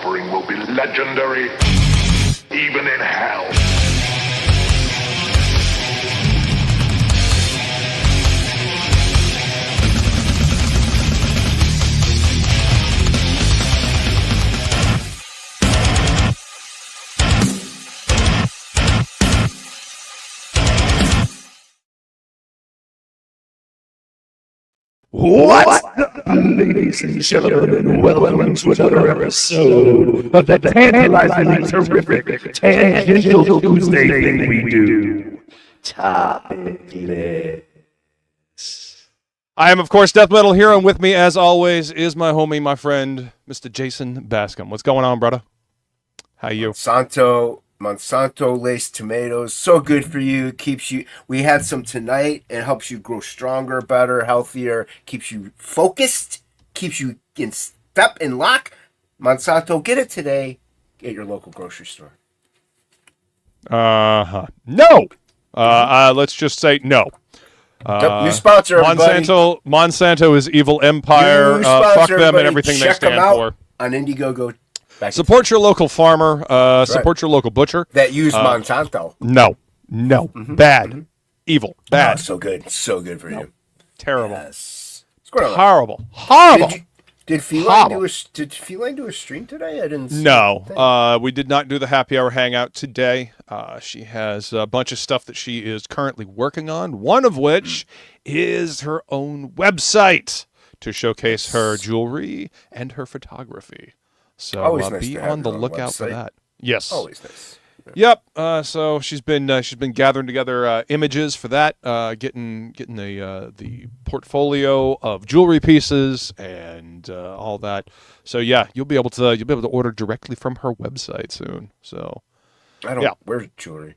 suffering will be legendary, even in hell. What's up, ladies and gentlemen, and welcome to another episode of the tantalizingly terrific Tangential Tuesday thing we do. TOPicLESS. I am, of course, DeathMetalHero, and with me, as always, is my homie, my friend, Mr. Jason Bascom. What's going on, brother? How you? Monsanto laced tomatoes, so good for you. Keeps you. We had some tonight. It helps you grow stronger, better, healthier. Keeps you focused. Keeps you in step and lock. Monsanto, get it today at your local grocery store. No. Let's just say no. New sponsor, everybody. Monsanto is evil empire. New sponsor, Fuck them everybody. and everything Check they them stand out for. On Indiegogo. Support your local farmer. Support your local butcher. That use Monsanto. No. Bad. Evil. Bad. Oh, so good. So good for you. Terrible. Yes. Horrible. Did Feline do a stream today? I didn't see No. We did not do the happy hour hangout today. She has a bunch of stuff that she is currently working on, one of which is her own website to showcase her jewelry and her photography. So nice be to have on the your own lookout for website. that. Yes. Always nice. Yeah. Yep. So she's been gathering together images for that, getting the portfolio of jewelry pieces and all that. So yeah, you'll be able to order directly from her website soon. So I don't wear jewelry.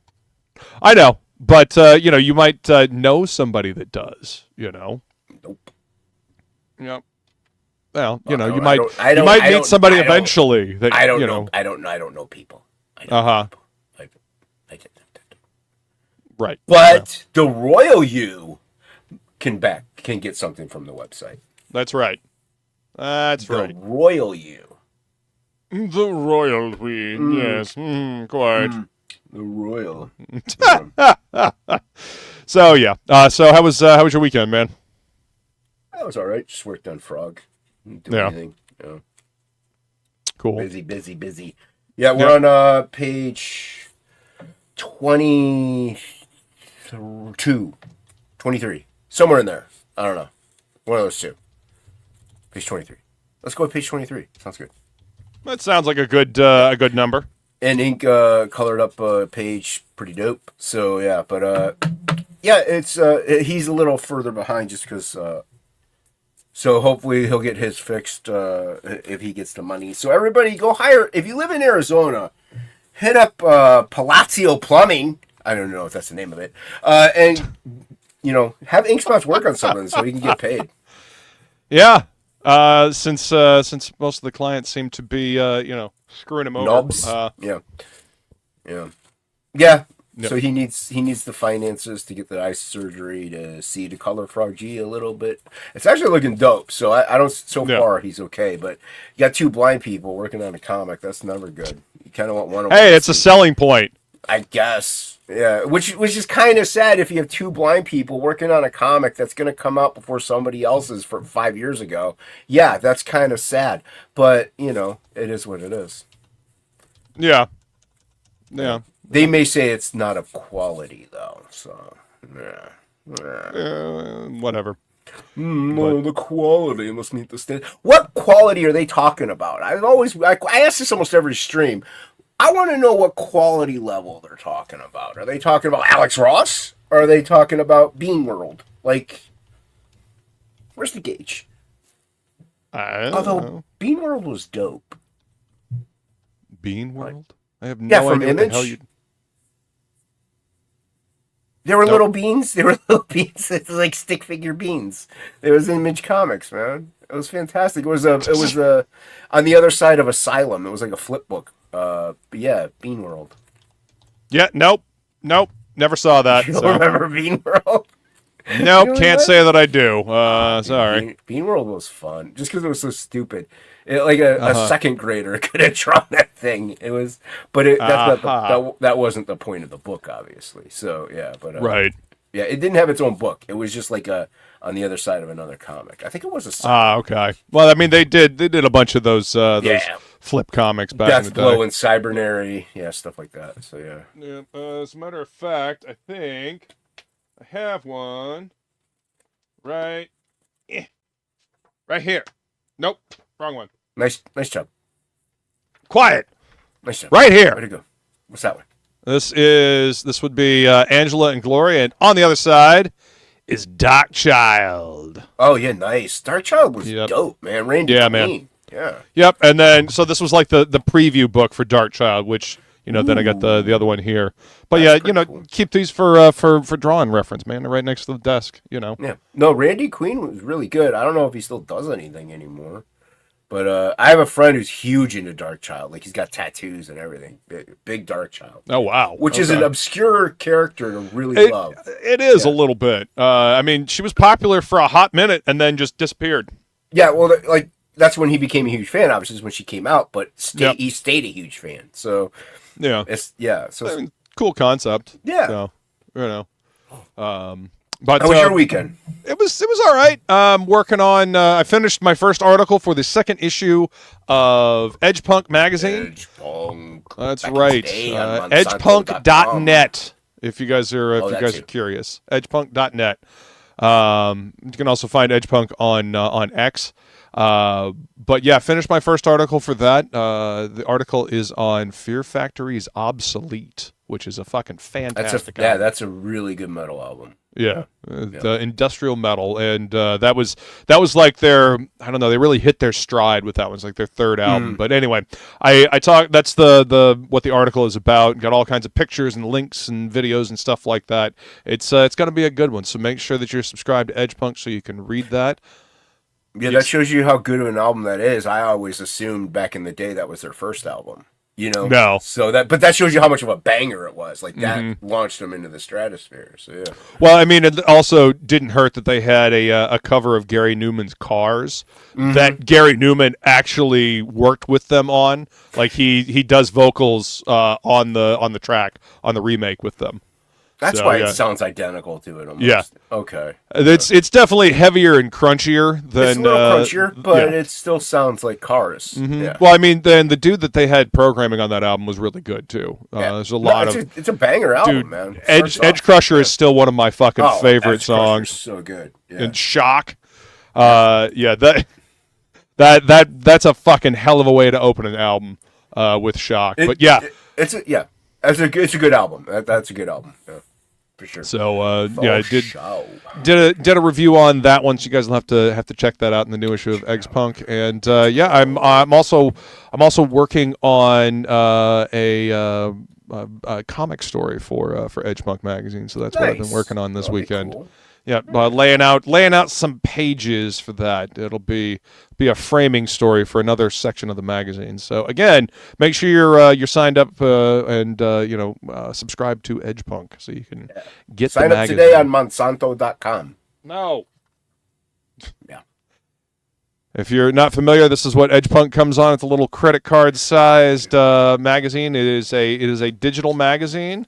I know, but you might know somebody that does. Nope. Yep. Well, you might meet somebody eventually. I don't know people. Right. But the royal you can get something from the website. That's right. The royal you. The royal we. Yes. Quite. The royal. So yeah. So how was your weekend, man? That was all right. Just worked on Frog. Didn't do anything. Cool. Busy. Yeah, we're on page 22, 23. Somewhere in there. I don't know. One of those two. Page 23. Let's go with page 23. Sounds good. That sounds like a good number. And ink colored up page pretty dope. So yeah, but it's he's a little further behind just because. So hopefully he'll get his fixed if he gets the money. So everybody go hire. If you live in Arizona, hit up Palazzo Plumbing. I don't know if that's the name of it. And have Inkspots work on something so he can get paid. Yeah. Since most of the clients seem to be screwing him over. Knobs. Yeah. So he needs the finances to get the eye surgery to see the color Frog G a little bit. It's actually looking dope. So I don't. So far he's okay, but you got two blind people working on a comic. That's never good. You kind of want one. Hey, it's a selling point. I guess. Yeah, which is kind of sad if you have two blind people working on a comic that's going to come out before somebody else's from 5 years ago. Yeah, that's kind of sad, but it is what it is. Yeah. They may say it's not of quality, though, so, whatever. The quality must meet the standard. What quality are they talking about? I ask this almost every stream. I want to know what quality level they're talking about. Are they talking about Alex Ross? Or are they talking about Bean World? Like, where's the gauge? Although, Bean World was dope. Bean World? I have no idea what the hell you... There were little beans. It was like stick figure beans. It was Image Comics, man. It was fantastic. It was on the other side of Asylum. It was like a flip book. But yeah, Bean World. Yeah, nope. Never saw that. You don't remember Bean World? Nope, You know can't what? say that I do. Sorry. Bean World was fun, just because it was so stupid. Like a second grader could have drawn that thing. It was, but that's not that wasn't the point of the book, obviously. So yeah, but Right. yeah, it didn't have its own book. It was just like on the other side of another comic. I think it was a Okay. Well, I mean, they did a bunch of those flip comics back in the day. Deathblow and Cybernary, yeah, stuff like that. So yeah. As a matter of fact, I think I have one right here. Nope, wrong one. Nice job. Quiet. Nice job. Right here. Way to go. What's that one? This would be Angela and Gloria, and on the other side is Darkchild. Oh yeah, nice. Darkchild was dope, man. Randy Yeah, Queen. man. Yeah. Yep, and then so this was like the preview book for Darkchild, which then I got the other one here. But That's cool. keep these for drawing reference, man. They're right next to the desk. Yeah. No, Randy Queen was really good. I don't know if he still does anything anymore. But I have a friend who's huge into Darkchild. Like, he's got tattoos and everything. Big Darkchild. Oh, wow. Which is an obscure character to really love. It is a little bit. I mean, she was popular for a hot minute and then just disappeared. Yeah, well, like, that's when he became a huge fan, obviously, is when she came out. But he stayed a huge fan. So, yeah. So, cool concept. Yeah. So, but how was your weekend? It was all right. Working on. I finished my first article for the second issue of Edgepunk magazine. Edgepunk. That's right. Edgepunk.net. If you guys are curious, Edgepunk.net. You can also find Edgepunk on X. But yeah, finished my first article for that. The article is on Fear Factory's Obsolete, which is a fucking fantastic album. Yeah, that's a really good metal album. Yeah, the industrial metal, and that was like their, I don't know, they really hit their stride with that one. It's like their third album. But anyway, I talk. That's the what the article is about. Got all kinds of pictures and links and videos and stuff like that. It's going to be a good one. So make sure that you're subscribed to Edgepunk so you can read that. Yeah, that shows you how good of an album that is. I always assumed back in the day that was their first album. No. So but that shows you how much of a banger it was. Like, that launched them into the stratosphere. So yeah. Well, I mean, it also didn't hurt that they had a cover of Gary Newman's Cars that Gary Newman actually worked with them on. Like, he does vocals on the track on the remake with them. That's why it sounds identical to it almost. Yeah. Okay. It's definitely heavier and crunchier than... It's a little crunchier, but it still sounds like Cars. Yeah. Well, I mean, then the dude that they had programming on that album was really good, too. There's a lot of... It's a banger album, man. Edge Crusher is still one of my fucking favorite songs. So good. Yeah. And Shock. That's a fucking hell of a way to open an album with Shock. It's a good album. That's a good album. Yeah. For sure. So I did a review on that one, so you guys will have to check that out in the new issue of Edgepunk. And I'm also working on a comic story for Edgepunk magazine. So that's what I've been working on this weekend. Cool. Yeah, laying out some pages for that. It'll be a framing story for another section of the magazine. So again, make sure you're signed up and subscribe to Edgepunk so you can get the magazine. Sign up today on Monsanto.com. No. Yeah. If you're not familiar, this is what Edgepunk comes on. It's a little credit card sized magazine. It is a digital magazine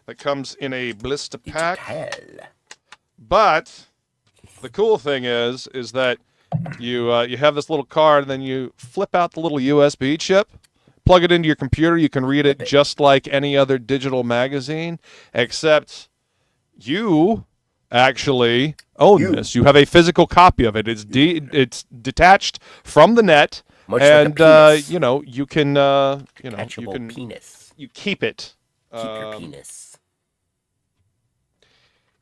that comes in a blister pack. But the cool thing is that you have this little card, and then you flip out the little USB chip, plug it into your computer. You can read it just like any other digital magazine, except you actually own this. You have a physical copy of it. It's detached from the net, much and like a penis. you can penis. You keep it. Keep your penis.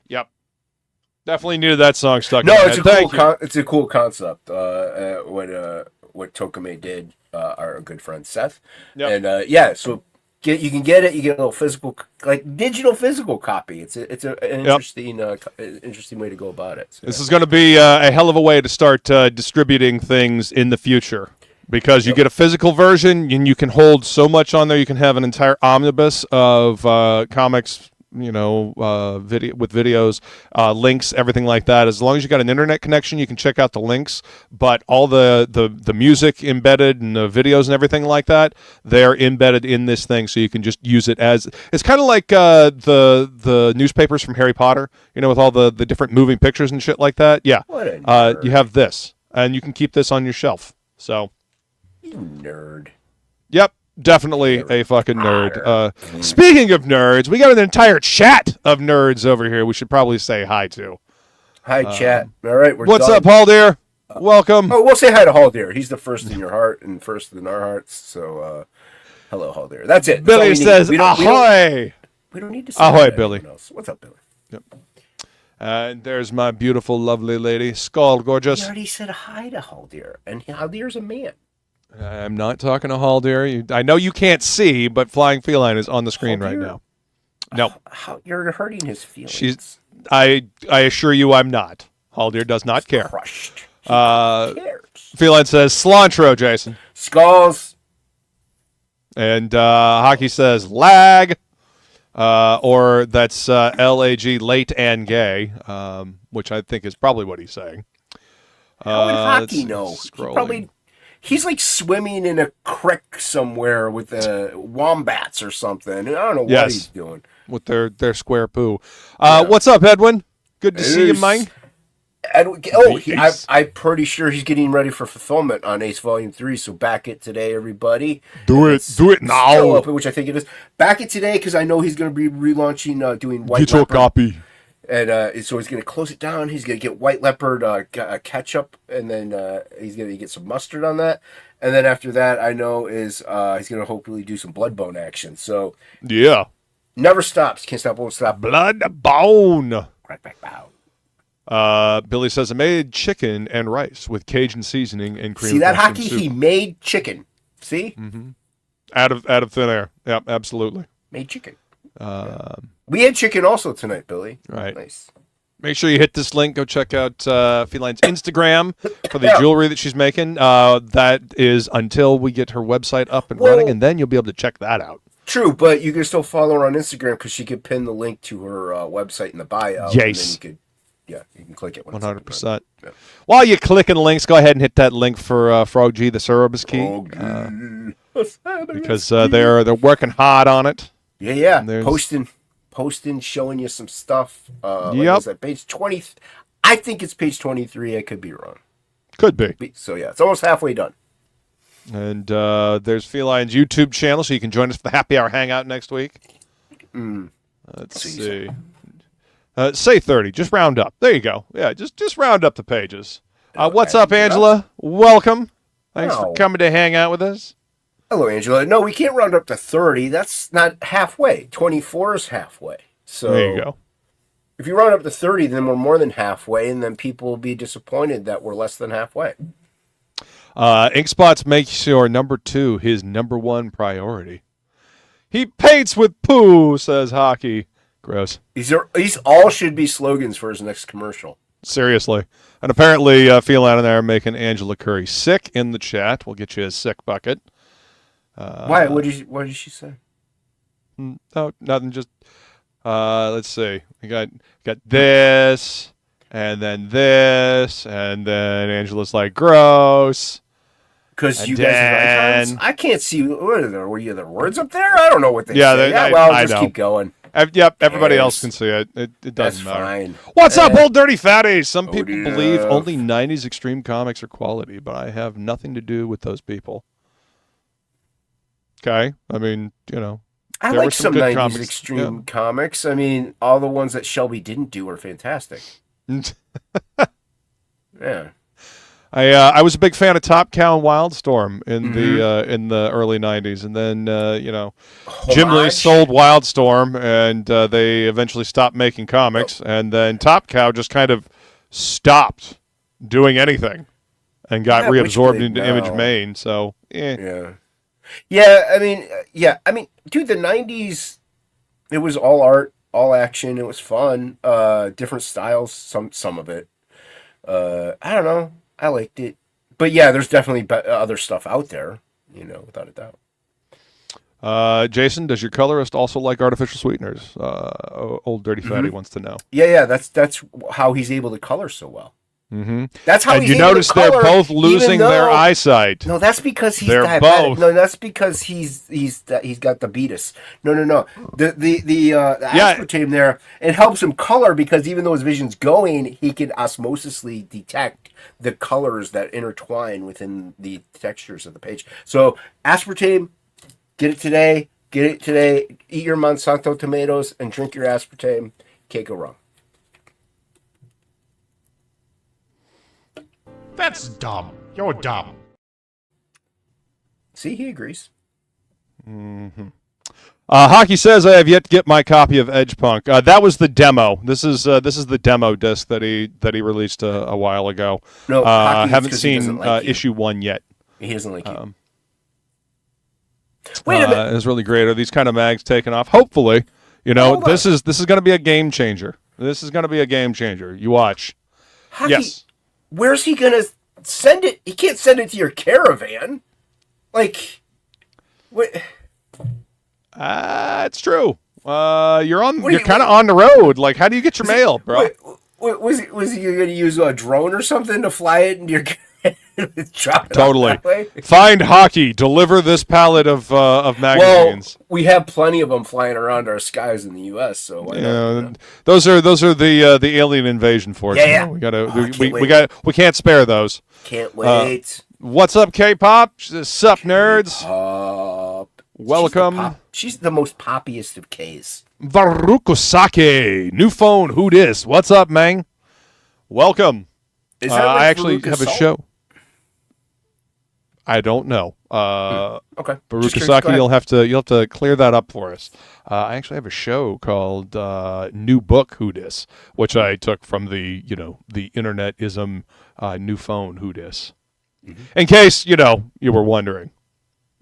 Yep. Definitely needed that song stuck in No, my it's head. it's a cool concept. What Tokame did, our good friend Seth. Yep. And so you can get it. You get a little physical, like digital physical copy. It's an interesting interesting way to go about it. So, this is going to be a hell of a way to start distributing things in the future. Because you get a physical version and you can hold so much on there. You can have an entire omnibus of comics video with videos, links, everything like that. As long as you got an internet connection, you can check out the links. But all the music embedded and the videos and everything like that, they're embedded in this thing, so you can just use it as it's kind of like the newspapers from Harry Potter, with all the different moving pictures and shit like that. Yeah, What a nerd. you have this, and you can keep this on your shelf. So, You nerd. yep. Definitely a fucking nerd. Speaking of nerds, we got an entire chat of nerds over here we should probably say hi to. Hi, chat. All right, we're What's done. up, Paul dear? Welcome. Oh, we'll say hi to Hall Deer. He's the first in your heart and first in our hearts. So, hello, Hall Deer. That's it. That's all Billy we need. says, We don't- ahoy. We don't need to say Ahoy, hi to Billy. anyone else. What's up, Billy? And there's my beautiful, lovely lady, Skull He Gorgeous. already said hi to Hall Deer, and Hall Deer's a man. I'm not talking to Hall dear. I know you can't see, but Flying Feline is on the screen Hall right Deer? now. No, How you're hurting his feelings. I assure you I'm not. Hall dear does not care. Crushed. He cares. Feline says, cilantro, Jason. Skulls. And Hockey says, lag. Or that's LAG, late and gay, which I think is probably what he's saying. How would let's hockey see, know? scrolling. He's like swimming in a creek somewhere with wombats or something. I don't know what Yes. he's doing. With their square poo. What's up, Edwin? Good to see you, Mike. I'm pretty sure he's getting ready for fulfillment on Ace Volume 3, so back it today, everybody. Do it Still now. open, which I think it is. Back it today, because I know he's going to be relaunching, doing White Get your Leopard. copy. And so he's going to close it down. He's going to get White Leopard ketchup, and then he's going to get some mustard on that. And then after that, I know is he's going to hopefully do some Bloodbone action. So Yeah. never stops. Can't stop, won't stop. Blood bone. Crack back, bow. Billy says, I made chicken and rice with Cajun seasoning and cream. See that mushroom hockey? soup. He made chicken. See? Out of thin air. Yep, absolutely. Made chicken. We had chicken also tonight, Billy. Right. Nice. Make sure you hit this link. Go check out Feline's Instagram for the Yeah. jewelry that she's making. That is until we get her website up and running, and then you'll be able to check that out. True, but you can still follow her on Instagram because she could pin the link to her website in the bio. Yes. And then you could, you can click it. when it's up and 100%. Yeah. While you're clicking links, go ahead and hit that link for Frog G, the CERBERUS key, running. because they're working hard on it. Yeah. And there's- Posting, showing you some stuff. Like Yep. I said, page 20. I think it's page 23. I could be wrong. Could be. So yeah, it's almost halfway done. And there's Feline's YouTube channel, so you can join us for the happy hour hangout next week. Let's see. Say 30. Just round up. There you go. Yeah, just round up the pages. What's up, Angela? Welcome. Thanks for Ow. coming to hang out with us. Hello, Angela. No, we can't round up to 30. That's not halfway. 24 is halfway. So There you go. if you round up to 30, then we're more than halfway, and then people will be disappointed that we're less than halfway. Inkspots makes your number 2 his number 1 priority. He paints with poo, says Hockey. Gross. These all should be slogans for his next commercial. Seriously. And apparently, Feline and I are making Angela Curry sick in the chat. We'll get you a sick bucket. Why? What did she say? No, nothing. Just let's see. We got this, and then this, and then Angela's like gross. Because And you guys are then- icons? I can't see. What are there? Were you the words up there? I don't know what they Yeah, say. they- Well, I just know. keep going. Yep, everybody Yes. else can see it. It That's doesn't matter. fine. What's up, old dirty fatties? Some people dear. believe only 90s extreme comics are quality, but I have nothing to do with those people. Okay? I mean, I there were like some good 90s comics. extreme comics. I mean, all the ones that Shelby didn't do are fantastic. Yeah. I was a big fan of Top Cow and Wildstorm in the early 90s, and then Jim Lee Homage? sold Wildstorm, and they eventually stopped making comics, and then Top Cow just kind of stopped doing anything and got Yeah, which reabsorbed they into know. Image Main. So Yeah. Yeah, I mean, dude, the 90s, it was all art, all action. It was fun. Different styles, some of it. I don't know. I liked it. But yeah, there's definitely other stuff out there, without a doubt. Jason, does your colorist also like artificial sweeteners? Old Dirty Fatty wants to know. Yeah. That's how he's able to color so well. Mm-hmm. That's how and he's you able notice to they're color, both losing even though, their eyesight. No, that's because he's They're diabetic. both. No, that's because he's got diabetes. No. The aspartame there, it helps him color because even though his vision's going, he can osmosisly detect the colors that intertwine within the textures of the page. So aspartame, get it today. Eat your Monsanto tomatoes and drink your aspartame. Can't go wrong. That's dumb. You're dumb. See, he agrees. Hockey says I have yet to get my copy of Edge Punk. That was the demo. This is the demo disc that he released a while ago. No, Hockey, haven't it's 'cause he seen doesn't like you. issue 1 yet. He doesn't like you. Wait a minute. It's really great. Are these kind of mags taking off? Hopefully, Hold this is going to be a game changer. This is going to be a game changer. You watch. Hockey, Yes. where's he gonna send it? He can't send it to your caravan. Like, what? It's true. You're Wait, kind of on the road. Like, how do you get your mail, bro? Was he going to use a drone or something to fly it into your caravan? Drop it Totally. off that way? Find Hockey. Deliver this pallet of Well, magazines. we have plenty of them flying around our skies in the U.S. So why not? Those are the alien invasion forces. Yeah. We can't spare those. Can't wait. What's up, K-pop? Sup, nerds? Welcome. She's the most poppiest of Ks. Varukusake. New phone. Who dis? What's up, man? Welcome. Is that like I actually Veruca have a Salt? show. I don't know. Okay. Just curious. Barukasaki, Go ahead. you'll have to clear that up for us. I actually have a show called New Book Who Dis, which I took from the internetism new phone Who Dis. In case you were wondering.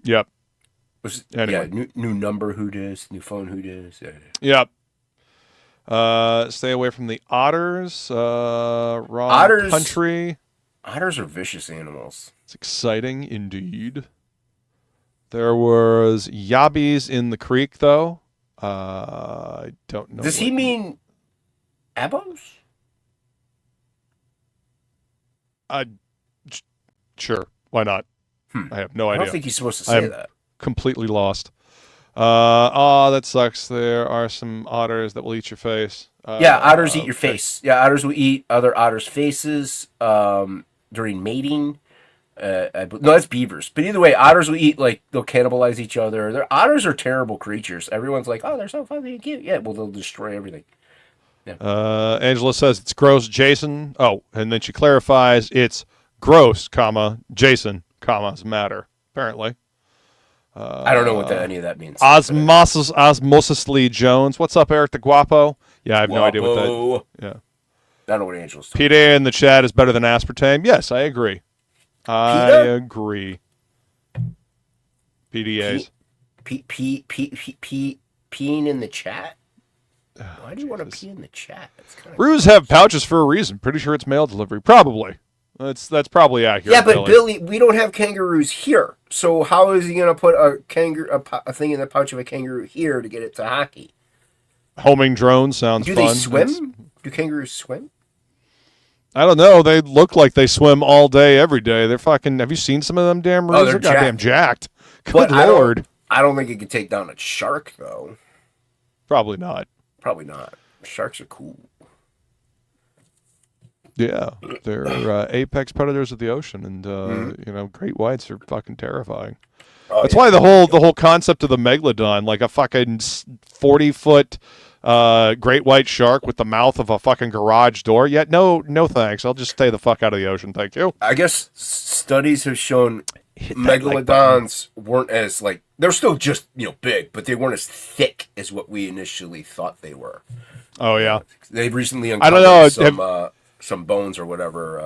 Yep. Anyway. Yeah, new number who dis, new phone who dis. Yeah. Yep. Stay away from the otters. Wrong Otters- country. Otters are vicious animals. It's exciting indeed. There was yabbies in the creek, though. I don't know. Does he mean abos? Sure. Why not? I have no I idea. don't think he's supposed to say that. Completely lost. That sucks. There are some otters that will eat your face. Yeah, otters eat your face. Yeah, otters will eat other otters' faces during mating. No, that's beavers. But either way, otters will eat, they'll cannibalize each other. Otters are terrible creatures. Everyone's like, oh, they're so funny and cute. Yeah, well, they'll destroy everything. Yeah. Angela says it's gross, Jason. Oh, and then she clarifies it's gross, Jason, matter, apparently. I don't know what any of that means. Osmosis Lee Jones. What's up, Eric the Guapo? Yeah, I have no idea what that. Yeah. I don't know what Angel's talking PDA in the chat is better than aspartame. Yes, I agree. I agree. PDAs. Peeing in the chat? Why do you want to pee in the chat? Roos have pouches for a reason. Pretty sure it's mail delivery. Probably. That's probably accurate. Yeah, but Billy, we don't have kangaroos here. So how is he going to put a thing in the pouch of a kangaroo here to get it to hockey? Homing drones sounds fun. Do they swim? Do kangaroos swim? I don't know. They look like they swim all day, every day. They're fucking. Have you seen some of them damn roos? They're goddamn jacked. Good Lord. I don't think it could take down a shark, though. Probably not. Sharks are cool. Yeah, they're apex predators of the ocean, and great whites are fucking terrifying. That's why the whole concept of the megalodon, like a fucking 40-foot great white shark with the mouth of a fucking garage door. Yeah, no thanks. I'll just stay the fuck out of the ocean, thank you. I guess studies have shown megalodons weren't as they're still just big, but they weren't as thick as what we initially thought they were. Oh yeah, they've recently uncovered some bones or whatever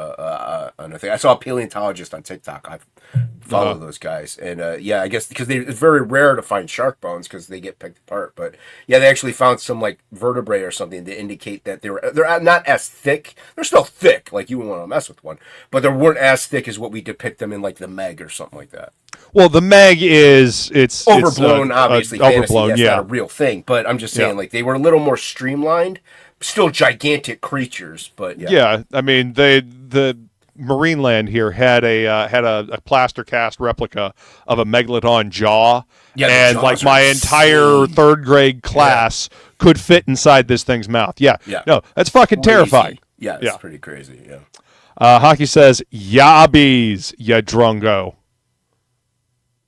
on a thing. I saw a paleontologist on TikTok. follow those guys. And I guess because it's very rare to find shark bones because they get picked apart. But yeah, they actually found some like vertebrae or something to indicate that they're not as thick. They're still thick, like you wouldn't want to mess with one, but they weren't as thick as what we depict them in, like the Meg or something like that. Well, the Meg it's overblown, obviously. Overblown, fantasy, not a real thing. But I'm just saying, like they were a little more streamlined, still gigantic creatures. But yeah, I mean the Marine Land here had a plaster cast replica of a megalodon jaw, and like my entire third grade class could fit inside this thing's mouth. No, that's fucking terrifying. Yeah, it's pretty crazy. Yeah. Hockey says yabbies, ya drungo.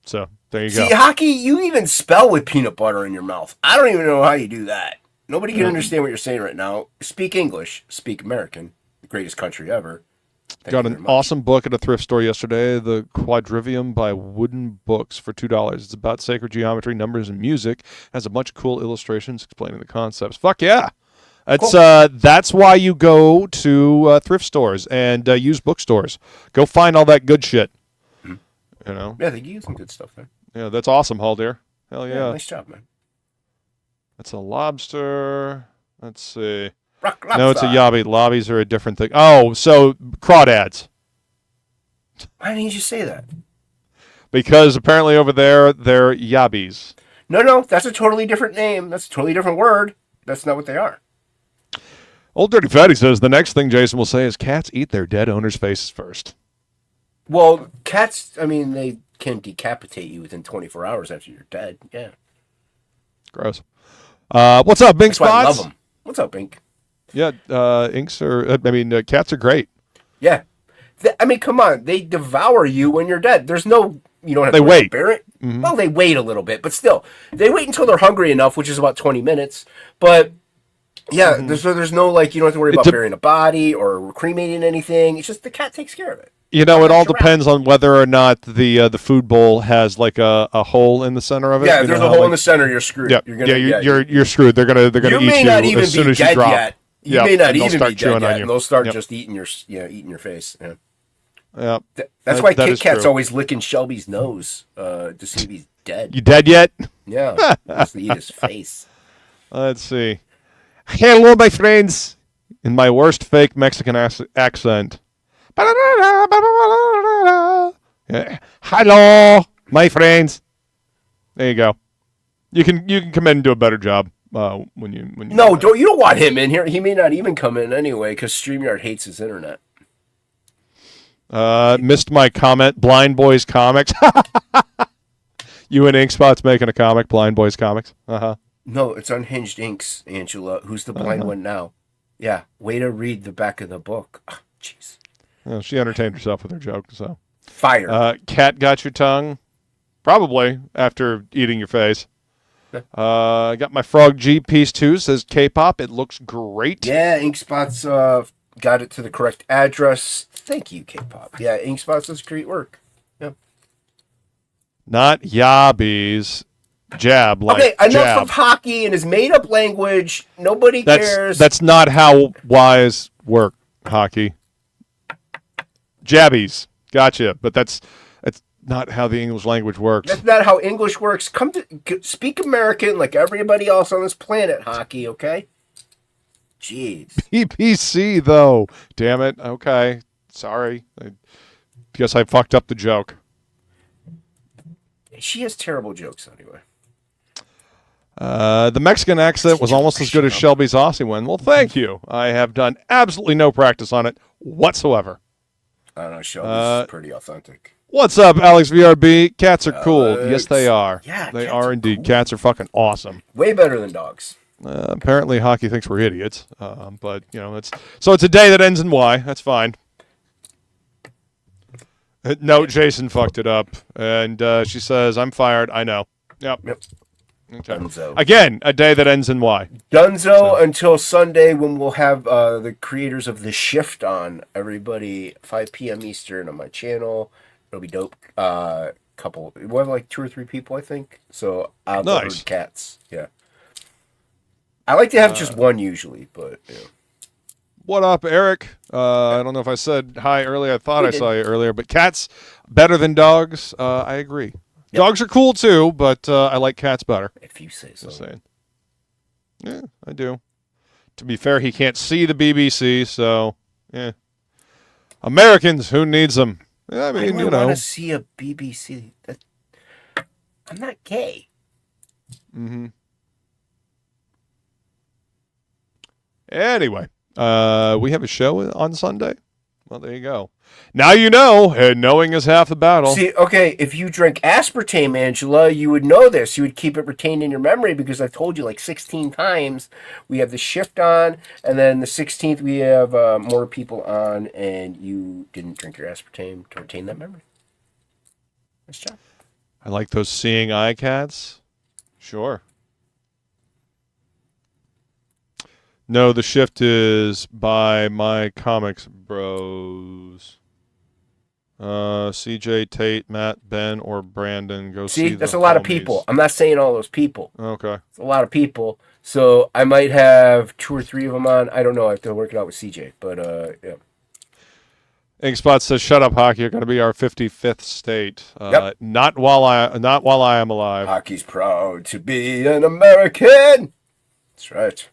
So there you go. See, Hockey, you even spell with peanut butter in your mouth. I don't even know how you do that. Nobody can understand what you're saying right now. Speak English. Speak American. The greatest country ever. Got an awesome book at a thrift store yesterday, The Quadrivium by Wooden Books for $2. It's about sacred geometry, numbers, and music. It has a bunch of cool illustrations explaining the concepts. Fuck yeah. That's why you go to thrift stores and used bookstores. Go find all that good shit. You know? Yeah, they use some good stuff there. Yeah, that's awesome, Haldir. Hell yeah. Nice job, man. That's a lobster. Let's see. Rock No, it's a yabby. Lobbies are a different thing. Oh, so crawdads. Why didn't you say that? Because apparently over there, they're yabbies. No, that's a totally different name. That's a totally different word. That's not what they are. Old Dirty Fatty says the next thing Jason will say is cats eat their dead owner's faces first. Well, cats, I mean, they can decapitate you within 24 hours after you're dead. Yeah. Gross. What's up, Bink That's why I Spots? love them. What's up, Bink? Yeah, cats are great. Yeah. I mean, come on. They devour you when you're dead. There's no, you don't have They to wait. bear it. Mm-hmm. Well, they wait a little bit, but still. They wait until they're hungry enough, which is about 20 minutes. But, yeah, there's no, like, you don't have to worry about burying a body or cremating anything. It's just the cat takes care of it. You know, it all depends on whether or not the food bowl has like a hole in the center of it. Yeah, if there's a hole in the center, you're screwed. Yeah, you're screwed. They're gonna eat you as soon as you drop. Yet. You may not even be dead yet, on you. and they'll start just eating your face. Yeah. Yeah. That's why Kit Kat's always licking Shelby's nose to see if he's dead. You dead yet? Yeah. Just to eat his face. Let's see. Hello, my friends. In my worst fake Mexican accent. Yeah. Hello, my friends. There you go. You can come in and do a better job when you. No, you don't want him in here. He may not even come in anyway because StreamYard hates his internet. Missed my comment. Blind Boys Comics. You and Inkspot's making a comic. Blind Boys Comics. No, it's Unhinged Inks, Angela. Who's the blind one now? Yeah, way to read the back of the book. Oh, jeez. Well, she entertained herself with her joke. So fire. Cat got your tongue. Probably after eating your face. I got my Frog G piece too. Says K-pop. It looks great. Yeah, Inkspot's got it to the correct address. Thank you, K-pop. Yeah, Inkspot does great work. Yep. Not yabbies. Jab. Like okay, enough jab. of hockey and his made-up language. Nobody cares. That's not how wise work, Hockey. Jabbies. Gotcha. But that's not how the English language works. That's not how English works. Speak American like everybody else on this planet, Hockey, okay? Jeez. PPC, though. Damn it. Okay. Sorry. I guess I fucked up the joke. She has terrible jokes anyway. The Mexican accent was almost as good as Shelby's Aussie one. Well, thank you. I have done absolutely no practice on it whatsoever. I don't know. Shelby's pretty authentic. What's up, Alex VRB? Cats are cool. Yes, they are. Yeah, they are indeed. Cool. Cats are fucking awesome. Way better than dogs. Apparently, Hockey thinks we're idiots. But you know, it's a day that ends in Y. That's fine. No, Jason fucked it up, and she says, "I'm fired." I know. Yep. Okay. Dunzo. Again, a day that ends in Y. Dunzo until Sunday when we'll have the creators of The Shift on. Everybody, 5 p.m. Eastern on my channel. It'll be dope. We'll have like 2 or 3 people, I think. So I'll nice. Herd cats. Yeah. I like to have just one usually, but yeah. What up, Eric? I don't know if I said hi earlier. I thought You I did. saw you earlier, but cats better than dogs. I agree. Dogs are cool too, but I like cats better. If you say so. Just saying. Yeah, I do. To be fair, he can't see the BBC, so yeah. Americans, who needs them? Yeah, I I mean, don't you want know. to see a BBC. I'm not gay. Mm-hmm. Anyway, we have a show on Sunday. Well, there you go. Now you know, and knowing is half the battle. See, okay, if you drink aspartame, Angela, you would know this. You would keep it retained in your memory because I told you like 16 times. We have the shift on, and then the 16th we have more people on, and you didn't drink your aspartame to retain that memory. Nice job. I like those seeing eye cats. Sure. No, the shift is by my comics bros. CJ, Tate, Matt, Ben, or Brandon. Go see that's the a lot of homies. people. I'm not saying all those people. Okay. It's a lot of people. So I might have 2 or 3 of them on. I don't know. I have to work it out with CJ. But, yeah. Inkspot says, "Shut up, hockey. You're going to be our 55th state. Yep. Not while I am alive." Hockey's proud to be an American. That's right.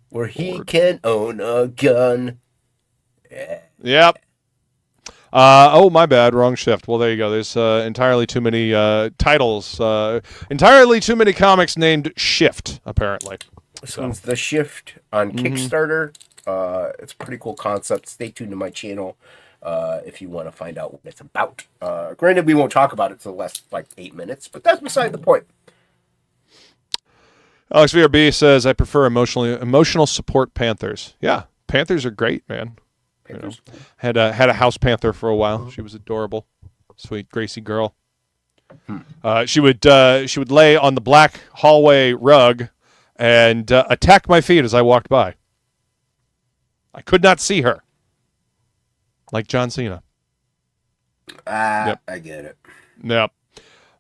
Where he can own a gun. Yeah. Yep. Oh, my bad. Wrong shift. Well, there you go. There's entirely too many titles. Entirely too many comics named Shift, apparently. This one's The Shift on Kickstarter. It's a pretty cool concept. Stay tuned to my channel if you want to find out what it's about. Granted, we won't talk about it for the last 8 minutes, but that's beside the point. Alex VRB says, "I prefer emotional support panthers." Yeah, panthers are great, man. Panthers. You know, had a house panther for a while. She was adorable, sweet Gracie girl. She would lay on the black hallway rug and attack my feet as I walked by. I could not see her, like John Cena. I get it. Yep.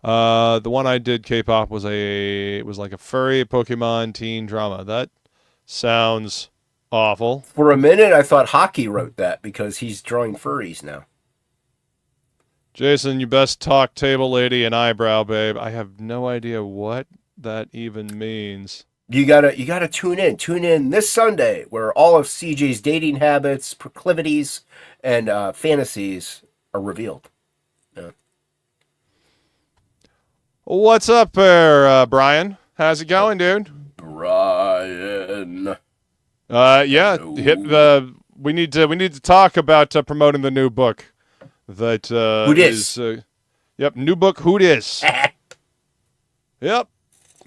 The one I did K-pop was like a furry Pokemon teen drama. That sounds awful. For a minute, I thought Hockey wrote that because he's drawing furries now. Jason, you best talk table lady and eyebrow babe. I have no idea what that even means. You gotta tune in. Tune in this Sunday, where all of CJ's dating habits, proclivities, and fantasies are revealed. Yeah. What's up there, Brian? How's it going, dude? Brian. Yeah. We need to talk about promoting the new book. That Oodles. Yep, new book. Oodles. Yep.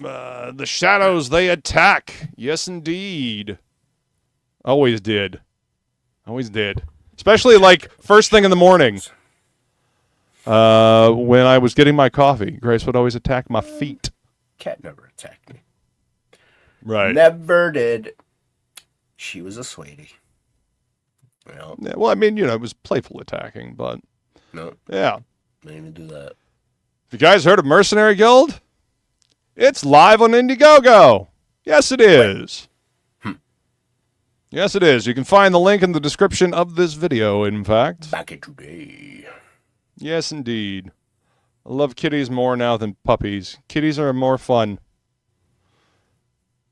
The shadows, they attack. Yes, indeed. Always did. Especially first thing in the morning. When I was getting my coffee, Grace would always attack my feet. Cat never attacked me. Right. Never did. She was a sweetie. Well, Yeah, well, I mean, it was playful attacking, but no, yeah. didn't even do that. Have you guys heard of Mercenary Guild? It's live on Indiegogo. Yes, it is. Yes, it is. You can find the link in the description of this video, in fact. Back in today. Yes, indeed. I love kitties more now than puppies. Kitties are more fun.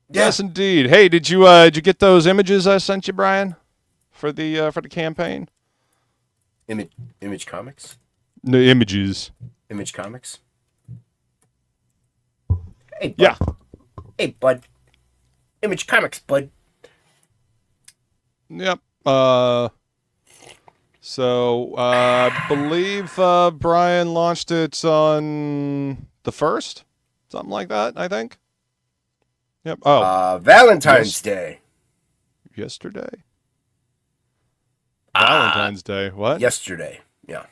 Yeah. Yes, indeed. Hey, did you get those images I sent you, Brian, for the campaign? Image Comics? No, images. Image Comics? Hey, bud. Yeah. Hey, bud. Image Comics, bud. Yep. So I believe Brian launched it on the 1st, something like that, I think. Yep. Oh, Valentine's Day. yesterday. Valentine's Day. What? Yesterday. Yeah.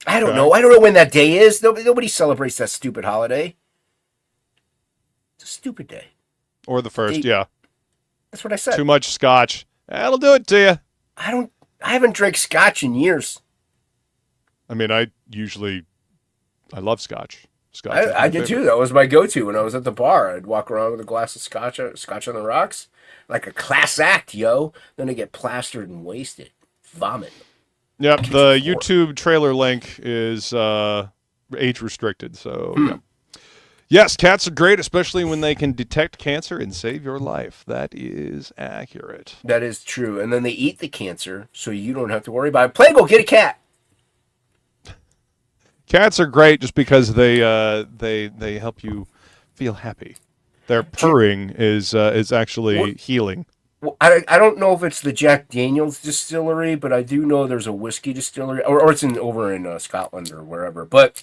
I don't know. I don't know when that day is. Nobody celebrates that stupid holiday. It's a stupid day. Or the 1st, yeah. That's what I said. Too much scotch. That'll do it to you. I haven't drank scotch in years. I mean, I love scotch. Scotch is my I did favorite. too. That was my go-to when I was at the bar. I'd walk around with a glass of scotch on the rocks, like a class act, yo. Then I get plastered and wasted, vomit. Yep, the Kitchen floor. YouTube trailer link is age restricted, so yeah. Yes, cats are great, especially when they can detect cancer and save your life. That is accurate. That is true. And then they eat the cancer, so you don't have to worry about it. Plago, get a cat. Cats are great just because they help you feel happy. Their purring is actually healing. Well, I don't know if it's the Jack Daniels distillery, but I do know there's a whiskey distillery, or it's over in Scotland or wherever. But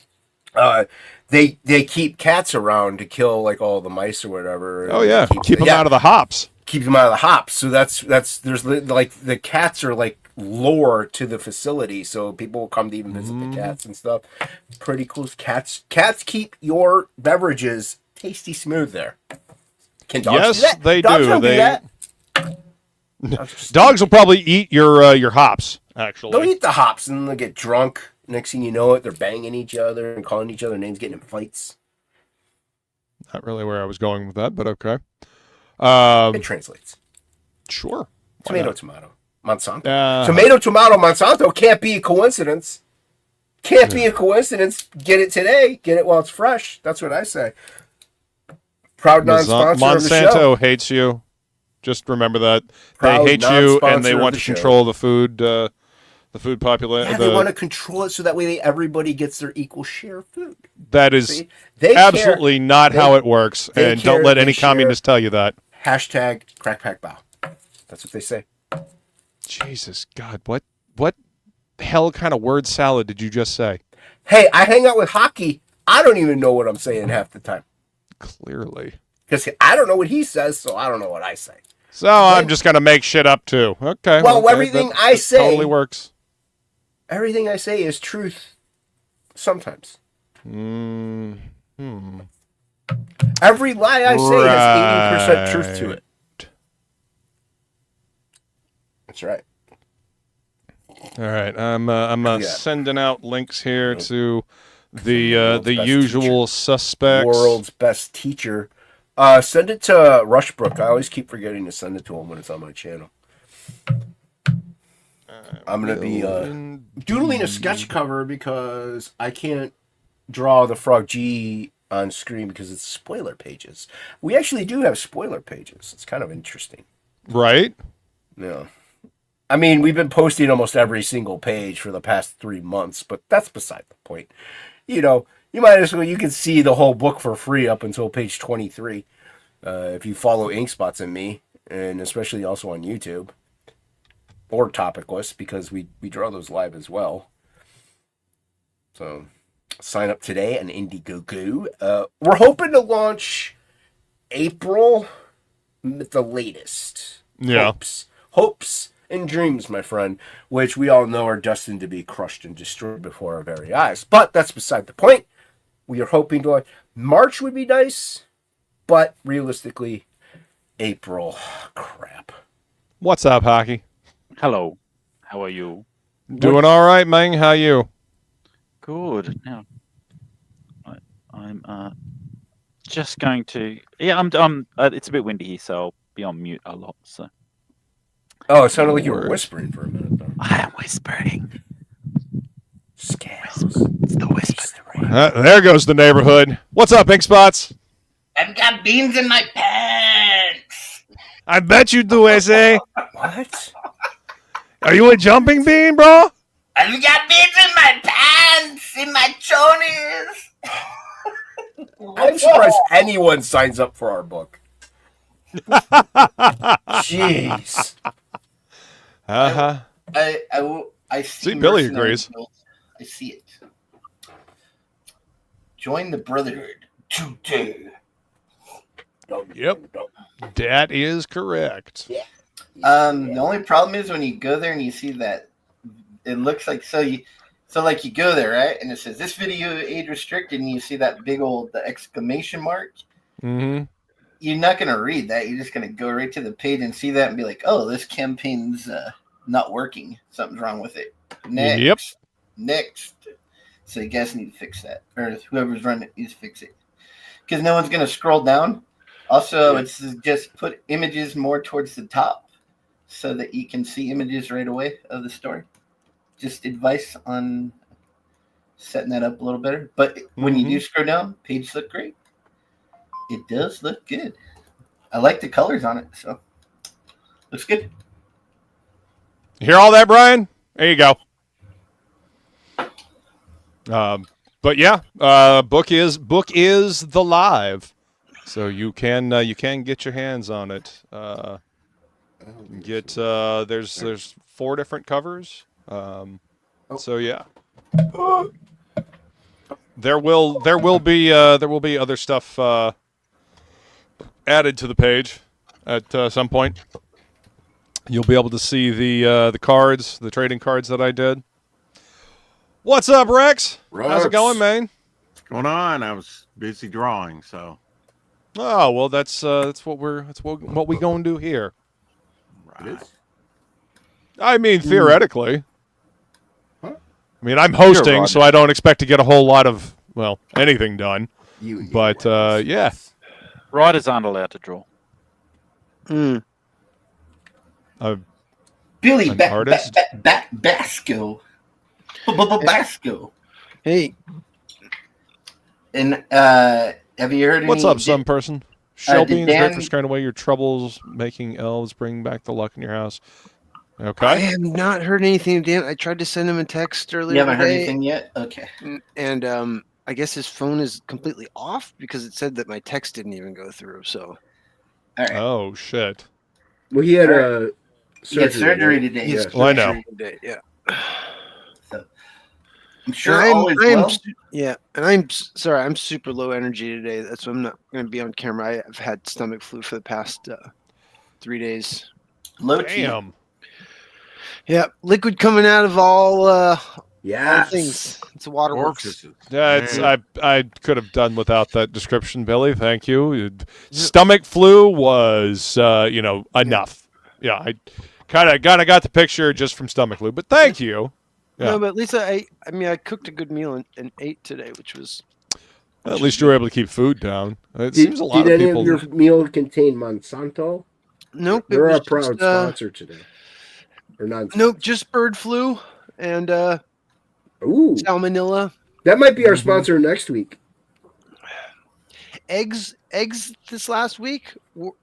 they keep cats around to kill like all the mice or whatever. Oh yeah, keep them out of the hops. Keep them out of the hops. So that's there's like the cats are like lore to the facility, so people will come to even visit the cats and stuff. Pretty cool. Cats keep your beverages tasty smooth there. Can dogs do that? They Dogs do. don't They that. dogs will probably eat your hops. Actually, They'll eat the hops and they'll get drunk. Next thing you know it, they're banging each other and calling each other names, getting in fights. not really where I was going with that, but okay. It translates. Sure. Tomato. Monsanto. Tomato, Monsanto can't be a coincidence. Can't be a coincidence. Get it today. Get it while it's fresh. That's what I say. Proud non-sponsor of the show. Monsanto hates you. Just remember that. Proud they hate you and they non-sponsor of want the to show. control the food population. Yeah, they want to control it so that way everybody gets their equal share of food. That is See? They absolutely care. not how it works, they and don't care, let they any share. communist tell you that. Hashtag crack pack bow. That's what they say. Jesus God, what hell kind of word salad did you just say? Hey, I hang out with hockey. I don't even know what I'm saying half the time. Clearly. Because I don't know what he says, so I don't know what I say. So I'm just gonna make shit up too. Okay. Well, okay, everything that I say totally works. Everything I say is truth. Sometimes. Every lie I say has 80% truth to it. That's right. All right, I'm sending out links here to the best usual suspects. World's best teacher. Send it to Rushbrook. I always keep forgetting to send it to him when it's on my channel. I'm going to be doodling a sketch cover because I can't draw the Frog G on screen because it's spoiler pages. We actually do have spoiler pages. It's kind of interesting. Right? Yeah. I mean, we've been posting almost every single page for the past 3 months, but that's beside the point. You know, you might as well, you can see the whole book for free up until page 23. If you follow Inkspots and me, and especially also on YouTube. Or TOPicLESS, because we draw those live as well. So, sign up today on Indiegogo. We're hoping to launch April at the latest. Yeah. Hopes and dreams, my friend, which we all know are destined to be crushed and destroyed before our very eyes. But that's beside the point. We are hoping to launch. March would be nice, but realistically, April. Crap. What's up, Hockey? Hello, how are you? Doing all right, Meng. How you? Good. Now, I'm just going to. Yeah, I'm. It's a bit windy here, so I'll be on mute a lot. So. Oh, it sounded like you were whispering for a minute, though. I am whispering. Scams. It's the whisper. There goes the neighborhood. What's up, Inkspots? I've got beans in my pants. I bet you do, SA. What? Are you a jumping bean, bro? I've got beans in my pants, in my chonies. I'm surprised anyone signs up for our book. Jeez. Uh-huh. I see Billy mercenary agrees. guild. I see it. Join the Brotherhood today. Yep. That is correct. The only problem is when you go there and you see that it looks like you go there, right? And it says this video age restricted, and you see that big old the exclamation mark. Mm-hmm. You're not gonna read that. You're just gonna go right to the page and see that and be like, "Oh, this campaign's not working. Something's wrong with it." Next. Yep. Next. So you guys need to fix that, or whoever's running it needs to fix it, because no one's gonna scroll down. Also, it's just put images more towards the top so that you can see images right away of the story. Just advice on setting that up a little better. But when you do scroll down, pages look great. It does look good. I like the colors on it, so looks good. You hear all that, Brian? There you go. But yeah, book is the live, so you can get your hands on it. There's 4 different covers. So yeah, there will be other stuff added to the page at some point. You'll be able to see the cards, the trading cards that I did. What's up, Rex? How's it going, man? What's going on? I was busy drawing, so. Oh well, that's what we gonna do here. Right. I mean, theoretically. I mean, I'm hosting, so I don't expect to get a whole lot of anything done. But yeah, Writers aren't allowed to draw. Billy An artist? Basco. Basco. Hey, And have you heard? What's any, up, some person? Shelby, did is great Dan- for scaring away your troubles, making elves bring back the luck in your house. I Okay. have not heard anything, Dan. I tried to send him a text earlier You haven't heard today, anything yet? Okay. and I guess his phone is completely off because it said that my text didn't even go through. So All right. Oh shit. Well, he had You get surgery today. he's Well, I know. surgery today, yeah. So I'm sure And all is well. Yeah, and I'm sorry. I'm super low energy today. That's why I'm not going to be on camera. I've had stomach flu for the past 3 days. Low T. Damn. Yeah, liquid coming out of all Yeah. things. It's a waterworks. Orifices. Yeah, it's I could have done without that description, Billy. Thank you. Stomach flu was enough. Yeah, I kind of got the picture just from stomach flu, but thank you. Yeah. No, but at least I cooked a good meal and ate today, which was. At least you were able to keep food down. It Did, seems a lot did of any people. of your meal contain Monsanto? Nope. They're it our was proud just, sponsor today. Or not? Nope, just bird flu and Ooh, salmonella. that might be our sponsor next week. Eggs this last week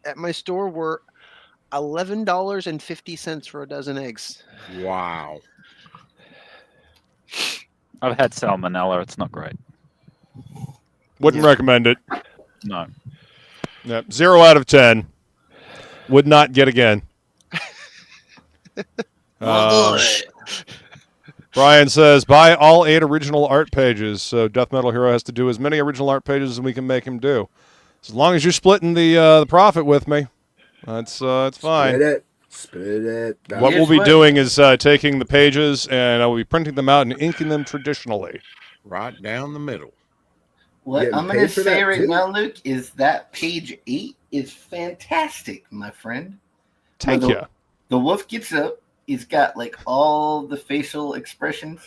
at my store were $11.50 for a dozen eggs. Wow. I've had salmonella. It's not great. Wouldn't recommend it. No. Yep. 0 out of 10. Would not get again. Brian says, buy all 8 original art pages. So DeathMetalHero has to do as many original art pages as we can make him do. As long as you're splitting the profit with me, it's fine. Split it. What we'll be doing is taking the pages and I will be printing them out and inking them traditionally. Right down the middle. What Getting I'm going paid to for say that, right too? now, Luke, is that page 8 is fantastic, my friend. Thank Well, you. The wolf gets up. He's got like all the facial expressions.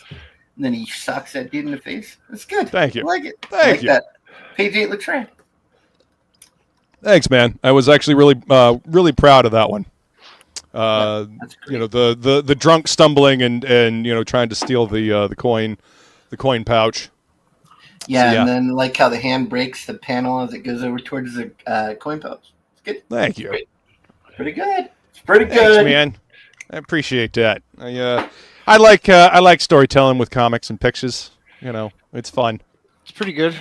And then he socks that dude in the face. It's good. Thank you. I like it. I Thank like you. That. Page 8 looks rad. Thanks, man. I was actually really proud of that one. That's great. The drunk stumbling and trying to steal the coin pouch. Yeah, So, yeah. and then like how the hand breaks the panel as it goes over towards the coin pouch. It's good. Thank you. Pretty good. It's pretty Thanks, good. man. I appreciate that. I like storytelling with comics and pictures. It's fun. It's pretty good.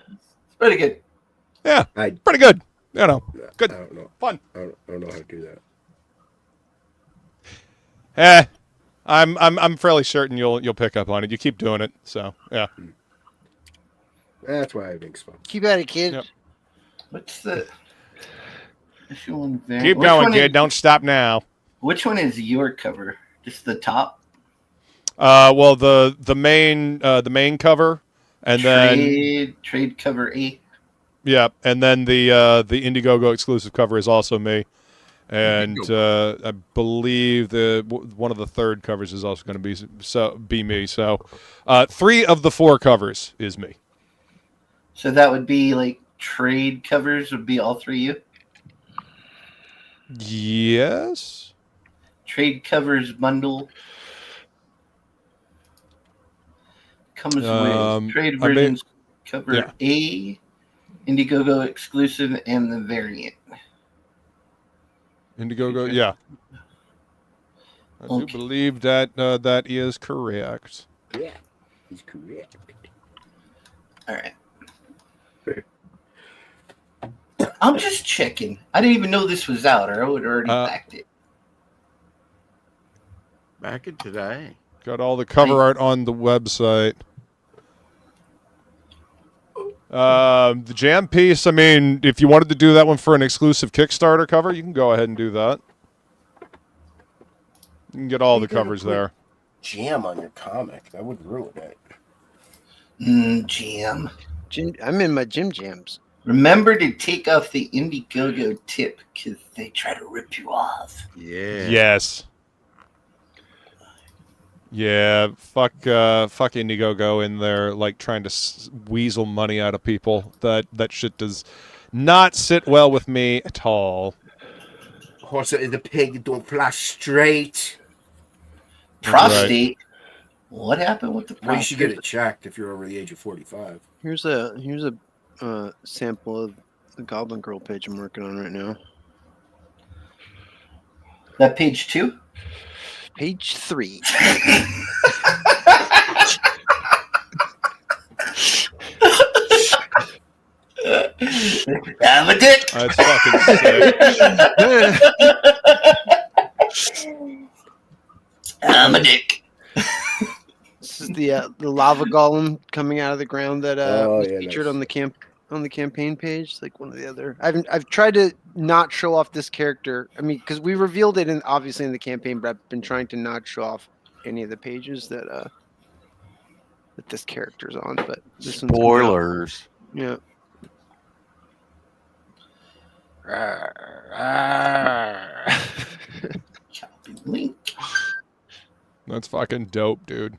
It's pretty good. Yeah, I pretty good. Good. don't know. Fun. I don't know how to do that. I'm fairly certain you'll pick up on it. You keep doing it, so yeah. That's why I think so. Keep at it, kid. Yep. What's the issue one there? Keep Which going, one kid. is- Don't stop now. Which one is your cover? Just the top? Well, the main cover, and then Trade cover 8. yeah, and then the Indiegogo exclusive cover is also me, And I believe one of the third covers is also going to be me. So 3 of the 4 covers is me. So that would be like trade covers would be all 3 of you? Yes. Trade covers bundle comes with trade versions cover A, Indiegogo exclusive, and the variant. Indiegogo, yeah. I do believe that that is correct. Yeah, he's correct. All right. I'm just checking. I didn't even know this was out, or I would have already backed it. Back it today. Got all the cover art on the website. The jam piece, I mean, if you wanted to do that one for an exclusive Kickstarter cover, you can go ahead and do that. You can get all the covers there. Jam on your comic. That would ruin it. Jam. I'm in my Jim Jams. Remember to take off the Indiegogo tip because they try to rip you off. Yeah. Yes. Yeah, fuck Indiegogo in there, like trying to weasel money out of people. That shit does not sit well with me at all. Horse the pig don't fly straight. Prostate. Right. What happened with the prostate? Well, you should get it checked if you're over the age of 45. Here's a sample of the Goblin Girl page I'm working on right now. That page 2? Page 3. I'm a dick. That's fucking sick. I'm a dick. This is the lava golem coming out of the ground that was featured nice. on the campaign page. It's like one of the other. I've tried to not show off this character. I mean, because we revealed it obviously in the campaign, but I've been trying to not show off any of the pages that this character's on. But this spoilers. Yeah. That's fucking dope, dude.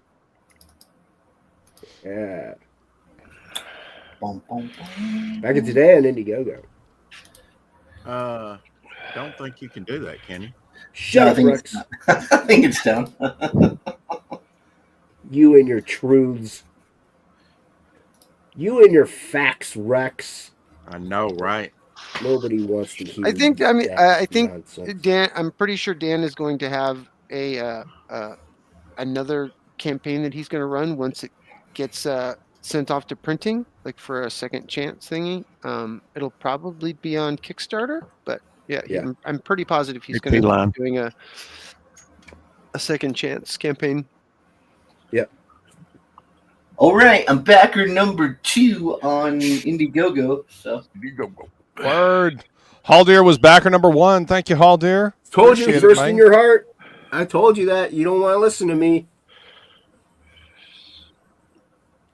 Yeah. Back in today on Indiegogo. Don't think you can do that, can you? Shut up, Rex. I think it's down. You and your truths. You and your facts, Rex. I know, right? Nobody wants to hear. I think nonsense. Dan. I'm pretty sure Dan is going to have another campaign that he's going to run once it gets sent off to printing, like for a second chance thingy. It'll probably be on Kickstarter, but yeah. I'm pretty positive he's going to be doing a second chance campaign. Yep. All right, I'm backer number 2 on Indiegogo. So Indiegogo. Word. Haldir was backer number 1. Thank you, Haldir. Told you first in your heart. I told you that. You don't want to listen to me.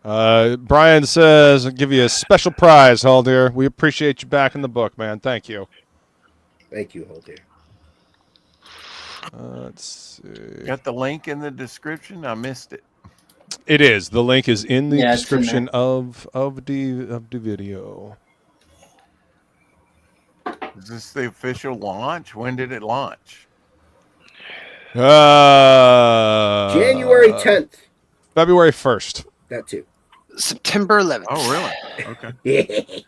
Brian says, I'll give you a special prize, Haldir. We appreciate you backing the book, man. Thank you. Thank you, Haldir. Let's see. Got the link in the description? I missed it. It is. The link is in the description of the video. Is this the official launch? When did it launch? January 10th. February 1st. That too. September 11th. Oh, really? Okay.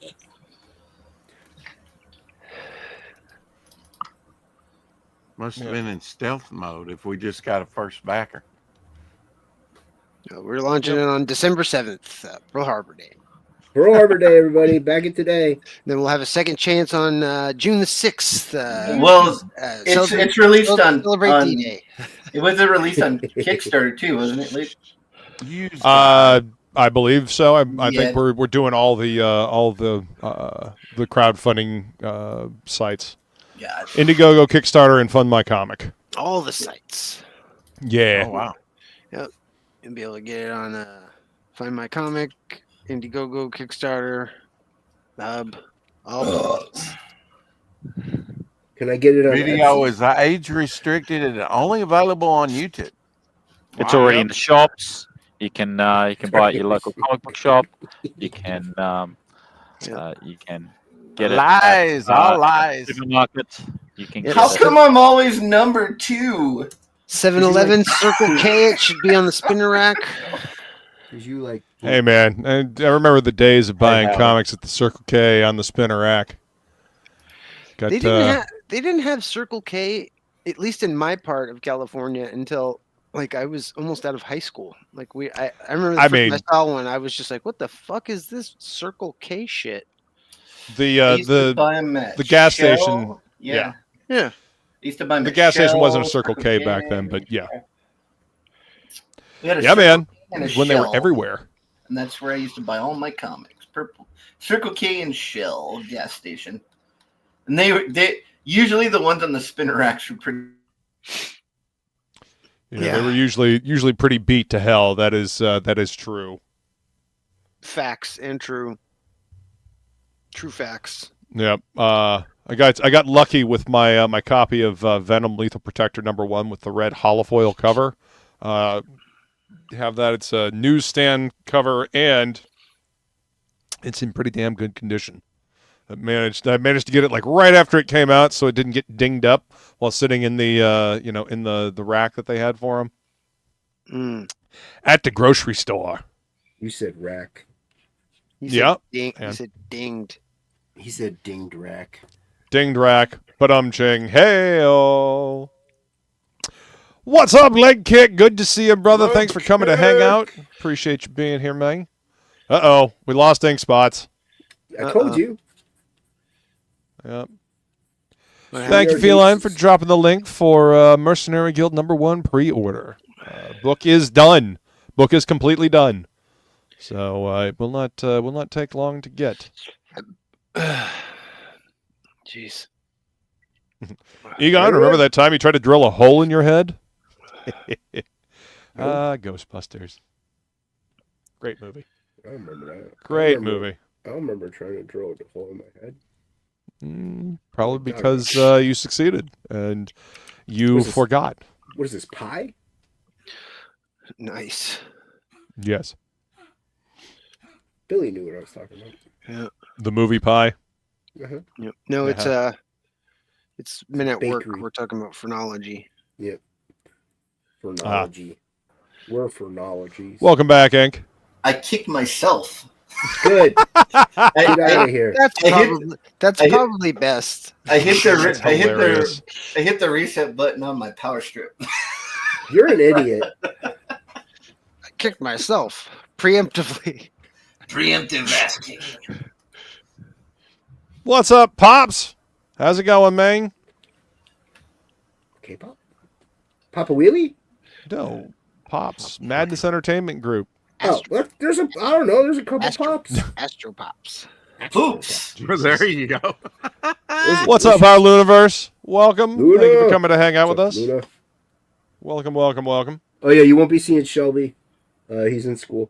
Must have been in stealth mode if we just got a first backer. We're launching it on December 7th, Pearl Harbor Day. Pearl Harbor Day, everybody. Back in today. Then we'll have a second chance on June the 6th. It's released on Celebrate D-Day. It was released on Kickstarter too, wasn't it, Luke? I believe so. I think we're doing all the crowdfunding sites. Yeah. Indiegogo, Kickstarter, and Fund My Comic. All the sites. Yeah. Oh, wow. Yep. You'll be able to get it on Find My Comic, Indiegogo, Kickstarter, Hub, all those. Can I get it on Video Etsy? is age restricted and only available on YouTube. It's already in the shops. You can buy it at your local comic book shop. You can get Lies, it at, all at lies. supermarket. You can get How it. come I'm always number 2? 7-Eleven, Circle K. It should be on the spinner rack. Because you like. Hey, man, I remember the days of buying Howard. comics at the Circle K on the spinner rack. Got, They didn't have Circle K, at least in my part of California, until like I was almost out of high school. Like I remember the first time I saw one, I was just like, "What the fuck is this Circle K shit?" The gas Shell. station. Yeah. Yeah. I used to buy The gas station wasn't a Shell, Circle K back then, but yeah. We had a Yeah, Circle man. K and a When they were Shell, everywhere. and that's where I used to buy all my comics. Purple Circle K and Shell gas station, and they usually the ones on the spinner racks were pretty. Yeah, they were usually pretty beat to hell. That is true. Facts and true facts. Yep. I got lucky with my my copy of Venom Lethal Protector #1 with the red holofoil cover. Have that. It's a newsstand cover and it's in pretty damn good condition. I managed to get it like right after it came out, so it didn't get dinged up while sitting in the in the rack that they had for them at the grocery store. You said rack. He said dinged. He said dinged rack. Dinged rack. Ching. Hey-o. What's up, Leg Kick? Good to see you, brother. Thanks for coming to hang out. Appreciate you being here, man. Uh-oh. We lost ink spots. I told you. Yep. Thank you, Feline, for dropping the link for Mercenary Guild #1 pre-order. Book is done. Book is completely done. So it will not take long to get. Jeez. Egon, remember that time you tried to drill a hole in your head? Ghostbusters. Great movie. I remember that. Great movie. I remember trying to drill a hole in my head. Probably because you succeeded and you forgot. What is this, pie? Nice. Yes. Billy knew what I was talking about. Yeah. The movie Pie. Uh-huh. Yep. No, it's men at work. Bakery. We're talking about phrenology. Yep. Phrenology. We're phrenologies. Welcome back, Ink. I kicked myself. Good. Get out of here. That's probably best. I hit Hilarious. the reset button on my power strip. You're an idiot. I kicked myself preemptively. Preemptive ass kick. What's up, Pops? How's it going, man? K-pop? Papa Wheelie? No, Pops. Madness Entertainment Group. Oh, there's a couple pops. Astro Pops. Oops. There you go. What's up, our Luniverse? Welcome. Luna. Thank you for coming to hang out with us. Luna? Welcome, welcome, welcome. Oh yeah, you won't be seeing Shelby. He's in school.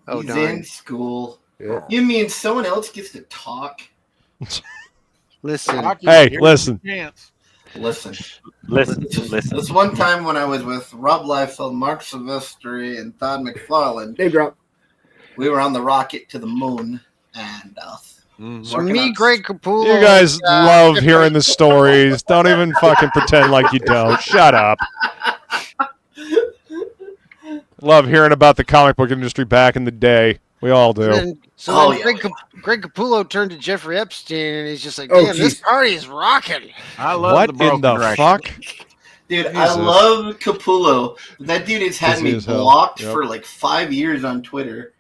Oh, He's darn. in school. Yeah. You mean someone else gets to talk? Listen. Hey, listen. Listen. Listen. This one time when I was with Rob Liefeld, Mark Silvestri, and Todd McFarlane, Name drop. we were on the rocket to the moon, and So me, Greg Capullo. You guys love hearing the stories. Don't even fucking pretend like you don't. Shut up. Love hearing about the comic book industry back in the day. We all do. Then Greg Capullo turned to Jeffrey Epstein, and he's just like, Oh, "Damn, this geez. party is rocking." I love What the in broken the record. fuck? dude, I Jesus. love Capullo. That dude has had Busy me as hell. blocked Yep. for like 5 years on Twitter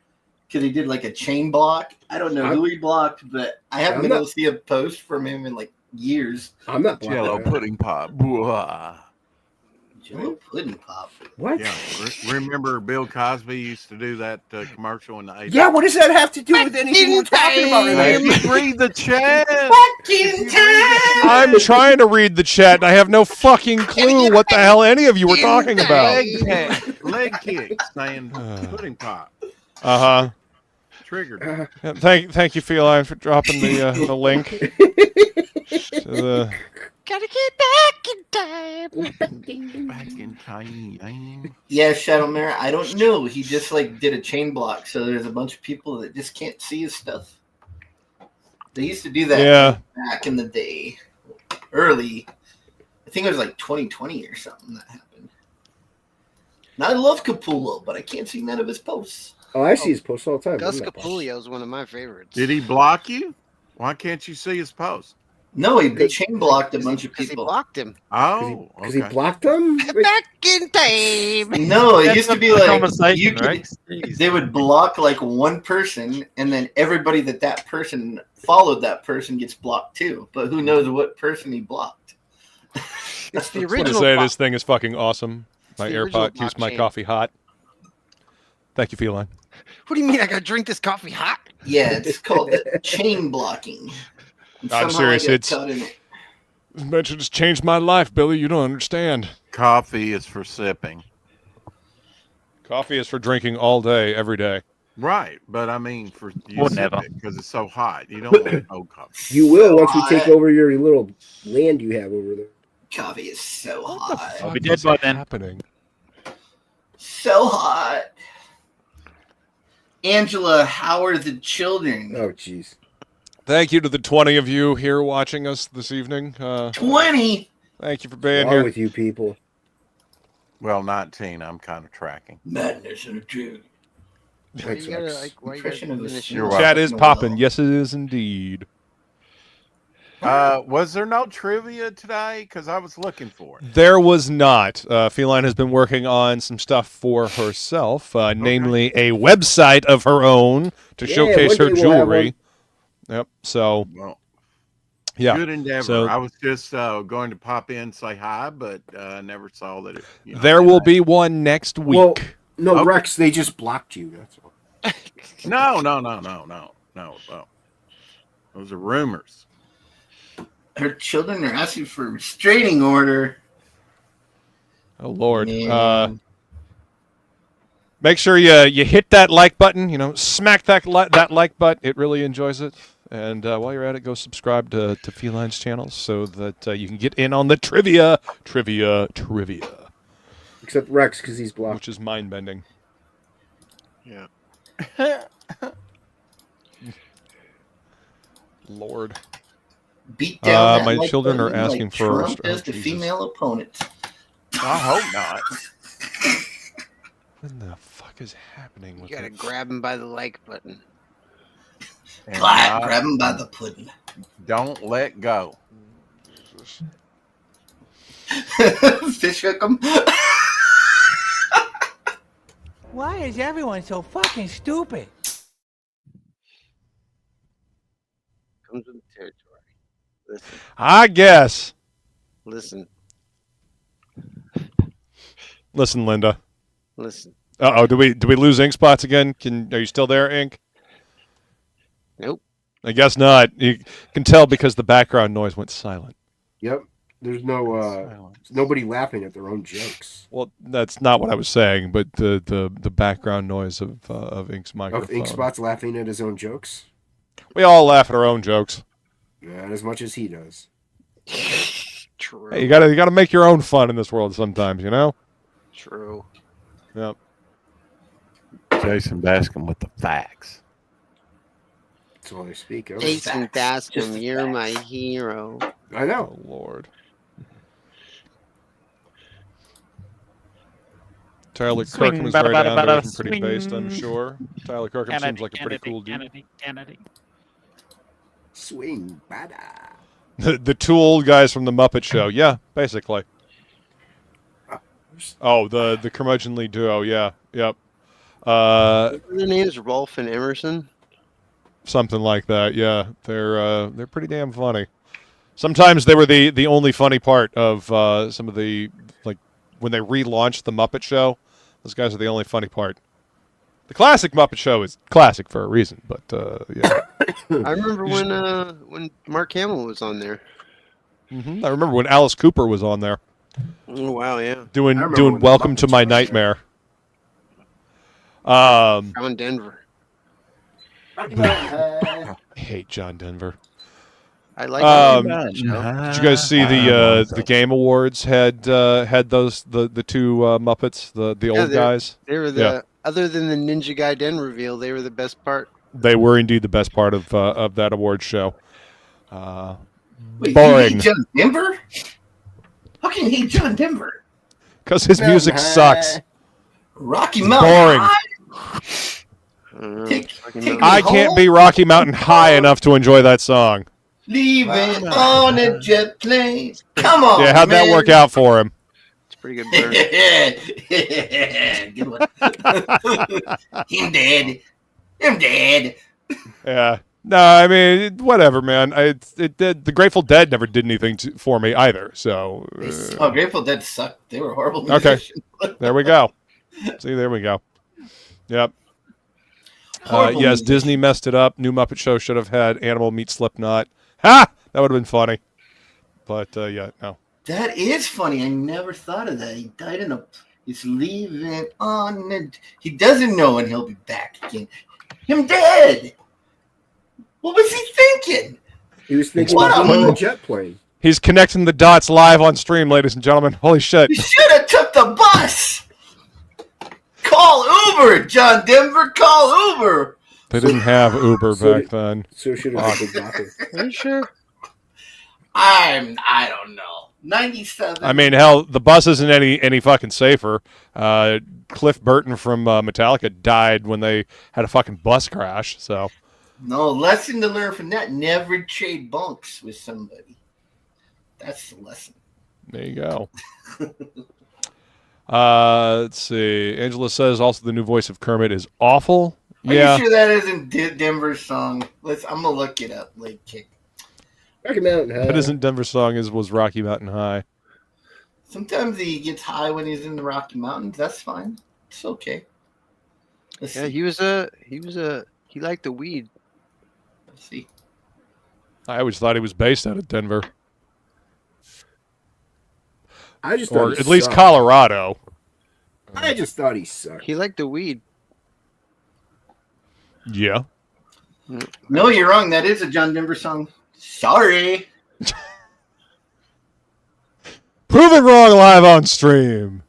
because he did like a chain block. I don't know who he blocked, but I haven't I'm been not- able to see a post from him in like years. I'm not Jello blocking. pudding pop. Bwah. Jello pudding pop. What? Yeah. Remember Bill Cosby used to do that commercial in the 80s? Yeah, what does that have to do with anything we're talking about Hey, right now? you read the chat. I'm trying to read the chat, and I have no fucking clue what the hell any of you were talking about. Leg kick saying pudding pop. Uh-huh. Triggered. Thank you, Feline, for dropping the link to Gotta get back in time. Back in time. Yeah, Shadow Mare. I don't know. He just like did a chain block, so there's a bunch of people that just can't see his stuff. They used to do that back in the day, early. I think it was like 2020 or something that happened. And I love Capullo, but I can't see none of his posts. Oh, I see his posts all the time. Gus Capullo is one of my favorites. Did he block you? Why can't you see his post? No, he chain blocked a bunch of Because he people. blocked him. Oh, Because he blocked them? Back in time. No, it used to be like conversation, you could, right? Jeez. they would block like one person, and then everybody that person followed that person gets blocked too. But who knows what person he blocked? It's the I just want to original. say block- this thing is fucking awesome. My the original AirPod keeps my blockchain. coffee hot. Thank you, Feline. What do you mean I gotta drink this coffee hot? Yeah, it's called chain blocking. And I'm somehow I serious, got it's- caught in it. Mention has changed my life, Billy. You don't understand. Coffee is for sipping. Coffee is for drinking all day, every day. Right, but I mean for you Or never. because it's so hot. You don't want cold coffee. You will once we take over your little land you have over there. Coffee is so What hot. the fuck be dead is by then. happening? So hot. Angela, how are the children? Oh, jeez. Thank you to the 20 of you here watching us this evening. 20. Thank you for What's being wrong here. with you people? Well, 19. I'm kind of tracking. Madness in a tune. Why Thanks, you gotta, Rex. like, why you Impression gotta of do the this? You're snowflake Chat is in the popping. wall. Yes, it is indeed. Was there no trivia today? Because I was looking for it. There was not. Feline has been working on some stuff for herself, namely a website of her own to Yeah, showcase one her day we'll have jewelry. Yep. So, Well, yeah. good endeavor. So- I was just going to pop in and say hi, but never saw that. There will be one next week. Well, no, Okay. Rex, they just blocked you. That's all. No. Those are rumors. Her children are asking for a restraining order. Oh, Lord. Man. Make sure you hit that like button. Smack that like button. It really enjoys it. And while you're at it, go subscribe to Feline's channel so that you can get in on the trivia, Except Rex, because he's blocked. which is mind-bending. Yeah. Beat Lord. down that my like children are button asking like for a Trump does the Jesus. female opponent. I hope not. What the fuck is happening with You gotta that? grab him by the like button. And Grab him by the pudding. don't let go. Fish hook him. Why is everyone so fucking stupid? Comes with the territory. Listen, I guess. listen, Listen, Linda. listen. Uh-oh, do we lose ink spots again? Are you still there, Ink? Nope. I guess not. You can tell because the background noise went silent. Yep. There's no nobody laughing at their own jokes. Well, that's not what I was saying, but the background noise of Ink's microphone. Of Inkspot's laughing at his own jokes. We all laugh at our own jokes. Not as much as he does. True. Hey, you gotta make your own fun in this world sometimes, you know? True. Yep. Jason Bascom with the facts. That's all I speak of. Jason Just Bascom, the you're facts. my hero. I know. Oh Lord. Tyler Swing, Kirkman's bada, very bada, down to bada, earth and pretty based, I'm swing. sure. Tyler Kirkman seems like a pretty cool dude. Kennedy. Swing, bada. The two old guys from the Muppet Show. Yeah, basically. Oh, the curmudgeonly duo. Yeah, yep. Their names Rolf and Emerson. Something like that. Yeah, they're pretty damn funny. Sometimes they were the only funny part of some of the, like, when they relaunched the Muppet Show. Those guys are the only funny part. The classic Muppet Show is classic for a reason, but yeah. I remember when Mark Hamill was on there. I remember when Alice Cooper was on there Oh wow, yeah. doing remember when the Welcome to Muppets My were on there. Nightmare. John Denver. I hate John Denver. I like Did you guys see the Game Awards had those the two Muppets, the old guys? They were the other than the Ninja Gaiden reveal, they were the best part. They were indeed the best part of that award show. Wait, Boring. you hate John Denver? How can you hate John Denver? Because his music sucks. Rocky It's Mountain boring. High? Take I can't be Rocky Mountain High enough to enjoy that song. Leaving on a jet plane. Come on, Yeah, how'd that man. work out for him? It's a pretty good bird. Good one. Him dead. Him dead. Yeah. No, I mean, whatever, man. It did. The Grateful Dead never did anything for me either. So. Oh, Grateful Dead sucked. They were horrible. Okay. musicians. There we go. See, there we go. Yep. Horrible yes, musicians. Disney messed it up. New Muppet Show should have had Animal meet Slipknot. Ha! That would have been funny. But yeah, no. That is funny. I never thought of that. He died in a. He's leaving on it. He doesn't know when he'll be back again. Him dead. What was he thinking? He was thinking What about a a move. jet plane. He's connecting the dots live on stream, ladies and gentlemen. Holy shit. You should have took the bus. Call Uber, John Denver. Call Uber. They didn't have Uber So- back then. So should have been doctor. Are you sure? I don't know. 97. I mean, hell, the bus isn't any fucking safer. Cliff Burton from Metallica died when they had a fucking bus crash. So No, lesson to learn from that. Never trade bunks with somebody. That's the lesson. there you go. Let's see. Angela says also the new voice of Kermit is awful. Are Yeah. you sure that isn't Denver's song? I'm gonna look it up. Late kick. Rocky Mountain High. That isn't Denver's song. Was Rocky Mountain High. Sometimes he gets high when he's in the Rocky Mountains. That's fine. It's okay. Let's Yeah, see. he liked the weed. Let's see. I always thought he was based out of Denver, I just or thought he at least sucked. Colorado. I just thought he sucked. He liked the weed. Yeah. No, you're wrong. That is a John Denver song. Sorry. Prove it wrong live on stream.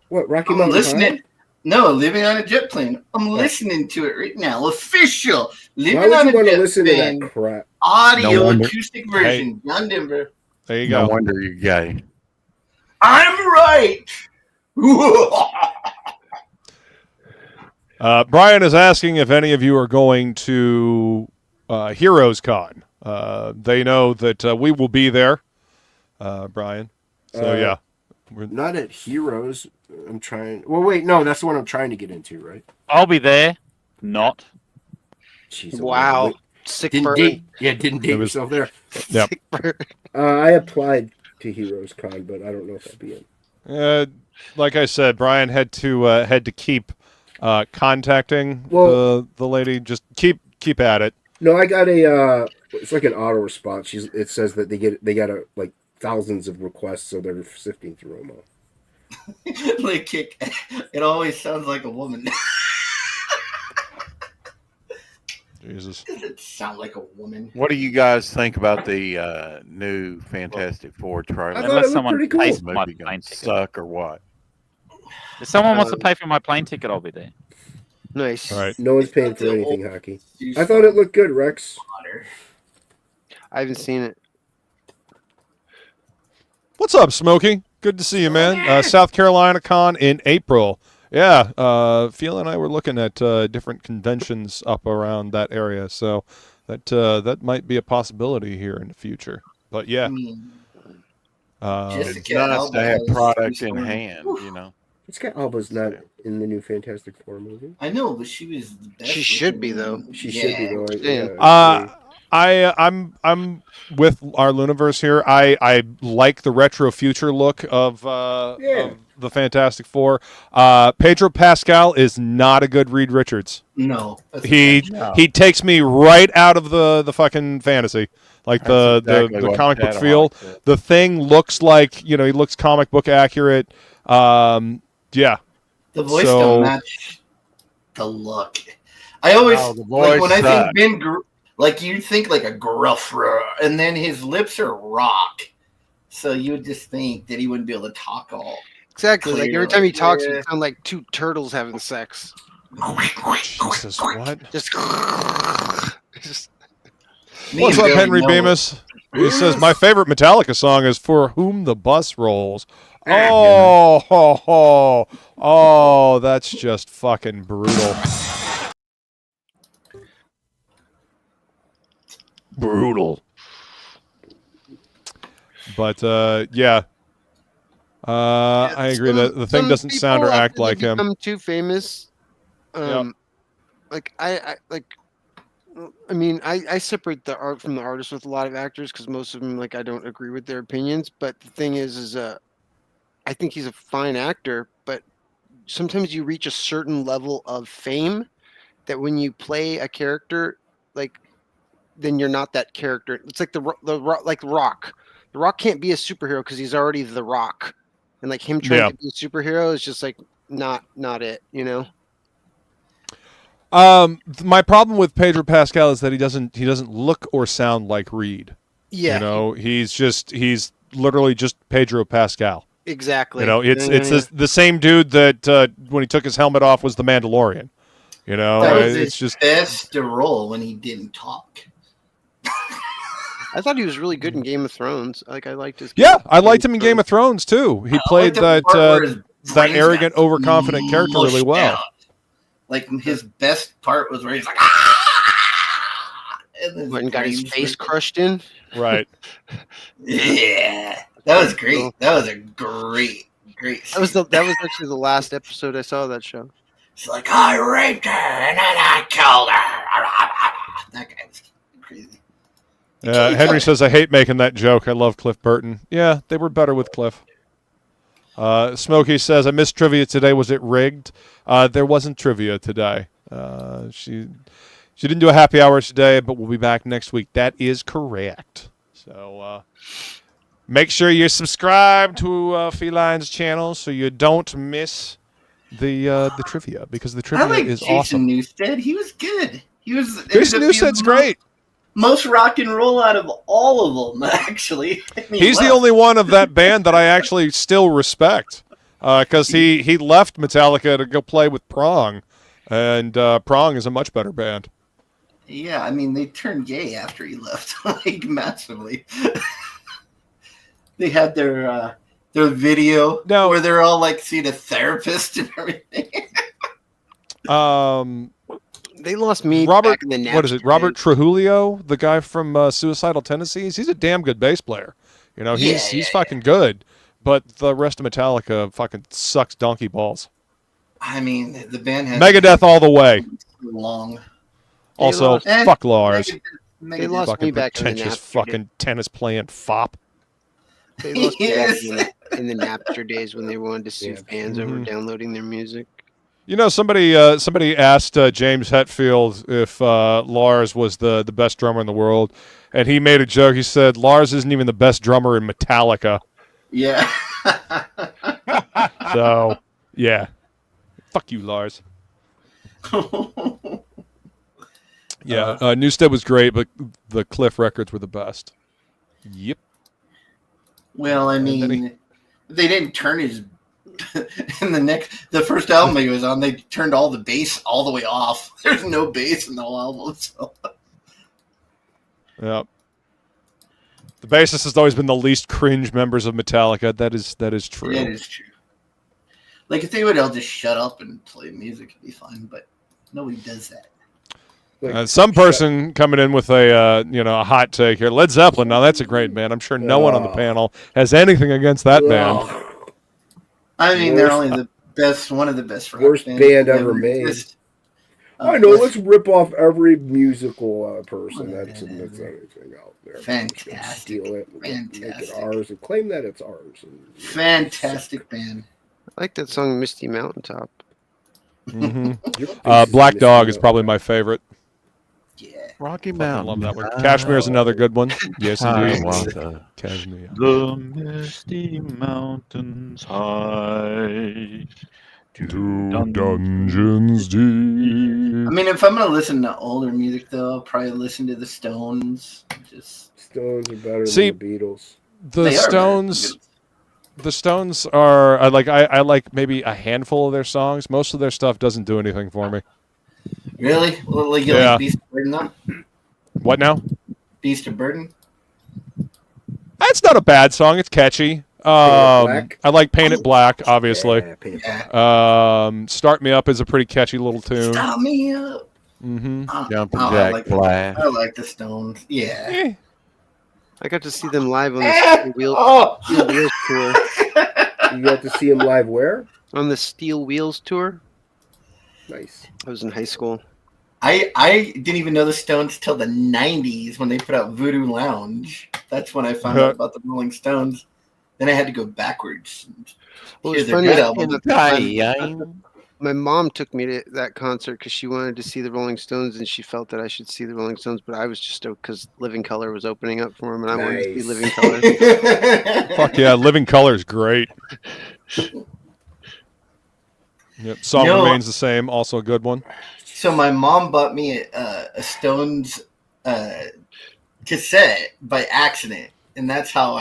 What, Rocky I'm Mountain listening. High? No, Living on a Jet Plane. I'm listening to it right now. Official. Why Living would on you a want to Jet listen to Plane. that crap? Audio No wonder. acoustic version. John Denver. There you No go. wonder you're gay. I'm right. Brian is asking if any of you are going to Heroes Con. They know that we will be there, Brian. So yeah. Not at Heroes. I'm trying. Well, wait, no, that's the one I'm trying to get into, right? I'll be there. Not. Jeez, Wow. wait. Sick Didn't bird. date. Yeah, didn't date It was- yourself there. Yep. Sick bird. I applied to Heroes Con, but I don't know if I'll be in. Like I said, Brian had to keep contacting Well- the lady. Just keep at it. No, I got a. It's like an auto response. It says that they got like thousands of requests, so they're sifting through them all. Late kick. It always sounds like a woman. Jesus. Does it sound like a woman? What do you guys think about the new Fantastic Four trailer? I thought it Unless looked someone pretty cool. pays This for my movie gonna plane ticket. suck or what? If someone wants to pay for my plane ticket, I'll be there. Nice. All right. No one's paying for anything hockey. I thought it looked good, Rex. I haven't seen it. What's up, Smokey? Good to see you, man. South Carolina Con in April. Yeah, Phil and I were looking at different conventions up around that area, so that might be a possibility here in the future. But yeah, I mean, It's Jessica nice Alba to have has product in restored- hand, you know. Jessica Alba's not in the new Fantastic Four movie. I know, but she was the best. She should be, though. She should be though. Yeah. I'm with our Luniverse here. I like the retro future look of of the Fantastic Four. Pedro Pascal is not a good Reed Richards. No. that's He not- he takes me right out of the fucking fantasy, like That's the exactly what comic book Dad feel. likes it. The thing looks like he looks comic book accurate. Yeah. The voice So- don't match the look. I always Oh, the like when voice I think sucks. Like you'd think like a gruff, and then his lips are rock. So you would just think that he wouldn't be able to talk all. Exactly. Like every clear, time he talks, yeah. it sounds like two turtles having sex. Jesus, what? Just. What's up, Henry Bemis? He says, my favorite Metallica song is For Whom the Bus Rolls. Oh, that's just fucking brutal. Brutal. But, yeah. I agree that the thing doesn't sound or act like him. Become too famous. Like I mean, I separate the art from the artist with a lot of actors because most of them, like, I don't agree with their opinions. But the thing is I think he's a fine actor, but sometimes you reach a certain level of fame that when you play a character, like, then you're not that character. It's like the Rock. The Rock can't be a superhero because he's already the Rock, and like him trying to be a superhero is just like not it, you know. My problem with Pedro Pascal is that he doesn't look or sound like Reed. Yeah, you know, he's literally just Pedro Pascal. Exactly. You know, it's the same dude that when he took his helmet off was the Mandalorian. You know, that was it's his just best role when he didn't talk. I thought he was really good in Game of Thrones. Like I liked his. I liked him in Game of Thrones too. He played that arrogant, overconfident character really well. Out. Like his best part was where he's like, and then got his face crushed in. Right. Yeah, that was great. That was a great. That was actually the last episode I saw of that show. It's like I raped her and then I killed her. That guy was crazy. Henry says, I hate making that joke. I love Cliff Burton. Yeah, they were better with Cliff. Smokey says, I missed trivia today. Was it rigged? There wasn't trivia today. She didn't do a happy hour today, but we'll be back next week. That is correct. So make sure you subscribe to Feline's channel so you don't miss the trivia, because the trivia is Jason awesome. Newsted. He was good. Jason Newsted's great. Most rock and roll out of all of them, actually. He's the only one of that band that I actually still respect, because he left Metallica to go play with Prong, and Prong is a much better band. Yeah, I mean, they turned gay after he left, like, massively. They had their video where they're all, like, seeing a therapist and everything. They lost me Robert, back in the what is it? Robert Trujillo, the guy from Suicidal Tendencies. He's a damn good bass player. You know, he's fucking good. But the rest of Metallica fucking sucks donkey balls. I mean, the band has Megadeth all the way. Long. Also, fuck Lars. They lost fucking me back in the pretentious Napster fucking tennis playing fop. They lost me back in the Napster days when they wanted to sue fans over downloading their music. You know, somebody asked James Hetfield if Lars was the best drummer in the world, and he made a joke. He said, Lars isn't even the best drummer in Metallica. Yeah. So, yeah. Fuck you, Lars. Yeah, Newsted was great, but the Cliff records were the best. Yep. Well, I mean, they didn't turn his... in the first album he was on, they turned all the bass all the way off. There's no bass in the whole album. So. Yeah. The bassist has always been the least cringe members of Metallica. That is true. Yeah, it is true. Like, if they would all just shut up and play music, it'd be fine, but nobody does that. Some person coming in with a hot take here. Led Zeppelin, now that's a great band. I'm sure no one on the panel has anything against that band. I mean, they're only the best, one of the best worst band ever made. I know. Let's rip off every musical person that's anything out there. Fantastic. Steal it, make it ours, and claim that it's ours. Fantastic band. I like that song, Misty Mountaintop. Black Dog is probably my favorite. Yeah. Rocky Mountain. Love that one. Cashmere is another good one. Yes, indeed. Cashmere. The misty mountains high, to dungeons deep. mean, if I'm gonna listen to older music, though, I'll probably listen to the Stones. Just Stones are better See, than the Beatles. The They are better than Stones. The Stones are I like maybe a handful of their songs. Most of their stuff doesn't do anything for me. really, well, like, you Yeah. like Beast of Burden, though? What now? Beast of Burden. That's not a bad song. It's catchy. Black? I like Paint It Black, obviously. Yeah, Paint It Yeah. Start Me Up is a pretty catchy little tune. Stop me up. Mm-hmm. Jumping I Jack like Flash. I like the Stones. Yeah. I got to see them live on the Steel Wheels tour. You got to see him live where? On the Steel Wheels tour. Nice. I was in high school. I didn't even know the Stones till the 90s when they put out Voodoo Lounge. That's when I found out about the Rolling Stones. Then I had to go backwards. Well, Hear it's their funny. good album. My mom took me to that concert because she wanted to see the Rolling Stones, and she felt that I should see the Rolling Stones. But I was just stoked because Living Color was opening up for him, and I wanted to see Living Color. Fuck yeah, Living Color is great. Yep, Song Remains the Same, also a good one. So my mom bought me a Stones cassette by accident, and that's how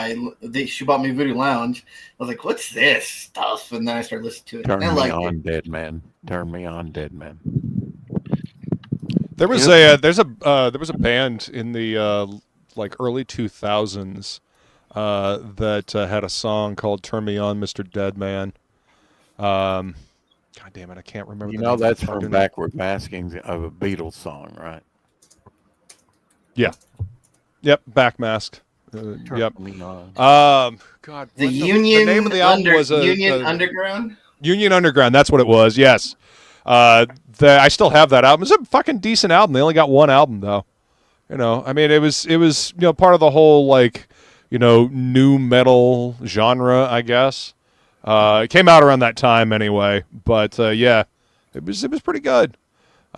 she bought me Voodoo Lounge. I was like, "What's this stuff?" And then I started listening to it. Turn and I me liked on, it. dead man. Turn me on, dead man. There was there's a band in the like early 2000s that had a song called "Turn Me On, Mr. Dead Man." God damn it, I can't remember. You the know name that's of the from fucking- Backward Maskings of a Beatles song, right? Yeah. Yep, Backmasked. Yep. Me on. The God. The Union name of the album was Union Underground. Union Underground. That's what it was. Yes. I still have that album. It's a fucking decent album. They only got one album though. You know, I mean, it was part of the whole like, new metal genre, I guess. It came out around that time anyway, but yeah, it was pretty good.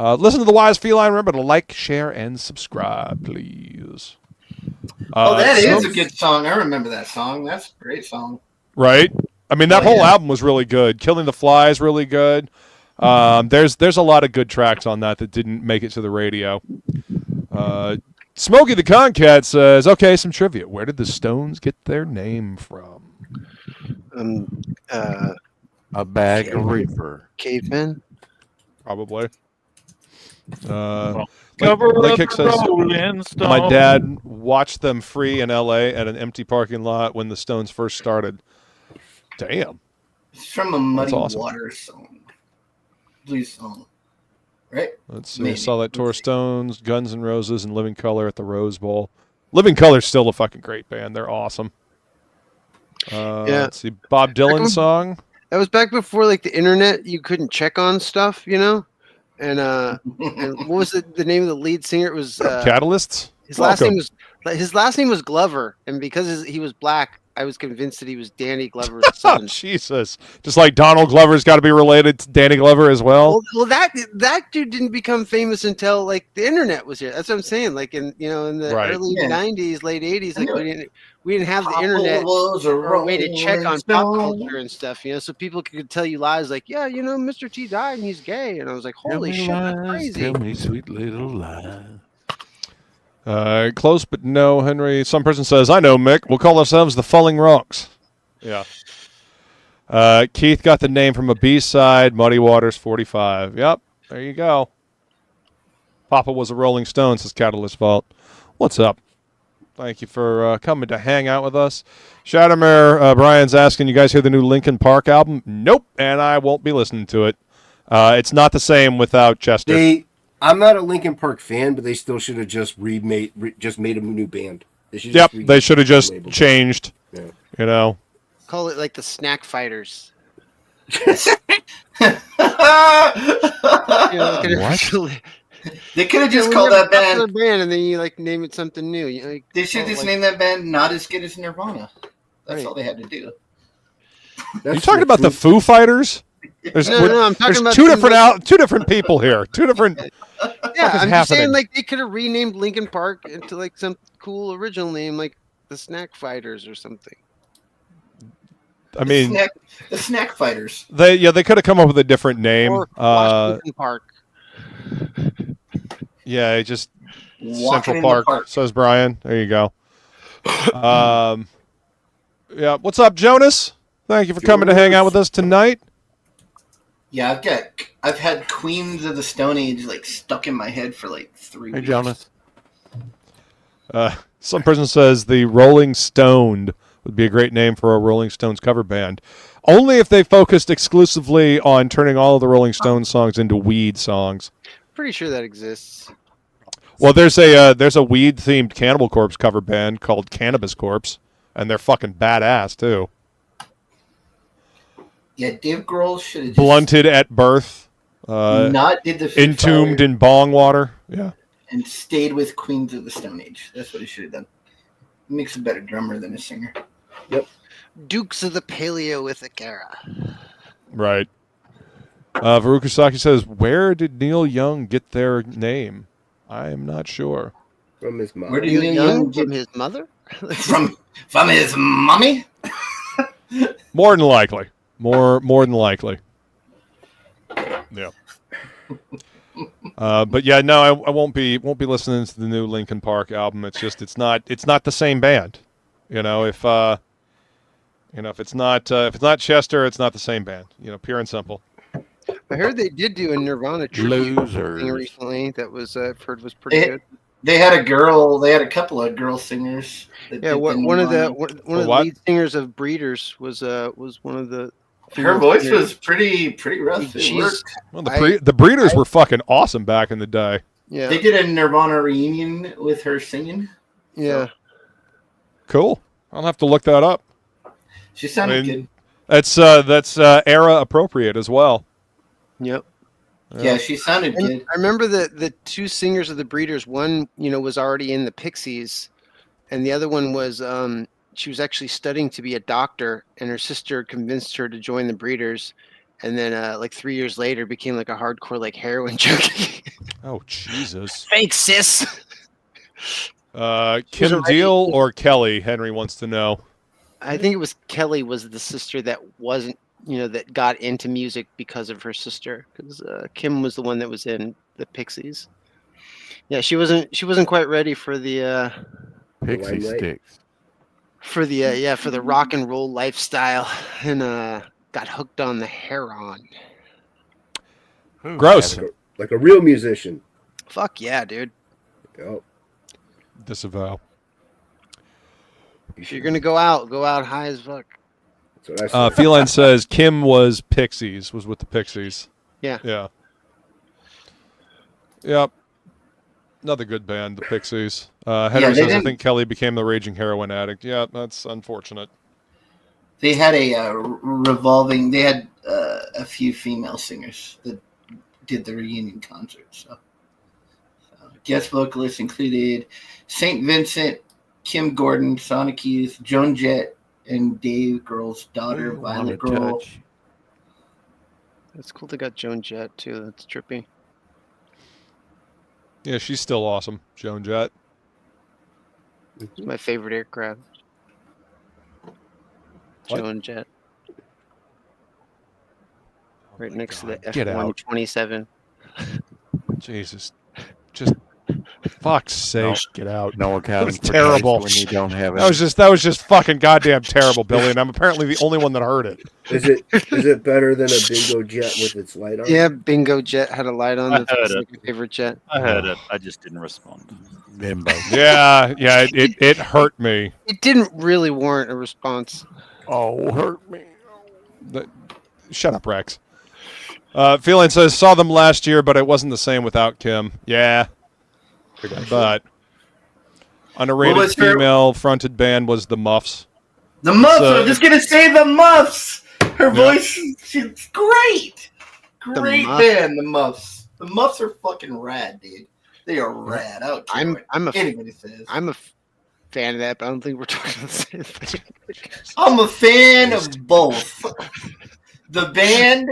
Listen to the Wise Feline. Remember to like, share, and subscribe, please. That is a good song. I remember that song. That's a great song. Right? I mean, that whole album was really good. Killing the Flies, really good. There's a lot of good tracks on that didn't make it to the radio. Smokey the Concat says, okay, some trivia. Where did the Stones get their name from? A bag of reefer. Cavemen? Probably. Cover Lake up Hicks the says, Rolling Stones. my dad watched them free in L.A. at an empty parking lot when the Stones first started. Damn. It's from a Muddy awesome. Water song. Blues song. Right? Let's see. I Maybe. saw that tour Stones, Guns N' Roses, and Living Color at the Rose Bowl. Living Color's still a fucking great band. They're awesome. Yeah. Let's see. Bob Dylan song. That was back before like the internet. You couldn't check on stuff, And what was the name of the lead singer? It was Catalysts. His last name was Glover, and because he was black, I was convinced that he was Danny Glover's Oh, son. Jesus. Just like Donald Glover's got to be related to Danny Glover as well. Well, that dude didn't become famous until like the internet was here. That's what I'm saying. Like in the Right. early '90s, late '80s, like we didn't have the Papa internet was a or a way to check on pop Rolling culture and stuff, so people could tell you lies like, yeah, Mr. T died and he's gay, and I was like, holy shit, that's crazy. Tell me sweet little lies. Close, but no, Henry. Some person says, I know, Mick. We'll call ourselves the Falling Rocks. Yeah. Keith got the name from a B-side, Muddy Waters 45. Yep, there you go. Papa was a Rolling Stone, says Catalyst Vault. What's up? Thank you for coming to hang out with us. Shadowmare, Brian's asking, you guys hear the new Linkin Park album? Nope, and I won't be listening to it. It's not the same without Chester. I'm not a Linkin Park fan, but they still should have just made a new band. They should They should have just changed. Yeah. Call it like the Snack Fighters. What? They could have just called that band, and then you like name it something new. they should just name that band Not As Good As Nirvana. That's all they had to do. Are you talking about the Foo Fighters? No, I'm talking about two different people here. Two different. Yeah, I'm just saying happening? like they could have renamed Linkin Park into like some cool original name, like the Snack Fighters or something. I mean, the Snack Fighters. they could have come up with a different name. Or Linkin Park. Yeah, just Walking Central in the Park, park. says Brian. There you go. Yeah, what's up, Jonas? Thank you for coming to hang out with us tonight. Yeah, I've had Queens of the Stone Age like stuck in my head for like 3 Hey, weeks. Jonas. Some person says the Rolling Stoned would be a great name for a Rolling Stones cover band. Only if they focused exclusively on turning all of the Rolling Stones songs into weed songs. Pretty sure that exists. Well, there's a weed-themed Cannibal Corpse cover band called Cannabis Corpse, and they're fucking badass, too. Yeah, Dave Grohl should have just Blunted at birth. not did the Foo Entombed Fire in bong water. Yeah. and stayed with Queens of the Stone Age. That's what he should have done. He makes a better drummer than a singer. Dukes of the Paleolithic era. Right. Varukusaki says, where did Neil Young get their name? I am not sure. From his mom. Where did Neil Neil Young Young from get his mother? from his mommy? More than likely. More than likely. Yeah. But yeah, no, I won't be listening to the new Linkin Park album. It's just it's not the same band. You know, if it's not Chester, it's not the same band. You know, pure and simple. I heard they did do a Nirvana tribute Losers. thing recently. That was I've heard was pretty good. They had a couple of girl singers. that Yeah, did one of the Nirvana. one of the what? lead singers of Breeders was one of the. Her voice was pretty rough. It She's- worked. Well, the Breeders were fucking awesome back in the day. Yeah, They did a Nirvana reunion with her singing. yeah. Cool. I'll have to look that up. She sounded I mean, good. That's era appropriate as well. Yep. Yeah, she sounded And good. I remember the two singers of the Breeders. One, was already in the Pixies, and the other one was she was actually studying to be a doctor, and her sister convinced her to join the Breeders, and then like 3 years later became like a hardcore like heroin junkie. Oh Jesus. Thanks, sis. Kim already- Deal or Kelly? Henry wants to know. I think it was Kelly was the sister that wasn't, that got into music because of her sister, because Kim was the one that was in the Pixies. Yeah, she wasn't quite ready for the Pixie Limelight. sticks. for the rock and roll lifestyle, and got hooked on the heroin. Gross. Like a real musician. Fuck yeah, dude. Yep. Disavow. If you're gonna go out high as fuck. That's what I said. Feline says Kim was with the Pixies. Yeah. Yeah. Yep. Another good band, the Pixies. Henry they says, I didn't- think Kelly became the raging heroin addict. Yeah, that's unfortunate. They had a revolving. They had a few female singers that did the reunion concert. So guest vocalists included St. Vincent, Kim Gordon, Sonic Youth, Joan Jett, and Dave Grohl's daughter, Violet Grohl. That's cool. They got Joan Jett too. That's trippy. Yeah, she's still awesome, Joan Jett. It's my favorite aircraft. What? Joan Jett. Right next to the Get out. F-127. Jesus. Just fuck's sake, get out. No accounting was for terrible. taste when you don't have it. That was just fucking goddamn terrible, Billy, and I'm apparently the only one that heard it. Is it better than a bingo jet with its light on? Yeah, Bingo Jet had a light on. I That's heard like my favorite jet. I heard it. I just didn't respond. Bimbo. Yeah, it hurt me. It didn't really warrant a response. Oh, hurt me. Shut up, Rex. Feline says, saw them last year, but it wasn't the same without Kim. Yeah. But underrated What was her- female-fronted band was the Muffs. The Muffs. So- I'm just gonna say the Muffs. Her Yeah. voice, she's great. Great Muffs. band, the Muffs. The Muffs are fucking rad, dude. They are rad. I don't care what I'm a anybody says. I'm a fan of that, but I don't think we're talking about the same thing. I'm a fan of both. The band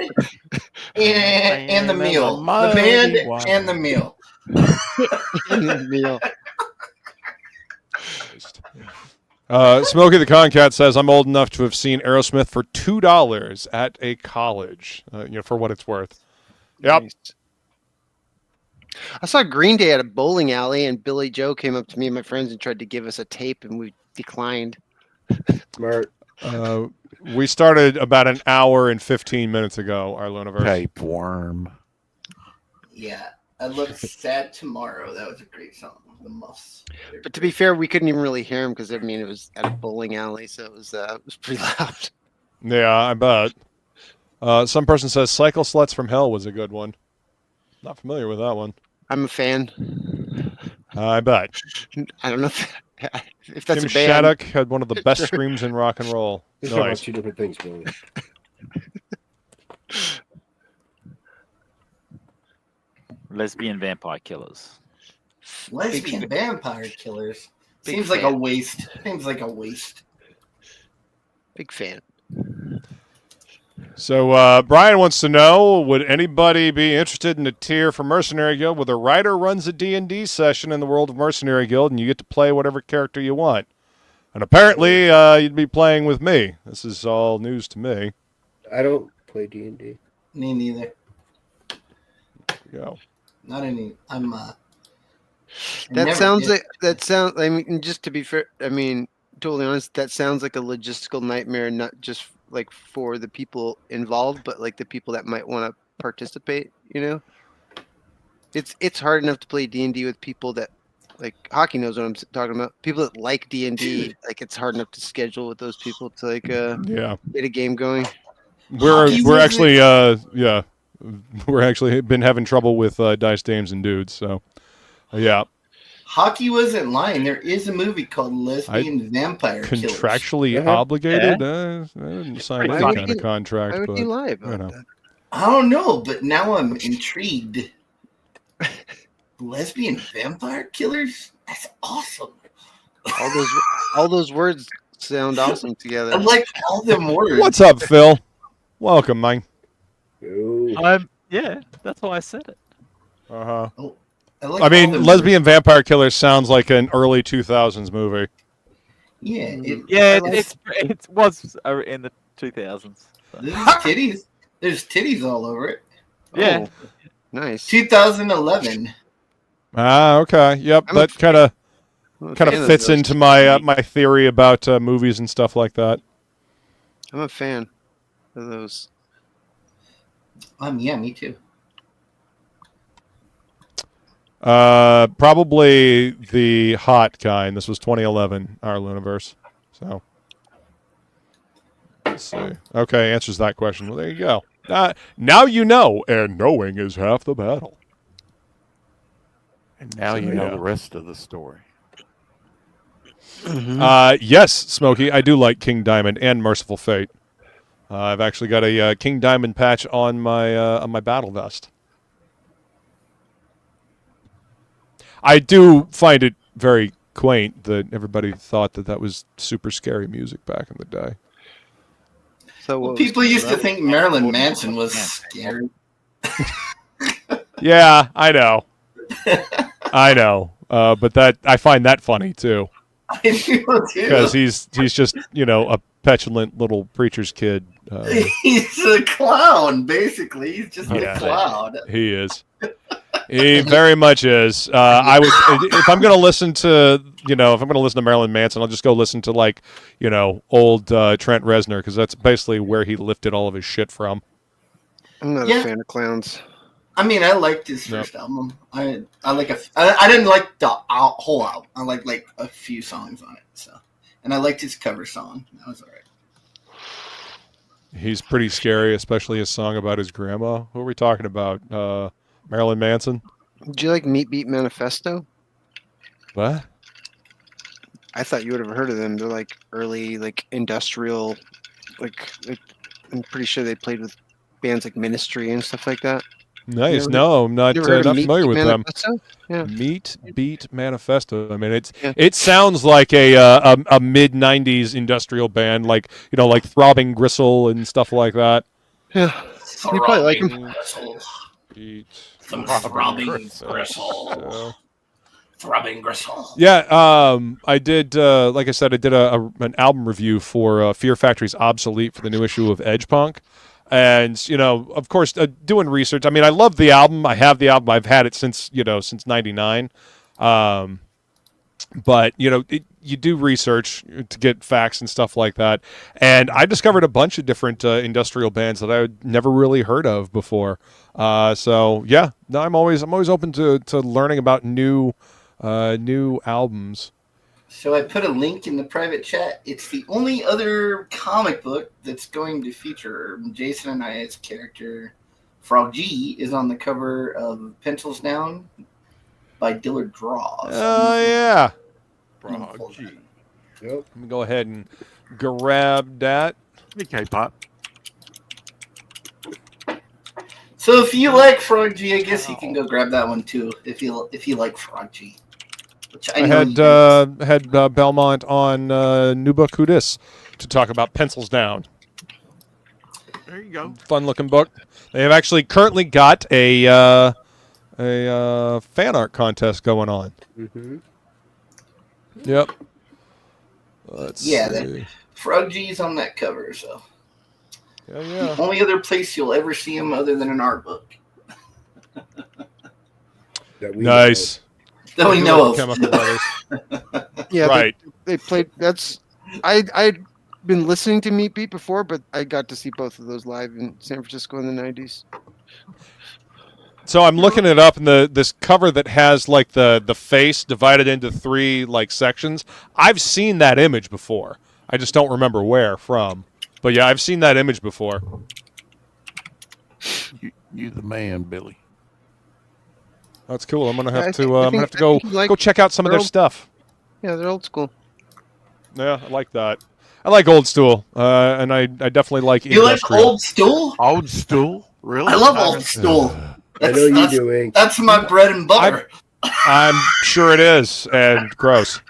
and the meal. The band and the meal. Meal. Smokey the Concat says, I'm old enough to have seen Aerosmith for $2 at a college, for what it's worth. Yep. Nice. I saw Green Day at a bowling alley, and Billy Joe came up to me and my friends and tried to give us a tape, and we declined. Smart. We started about an hour and 15 minutes ago, our Luniverse. Tapeworm. Yeah, I Look Sad Tomorrow. That was a great song. The must. But to be fair, we couldn't even really hear him because I mean it was at a bowling alley, so it was pretty loud. Yeah, I bet. Some person says Cycle Sluts from Hell was a good one. Not familiar with that one. I'm a fan. I bet. I don't know if that's Tim a band. Shattuck had one of the best screams in rock and roll. It's about Nice. two different things, Billy. Lesbian vampire killers. Lesbian vampire killers. Big Seems like fan. a waste. Seems like a waste. Big fan. So Brian wants to know, would anybody be interested in a tier for Mercenary Guild where the writer runs a D&D session in the world of Mercenary Guild and you get to play whatever character you want? And apparently you'd be playing with me. This is all news to me. I don't play D&D. Me neither. There you go. Not any. I'm. That sounds like I mean, just to be fair, I mean, totally honest, that sounds like a logistical nightmare, not just like for the people involved, but like the people that might want to participate. You know, it's hard enough to play D&D with people that like Hockey knows what I'm talking about. People that like D&D, like it's hard enough to schedule with those people to like Yeah. get a game going. We're actually we're actually been having trouble with Dice Dames and Dudes, so yeah. Hockey wasn't lying. There is a movie called Lesbian Vampire Killers. Contractually obligated? I didn't sign any kind of contract. Why would but, you lie you about know. that? I don't know, but now I'm intrigued. Lesbian vampire killers? That's awesome. All those words sound awesome together. I like all them words. What's up, Phil? Welcome, man. Yeah, that's why I said it. Uh-huh. Oh, I like I all mean, them Lesbian Vampire Killer sounds like an early 2000s movie. Yeah, It was in the 2000s. So. There's titties. There's titties all over it. Yeah. Oh, nice. 2011. Ah, okay. Yep, I'm a that kind of I'm a fan of fits those. into my my theory about movies and stuff like that. I'm a fan of those. Yeah, me too. Probably the hot kind. This was 2011, our Luniverse. So, let's see. Okay, answers that question. Well, there you go. Now you know, and knowing is half the battle. And now So, you know yeah. the rest of the story. Yes, Smokey, I do like King Diamond and Merciful Fate. I've actually got a King Diamond patch on my battle vest. I do find it very quaint that everybody thought that was super scary music back in the day. So Well, people used to think Marilyn Manson was scary. Yeah, I know. I know. But that I find that funny too. I do too. Because he's just, a petulant little preacher's kid. He's a clown, basically. He's just a clown. He is. He very much is. I would, if I'm gonna listen to, Marilyn Manson, I'll just go listen to old Trent Reznor, because that's basically where he lifted all of his shit from. I'm not a fan of clowns. I mean, I liked his first album. I didn't like the whole album. I liked like a few songs on it. So, and I liked his cover song. That was alright. He's pretty scary, especially his song about his grandma. Who are we talking about? Marilyn Manson? Do you like Meat Beat Manifesto? What? I thought you would have heard of them. They're like early, like industrial, like I'm pretty sure they played with bands like Ministry and stuff like that. Nice. No, I'm not never heard of Meat familiar Beat with them. Manifesto? Yeah. Meat Beat Manifesto. I mean, it sounds like a mid '90s industrial band, like Throbbing Gristle and stuff like that. Yeah, you probably like them. Beat. Some throbbing gristle. Throbbing gristle. Yeah, I did. Like I said, I did an album review for Fear Factory's Obsolete for the new issue of Edge Punk. And, you know, of course, doing research. I mean, I love the album. I have the album. I've had it since, you know, since 99. But, you know, you do research to get facts and stuff like that. And I discovered a bunch of different industrial bands that I had never really heard of before. So, yeah, no, I'm always open to learning about new albums. So I put a link in the private chat. It's the only other comic book that's going to feature Jason and I's character. Frog G is on the cover of Pencils Down by Dillard Draws. Oh, yeah. Frog G. Yep. Let me go ahead and grab that. Hey, K-pop. So if you like Frog G, I guess you can go grab that one too. If you like Frog G. Which I had Belmont on New Book Who Dis to talk about Pencils Down. There you go. Fun looking book. They have actually currently got a fan art contest going on. Mm-hmm. Yep. Let's see. Frog G's on that cover, so yeah. the only other place you'll ever see him other than an art book. Nice. That we know of. Chemical Brothers. Yeah, right. They played. That's I'd been listening to Meat Beat before, but I got to see both of those live in San Francisco in the '90s. So I'm looking it up, and this cover that has like the face divided into 3 like sections. I've seen that image before. I just don't remember where from. But yeah, I've seen that image before. You the man, Billy. That's cool. I'm gonna have to like go check out some of their stuff. Yeah, they're old school. Yeah, I like that. I like old stool, and I definitely like. You like industrial. old stool? Old stool? Really? I love old stool. I know you do, Ink. That's my bread and butter. I'm sure it is, and gross.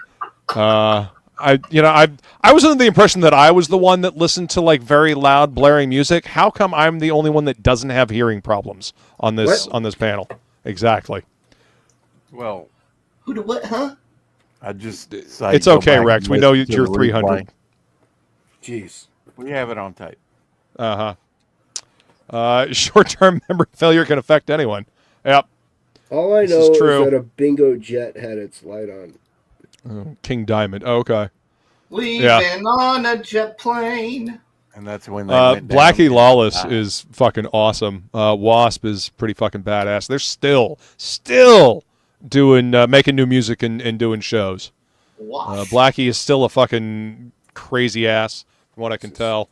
I was under the impression that I was the one that listened to like very loud, blaring music. How come I'm the only one that doesn't have hearing problems on this panel? Exactly. Well, who to what? Huh? I just it's okay, Rex. We know you're 300. Jeez, we have it on tape. Short-term memory failure can affect anyone. Yep. All I know is that a bingo jet had its light on. Oh, King Diamond. Oh, okay. We've been on a jet plane. And that's when they went down. Blackie Lawless is fucking awesome. Wasp is pretty fucking badass. They're still doing making new music and doing shows. Blackie is still a fucking crazy ass, from what I can tell.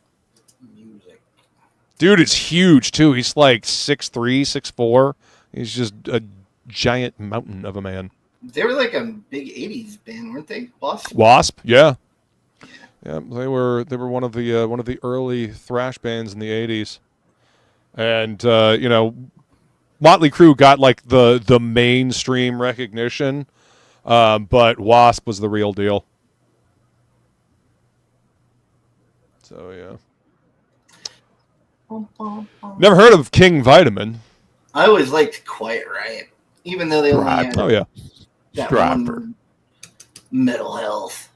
Dude is huge too. He's like 6'3", 6'4". He's just a giant mountain of a man. They were like a big '80s band, weren't they? Wasp, yeah. Yeah, they were one of the early thrash bands in the '80s, and Motley Crue got like the mainstream recognition, but Wasp was the real deal. So yeah, never heard of King Vitamin. I always liked Quiet Riot, even though they only had that one Metal Health.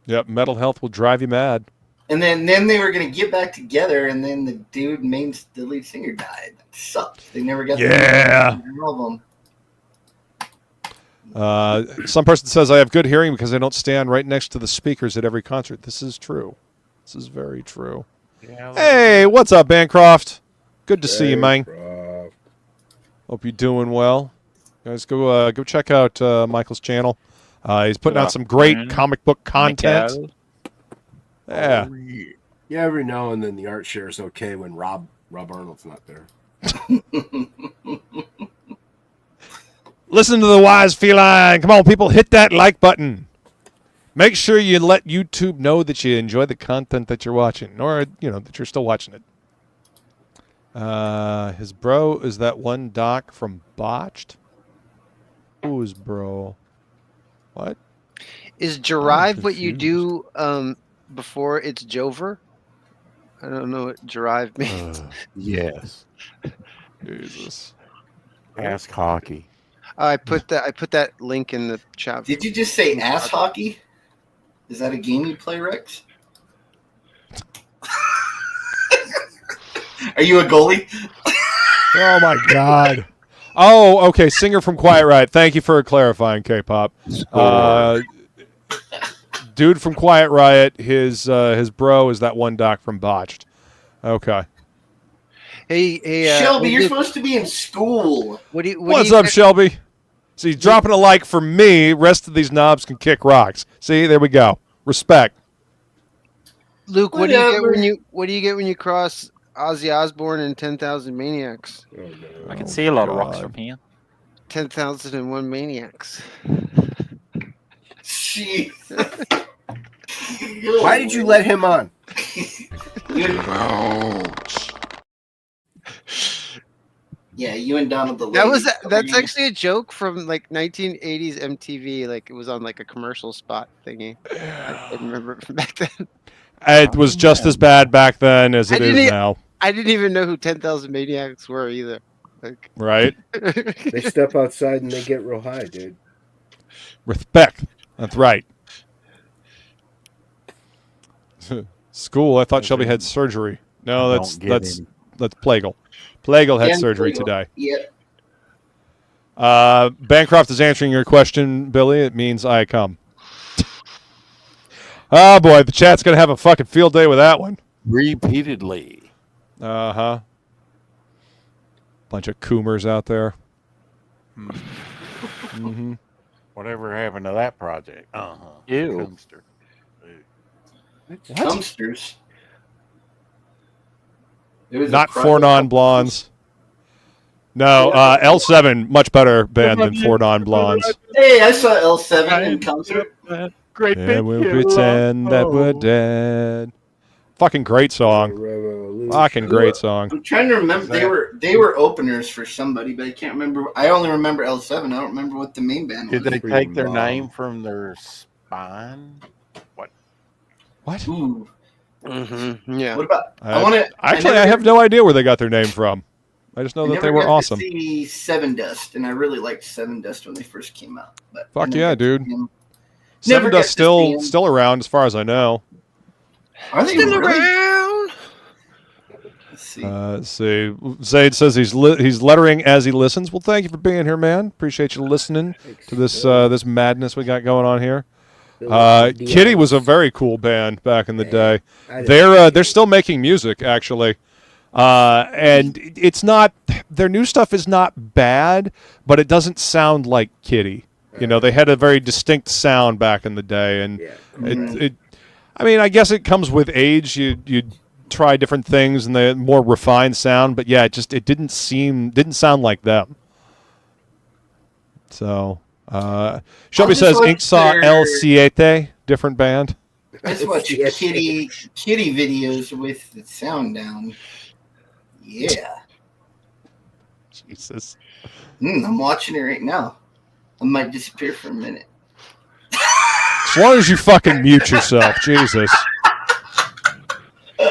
Yep, Metal Health will drive you mad. And then they were going to get back together, and then the lead singer died. That sucked. They never got the album. Some person says, I have good hearing because I don't stand right next to the speakers at every concert. This is true. This is very true. Yeah, hey, what's up, Bancroft? Good to see you, man. Hope you're doing well. Guys, go check out Michael's channel. He's putting out some great comic book content. Yeah. Yeah, every now and then the art share is okay when Rob Arnold's not there. Listen to the wise feline. Come on, people, hit that like button. Make sure you let YouTube know that you enjoy the content that you're watching, or that you're still watching it. His bro is that one doc from Botched. Who's bro? What? Is Derive what you do before it's Jover? I don't know what Derive means. Yes. Jesus. Ask hockey. I put that link in the chat. Did you just say ass hockey? Is that a game you play, Rex? Are you a goalie? Oh my God. Oh, okay. Singer from Quiet Riot. Thank you for clarifying, K-pop. Dude from Quiet Riot. His bro is that one doc from Botched. Okay. Hey, Shelby, you're supposed to be in school. What's up, Shelby? See, dropping a like for me. Rest of these knobs can kick rocks. See, there we go. Respect. Luke, what do you get when you cross Ozzy Osbourne and 10,000 Maniacs? Oh, no. I can see a lot of rocks from here. 10,001 Maniacs. Jeez. Why did you let him on? Yeah, you and Donald the That's actually a joke from like 1980s MTV. Like it was on like a commercial spot thingy. I remember it from back then. It was just as bad back then as it is now. I didn't even know who 10,000 Maniacs were either. Like, right? They step outside and they get real high, dude. Respect. That's right. School. I thought Shelby had surgery. No, that's Plagal. Plagal had surgery today. Yep. Bancroft is answering your question, Billy. It means I come. Oh boy, the chat's gonna have a fucking field day with that one. Repeatedly. Uh-huh. Bunch of coomers out there. Mm-hmm. Whatever happened to that project? Ew. Dumpsters. Not Four Non-Blondes. No, L7, much better band than Four Non-Blondes. Hey, I saw L7 in concert. Great big we'll pretend that we're dead. Fucking great song. Fucking great song. I'm trying to remember. They were openers for somebody, but I can't remember. I only remember L7. I don't remember what the main band was. Did they take their name from their spine? What? Ooh. Mm-hmm. Yeah. What about? I have no idea where they got their name from. I just know that they were awesome. I see Seven Dust, and I really liked Seven Dust when they first came out. But fuck yeah, dude. Seven Dust still around, as far as I know. Are they still really? around? Let's see. Zaid says he's lettering as he listens. Well, thank you for being here, man. Appreciate you listening to this this madness we got going on here. Kitty was a very cool band back in the day. They're still making music, actually. And it's not, their new stuff is not bad, but it doesn't sound like Kitty. You know, they had a very distinct sound back in the day, and I mean, I guess it comes with age. You try different things and the more refined sound, but yeah, it didn't sound like them. So, Shelby says Inksaw El Siete, different band. I just watch kitty videos with the sound down. Yeah. Jesus. I'm watching it right now. I might disappear for a minute. As long as you fucking mute yourself, Jesus.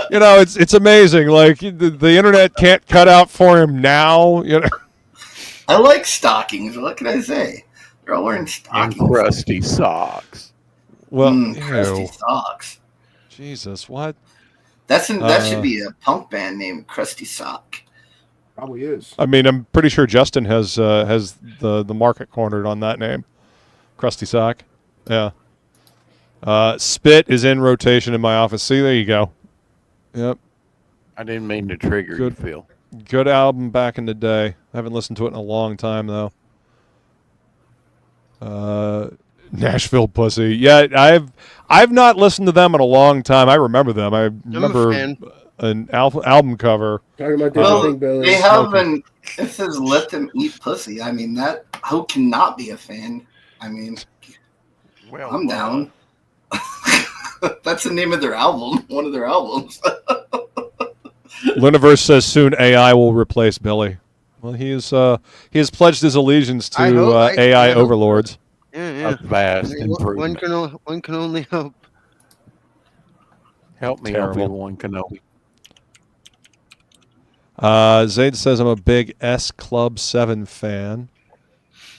You know, it's amazing. Like the internet can't cut out for him now. You know. I like stockings. What can I say? They're all wearing stockings. And crusty socks. Well, crusty socks. Jesus, what? That should be a punk band named Crusty Sock. Probably is. I mean, I'm pretty sure Justin has the market cornered on that name, Crusty Sock. Yeah. Spit is in rotation in my office. See, there you go. Yep. I didn't mean to trigger you, Phil. Good album back in the day. I haven't listened to it in a long time though. Nashville Pussy. Yeah, I've not listened to them in a long time. I remember them. I remember an album cover. Talking about they have it says "Let Them Eat Pussy." I mean, that who cannot be a fan? I mean, I'm down. That's the name of their album. One of their albums. Luniverse says soon AI will replace Billy. Well, he has pledged his allegiance to AI overlords. Yeah. A vast improvement. One can only hope. Help me, Obi-Wan Kenobi. Zayd says I'm a big S Club 7 fan.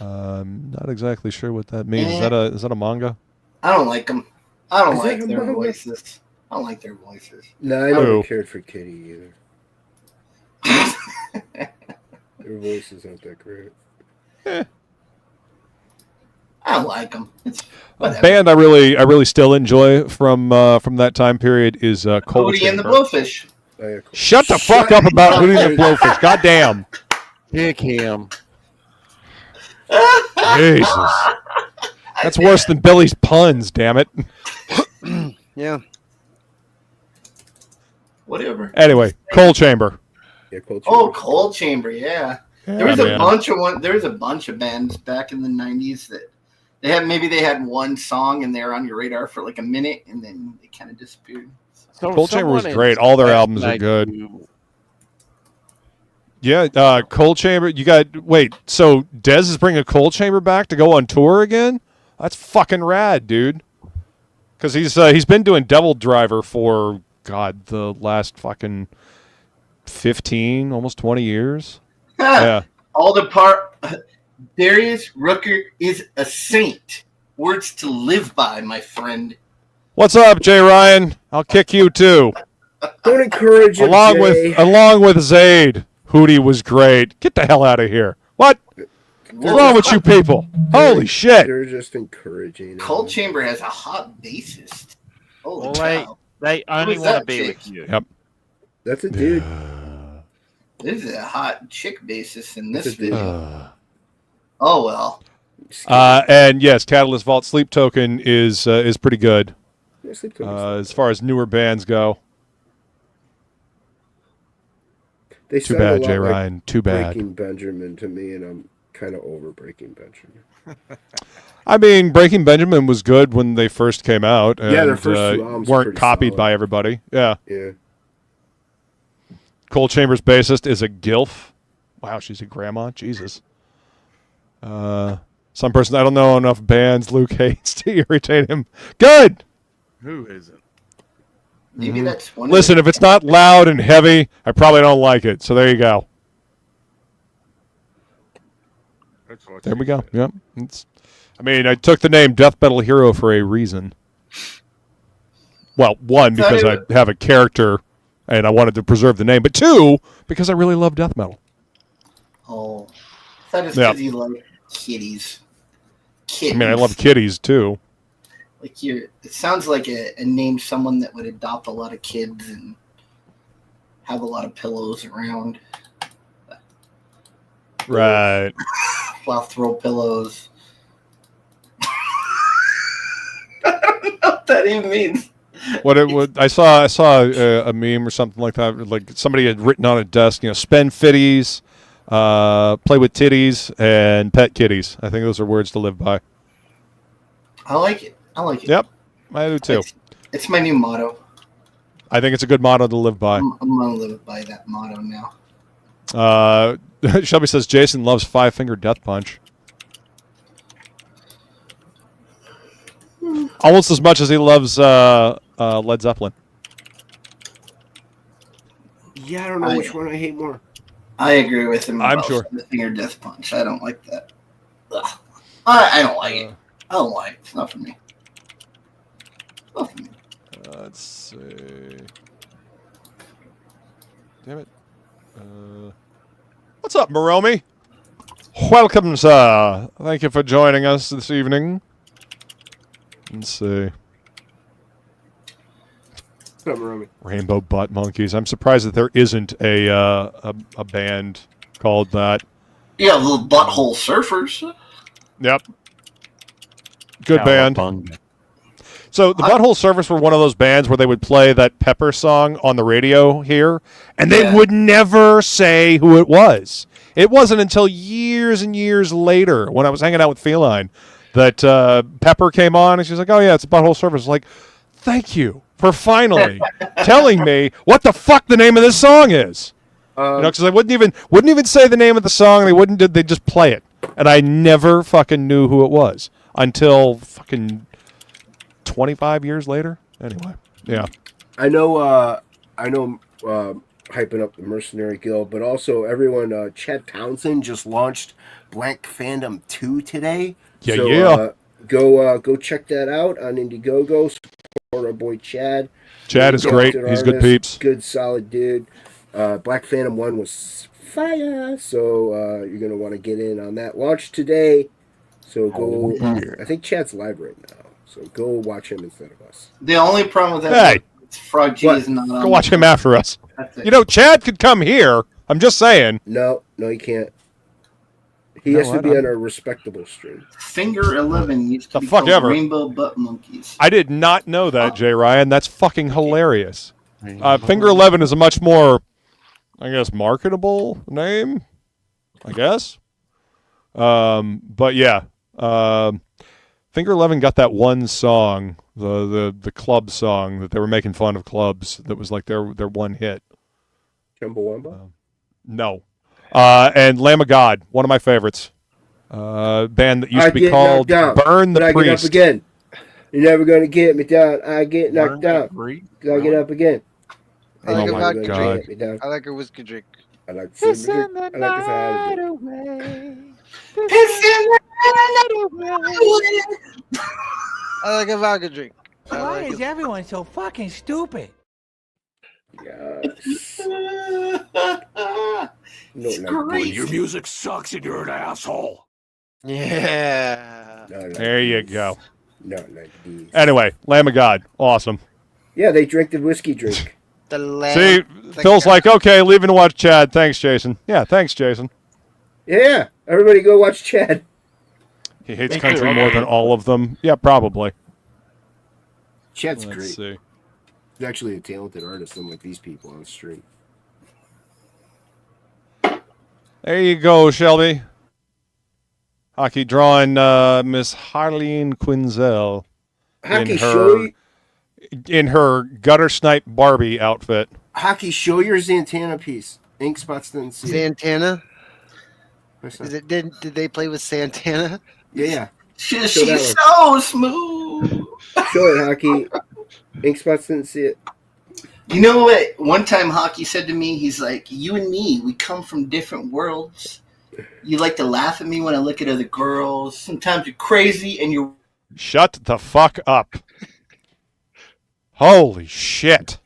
Not exactly sure what that means. Is that a manga? I don't like them. I don't like their voices. I don't like their voices. No, I never cared for Kitty either. Their voices aren't that great. I like them. It's A whatever. band I really still enjoy from that time period is Coal Hootie and the Chamber. Blowfish. Oh, yeah, cool. Shut the fuck up about Hootie and the Blowfish. Goddamn. Kick him. Jesus. That's worse than Billy's puns, damn it. Yeah. Whatever. Anyway, Coal Chamber. Yeah, Cold Oh, Chamber. Cold Chamber, yeah. Yeah, There was man. a bunch of bands back in the 90s that they had one song and they're on your radar for like a minute and then they kind of disappeared. So Coal Chamber was someone great. in All their last albums are night good. who- Yeah, Coal Chamber. So Dez is bringing Coal Chamber back to go on tour again? That's fucking rad, dude. Because he's been doing Devil Driver for, God, the last fucking 15, almost 20 years. Yeah. All the part. Darius Rucker is a saint. Words to live by, my friend. What's up, Jay Ryan? I'll kick you too. Don't encourage him, along Jay. with Zayd. Hootie was great. Get the hell out of here. What? What's wrong with you people? Holy shit. They're just encouraging him. Cold Chamber has a hot bassist. Holy Well, cow. they only Who's want to that be chick? with you. Yep. That's a dude. This is a hot chick bassist in That's this a dude. video. Oh, well. And yes, Catalyst Vault Sleep Token is pretty good Yeah, Sleep Token's as far as newer bands go. They Too sound a bad, lot Jay like Ryan. Too bad. Breaking Benjamin to me, and I'm kind of over Breaking Benjamin. I mean, Breaking Benjamin was good when they first came out. And, Yeah, their first two albums weren't pretty copied solid. by everybody. Yeah. Yeah. Coal Chamber's bassist is a gilf. Wow, she's a grandma. Jesus. Some person, I don't know enough bands Luke hates to irritate him. Good. Who isn't? Maybe that's one. Listen, if it's not loud and heavy, I probably don't like it. So there you go. That's what There she we go. said. Yep. I took the name DeathMetalHero for a reason. Well, one, because I have a character and I wanted to preserve the name, but two, because I really love death metal. Oh. I thought it's Yeah. because you like kitties. I Kittens. mean, I love kitties too. Like it sounds like a name someone that would adopt a lot of kids and have a lot of pillows around. Right. Well, throw pillows. I don't know what that even means. I saw a meme or something like that. Like somebody had written on a desk, spend fitties, play with titties, and pet kitties. I think those are words to live by. I like it. Yep, I do too. It's my new motto. I think it's a good motto to live by. I'm gonna live by that motto now. Shelby says Jason loves Five Finger Death Punch. Almost as much as he loves Led Zeppelin. Yeah, I don't know which one I hate more. I agree with him. I'm about sure. The Finger Death Punch. I don't like that. Ugh. I don't like it. I don't like it. It's not for me. Not for me. Let's see. Damn it. What's up, Maromi? Welcome, sir. Thank you for joining us this evening. Let's see. Rainbow Butt Monkeys. I'm surprised that there isn't a band called that. Yeah, little butthole surfers. Yep. Good band. Cowabunga. So the Butthole Surfers were one of those bands where they would play that Pepper song on the radio here, and they would never say who it was. It wasn't until years and years later, when I was hanging out with Feline, that Pepper came on, and she's like, "Oh yeah, it's Butthole Surfers." Like, thank you for finally telling me what the fuck the name of this song is. Because I wouldn't even say the name of the song. They just play it, and I never fucking knew who it was until fucking 25 years later. Anyway, yeah. I know hyping up the Mercenary Guild, but also everyone, Chad Townsend just launched Blank Fandom 2 today. Yeah, so, yeah. Go check that out on Indiegogo. Support our boy Chad. Chad is great. He's good peeps. Good, solid dude. Black Phantom 1 was fire. So you're gonna want to get in on that launch today. So go. I think Chad's live right now. So go watch him instead of us. The only problem with that Hey. is Frog G is not on. Go watch him after us. That's it. You know, Chad could come here. I'm just saying. No, he can't. He No, has to be I- on a respectable stream. Finger 11 used to The be fuck called ever. Rainbow Butt Monkeys. I did not know that, Jay Ryan. That's fucking hilarious. Finger 11 is a much more, I guess, marketable name. I guess. But yeah, Finger 11 got that one song, the club song that they were making fun of clubs. That was like their one hit. Chumbawamba? No. And Lamb of God, one of my favorites. Band that used to be called Burn the but Priest. I get up again. You're never going to get me down. I get knocked out. I get up again. I like Oh a my vodka God. drink. Get me down. I like a whiskey drink. I like to see I like to say I like a vodka drink. Why is everyone so fucking stupid? Yes. No, Great. Your music sucks and you're an asshole. Yeah. There you go. Not like these. Anyway, Lamb of God, awesome. Yeah, they drink the whiskey drink. The See, Phil's like, okay, leaving to watch Chad. Thanks, Jason. Yeah, thanks, Jason. Yeah, everybody go watch Chad. He hates country more than all of them. Yeah, probably. Chad's Let's great. see. He's actually a talented artist, unlike these people on the street. There you go, Shelby. Hockey drawing Miss Harleen Quinzel Hockey, in show her, in her gutter snipe Barbie outfit. Hockey, show your Zantana piece. Ink spots didn't see it. Santana? What's Is that? it, did they play with Santana? Yeah. She's Show that so smooth. Show it, Hockey. Ink spots didn't see it. You know what? One time Hockey said to me, he's like, you and me, we come from different worlds. You like to laugh at me when I look at other girls. Sometimes you're crazy and you're... Shut the fuck up. Holy shit.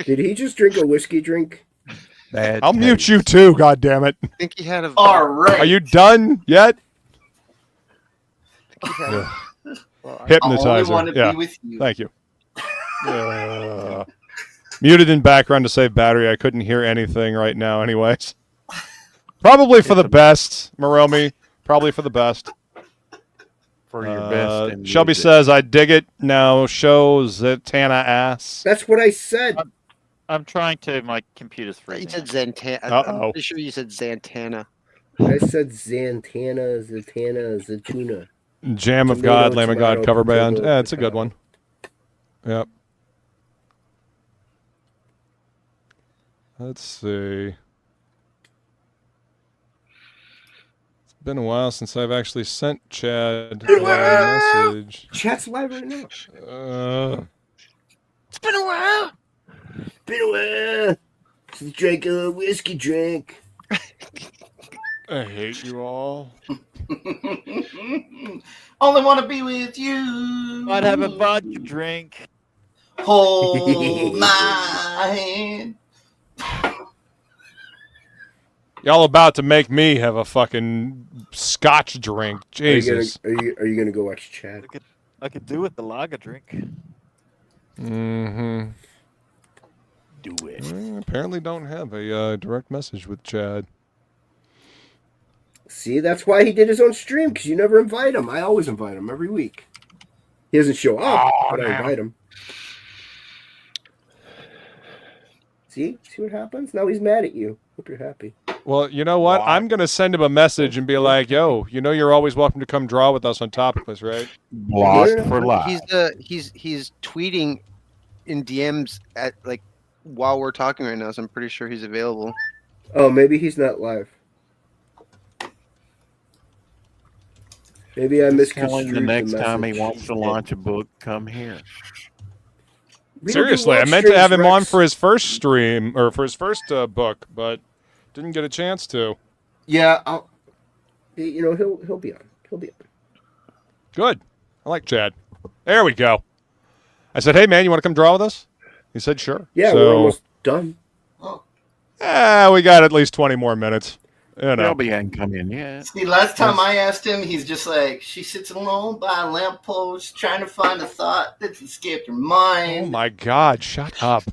Did he just drink a whiskey drink? I'll mute you too, goddammit. I think he had a. All right. Are you done yet? I think he had a- Hypnotizer. want to Yeah. be with you. Thank you. Muted in background to save battery. I couldn't hear anything right now anyways. Probably for the best, Moromi. Probably for the best. For your best. in Shelby music. says, I dig it. Now show Zatanna ass. That's what I said. I'm trying to. My computer's You freezing. said Zantana. Uh-oh. I'm pretty sure you said Zantana. I said Zantana, Zatuna. Jam of Tomato, God, Lamb of God tomato, cover band. potato, Yeah, it's a good potato. one. Yep. Let's see. It's been a while since I've actually sent Chad a message. Chat's live right now. It's been a while. Been a while since drank a whiskey drink. I hate you all. Only want to be with you. Might have a vodka drink. Hold my hand. Y'all about to make me have a fucking scotch drink. Jesus. Are you gonna go watch Chad? I could do with the lager drink. Mm-hmm. Do it. Apparently don't have a direct message with Chad. See, that's why he did his own stream, because you never invite him. I always invite him every week. He doesn't show up, but I invite him. See what happens? Now he's mad at you. Hope you're happy. Well, you know what? I'm going to send him a message and be like, yo, you know you're always welcome to come draw with us on TOPicLESS, right? Blocked for life. He's tweeting in DMs at like while we're talking right now, so I'm pretty sure he's available. Oh, maybe he's not live. Maybe I misconstrued The next time he message. wants to launch a book, come here. We don't do Seriously, I live meant to have him streams, on Rex. for his first stream, or for his first book, but didn't get a chance to. Yeah, he'll be on. He'll be on. Good. I like Chad. There we go. I said, hey, man, you want to come draw with us? He said, sure. Yeah, so, we're almost done. We got at least 20 more minutes. You know. Shelby ain't come in yet. See, last time I asked him, he's just like, she sits alone by a lamppost trying to find a thought that's escaped her mind. Oh my God! Shut up.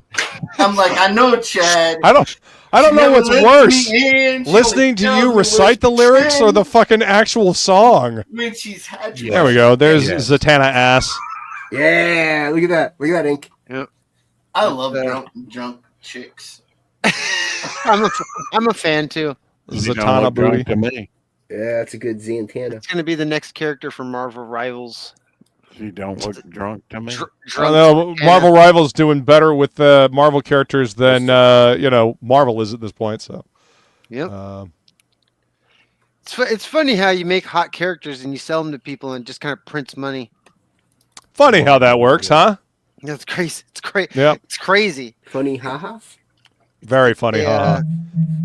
I'm like, I know, Chad. I don't She know never what's lets worse. me in. She Listening only to tells you me recite the where lyrics she's or the been fucking actual song. when she's had There we go. There's Zatanna ass. Yeah, look at that. Look at that ink. Yep. I love drunk chicks. I'm a fan too. You don't Zatanna look drunk booty. to me. Yeah, that's a good Zantana. It's gonna be the next character from Marvel Rivals. You don't look drunk to me. I know Marvel Rivals doing better with Marvel characters than Marvel is at this point. So, yep. It's funny how you make hot characters and you sell them to people and it just kind of prints money. funny how that works, huh? That's crazy. It's crazy. Yeah, it's crazy. Funny, haha. Very funny, Yeah.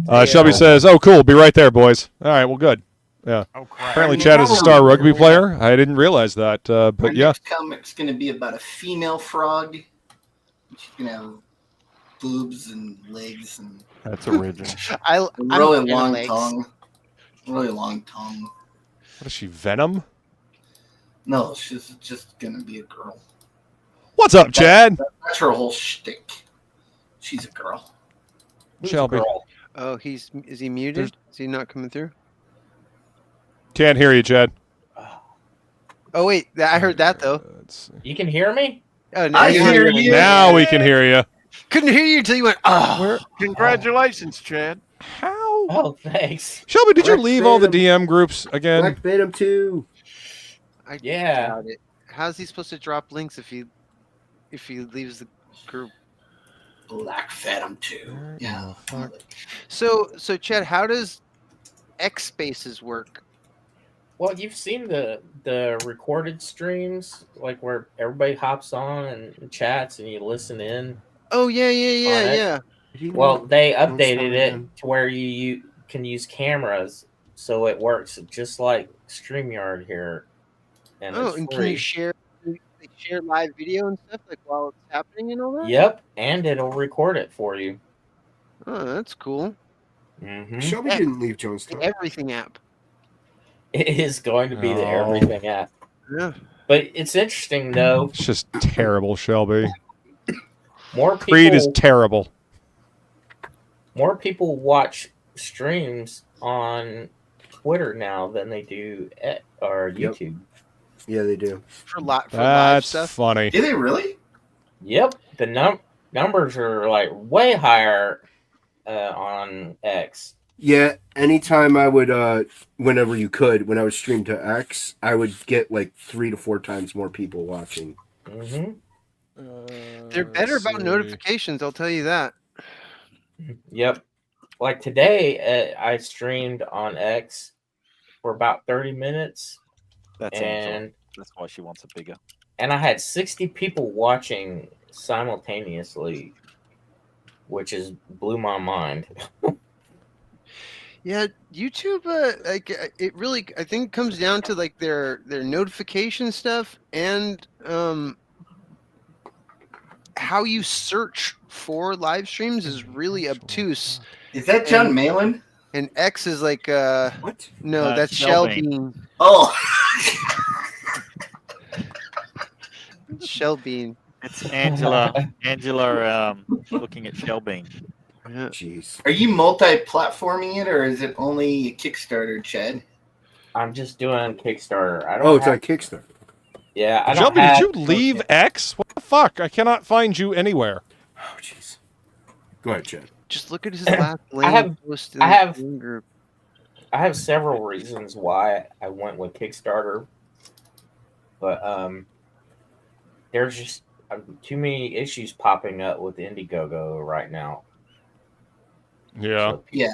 huh? Shelby says, "Oh, cool. Be right there, boys." All right, well, good. Yeah. Oh, crap. Apparently, Chad is a star rugby player. I didn't realize that, but yeah. Next comic's going to be about a female frog. She's going to have boobs and legs and That's original. a really long tongue. Really long tongue. What is she, Venom? No, she's just going to be a girl. What's up, Chad? That's her whole shtick. She's a girl. Shelby. Oh, is he muted? Is he not coming through? Can't hear you, Chad. Oh wait, I heard that though. You can hear me? Oh, now I hear you. Now we can hear you. Couldn't hear you until you went. Oh, Congratulations, Chad. How? Oh, thanks. Shelby, did you Black leave all the Venom. DM groups again? Black Venom 2. I Yeah. doubt it. How's he supposed to drop links if he leaves the group? Black Venom 2. Yeah. So Chad, how does X Spaces work? Well, you've seen the recorded streams, like where everybody hops on and chats and you listen in. Oh yeah. Well, they updated it to where you can use cameras, so it works just like StreamYard here. And Oh, it's and free. can you share live video and stuff like while it's happening and all that? Yep, and it'll record it for you. Oh, that's cool. Mm-hmm. Shelby didn't leave Jonestown. Everything app. It is going to be the Oh. everything app. Yeah. But it's interesting though. It's just terrible, Shelby. More people, Creed is terrible. more people watch streams on Twitter now than they do or YouTube. Yeah, they do. For live That's stuff. funny. Did they really? Yep, the numbers are like way higher on X. Yeah, anytime I would, whenever you could, when I would stream to X, I would get like 3 to 4 times more people watching. Mm-hmm. They're better about notifications, I'll tell you that. Yep. Like today, I streamed on X for about 30 minutes. That's and that's why she wants it bigger. And I had 60 people watching simultaneously, which is blew my mind. Yeah, YouTube, like it really, I think, comes down to like their notification stuff and how you search for live streams is really obtuse. Is that John Malin? And X is like what? No, that's Shelby. Shellbean. Oh, Shellbean. It's Angela. Angela looking at Shellbean. Yeah. Jeez. are you multi-platforming it, or is it only a Kickstarter, Chad? I'm just doing Kickstarter. I don't. Oh, it's have, on Kickstarter. Yeah, I don't. Shelby, have, did you leave X? What the fuck? I cannot find you anywhere. Oh, jeez. Go ahead, Chad. Just look at his last have- post in I the have- game group. I have several reasons why I went with Kickstarter, but there's just too many issues popping up with Indiegogo right now. Yeah. So Yeah.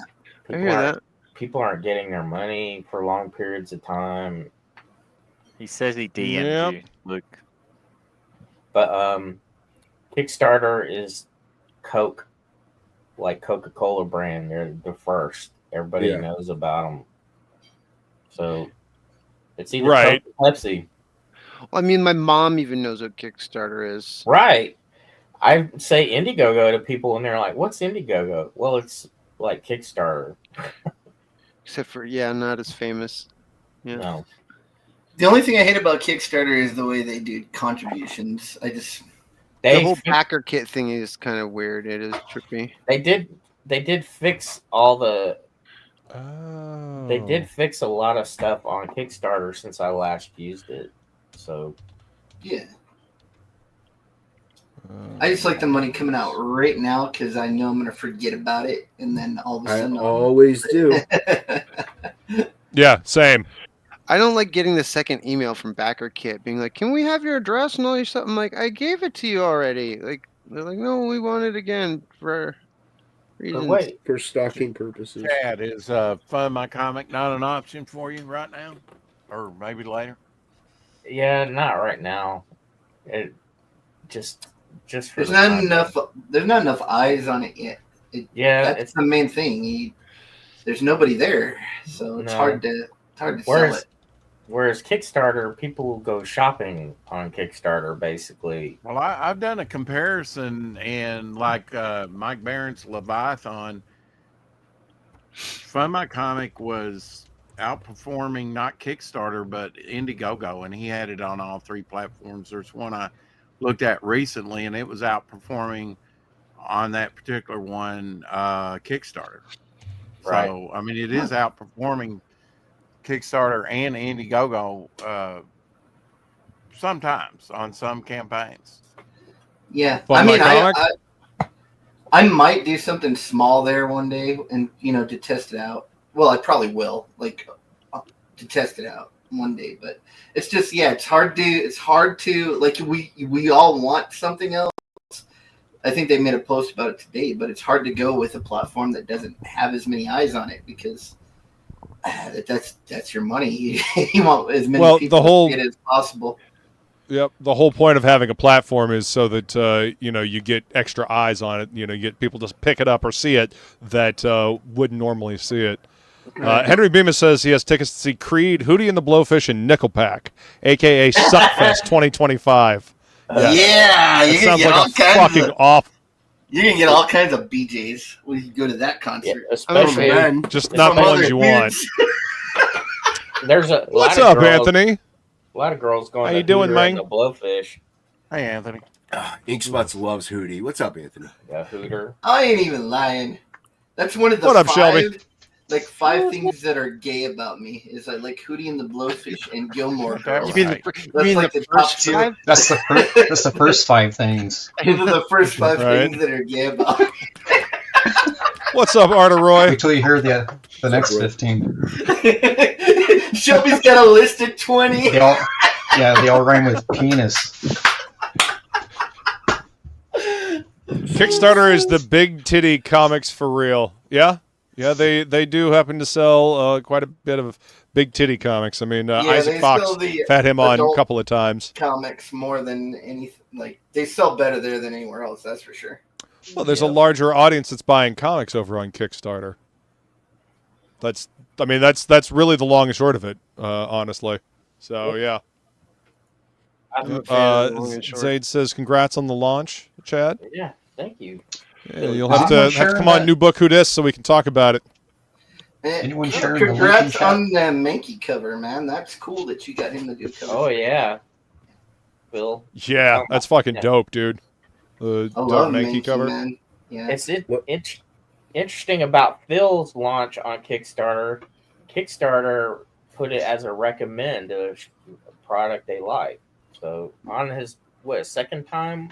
I hear that. People aren't getting their money for long periods of time. He says he DM'd Yep. you, Luke. But Kickstarter is Coke, like Coca-Cola brand. They're the first. Everybody Yeah. knows about them. So it's either Right. Coke or Pepsi. Well, I mean, my mom even knows what Kickstarter is. Right. I say Indiegogo to people and they're like, what's Indiegogo? Well, it's like Kickstarter. Except for not as famous. Yeah. No. The only thing I hate about Kickstarter is the way they do contributions. The whole backer kit thing is kind of weird. It is trippy. They did fix all the. Oh. They did fix a lot of stuff on Kickstarter since I last used it. So. Yeah. I just like the money coming out right now because I know I'm going to forget about it, and then all of a sudden I always do. Yeah, same. I don't like getting the second email from Backer Kit being like, "Can we have your address and all your stuff?" I'm like, "I gave it to you already." Like they're like, "No, we want it again for reasons." Wait, for stocking purposes. Chad, is Fund My Comic not an option for you right now, or maybe later? Yeah, not right now. It just for There's the not time. enough. There's not enough eyes on it yet. Yeah, that's the main thing. There's nobody there, so it's hard to sell it. Whereas Kickstarter, people will go shopping on Kickstarter, basically. Well, I've done a comparison, and like Mike Barron's Leviathan, Fund My Comic was outperforming not Kickstarter, but Indiegogo, and he had it on all three platforms. There's one I looked at recently, and it was outperforming on that particular one Kickstarter. Right. So, I mean, it is outperforming Kickstarter and Indiegogo sometimes on some campaigns. Yeah, Fund I mean, My Comic? I might do something small there one day, and to test it out. Well, I probably will, to test it out one day. But it's just, it's hard to like we all want something else. I think they made a post about it today, but it's hard to go with a platform that doesn't have as many eyes on it because that's your money. You want as many people to get it as possible. Yep. The whole point of having a platform is so that you get extra eyes on it. You get people to pick it up or see it that wouldn't normally see it. Henry Bemis says he has tickets to see Creed, Hootie and the Blowfish, and Nickelback, aka Suckfest 2025. Yeah, It you're gonna sounds get like all a kinds fucking of. awful. You're gonna get all kinds of BJs when you go to that concert. Especially just not the ones you want. There's a What's lot up, of girls, Anthony? A lot of girls going. How to you doing, Hooter man? and the Blowfish. Hey, Anthony. Inkspots loves Hootie. What's up, Anthony? Yeah, Hooter. I ain't even lying. That's one of the What up, five, Shelby? five things that are gay about me is I like Hootie and the Blowfish and Gilmore Girls. You mean the first two. five? That's the first five things. Those are the first five Right. things that are gay about me. What's up, Arta Roy? Wait till you hear the next 15. Shelby's got a list of 20. They all rhyme with penis. Kickstarter is the big titty comics for real. Yeah, they do happen to sell quite a bit of big titty comics. I mean, Isaac they Fox sell the had him on a adult couple of times. comics more than anything. Like they sell better there than anywhere else. That's for sure. Well, there's a larger audience that's buying comics over on Kickstarter. That's really the long and short of it, honestly. So yeah. I'm a fan of the long and short. Zaid says, "Congrats on the launch, Chad." Yeah, thank you. Yeah, you'll have to come on New Book Who Dis so we can talk about it. Anyone sharing the link in Congrats chat? on the Mankey cover, man. That's cool that you got him to do cover. Oh yeah, Bill. Yeah, that's fucking dope, dude. The I love Mankey Mankey, cover. man. Yeah. It's interesting about Phil's launch on Kickstarter. Kickstarter put it as a recommend of a product they like. So on his second time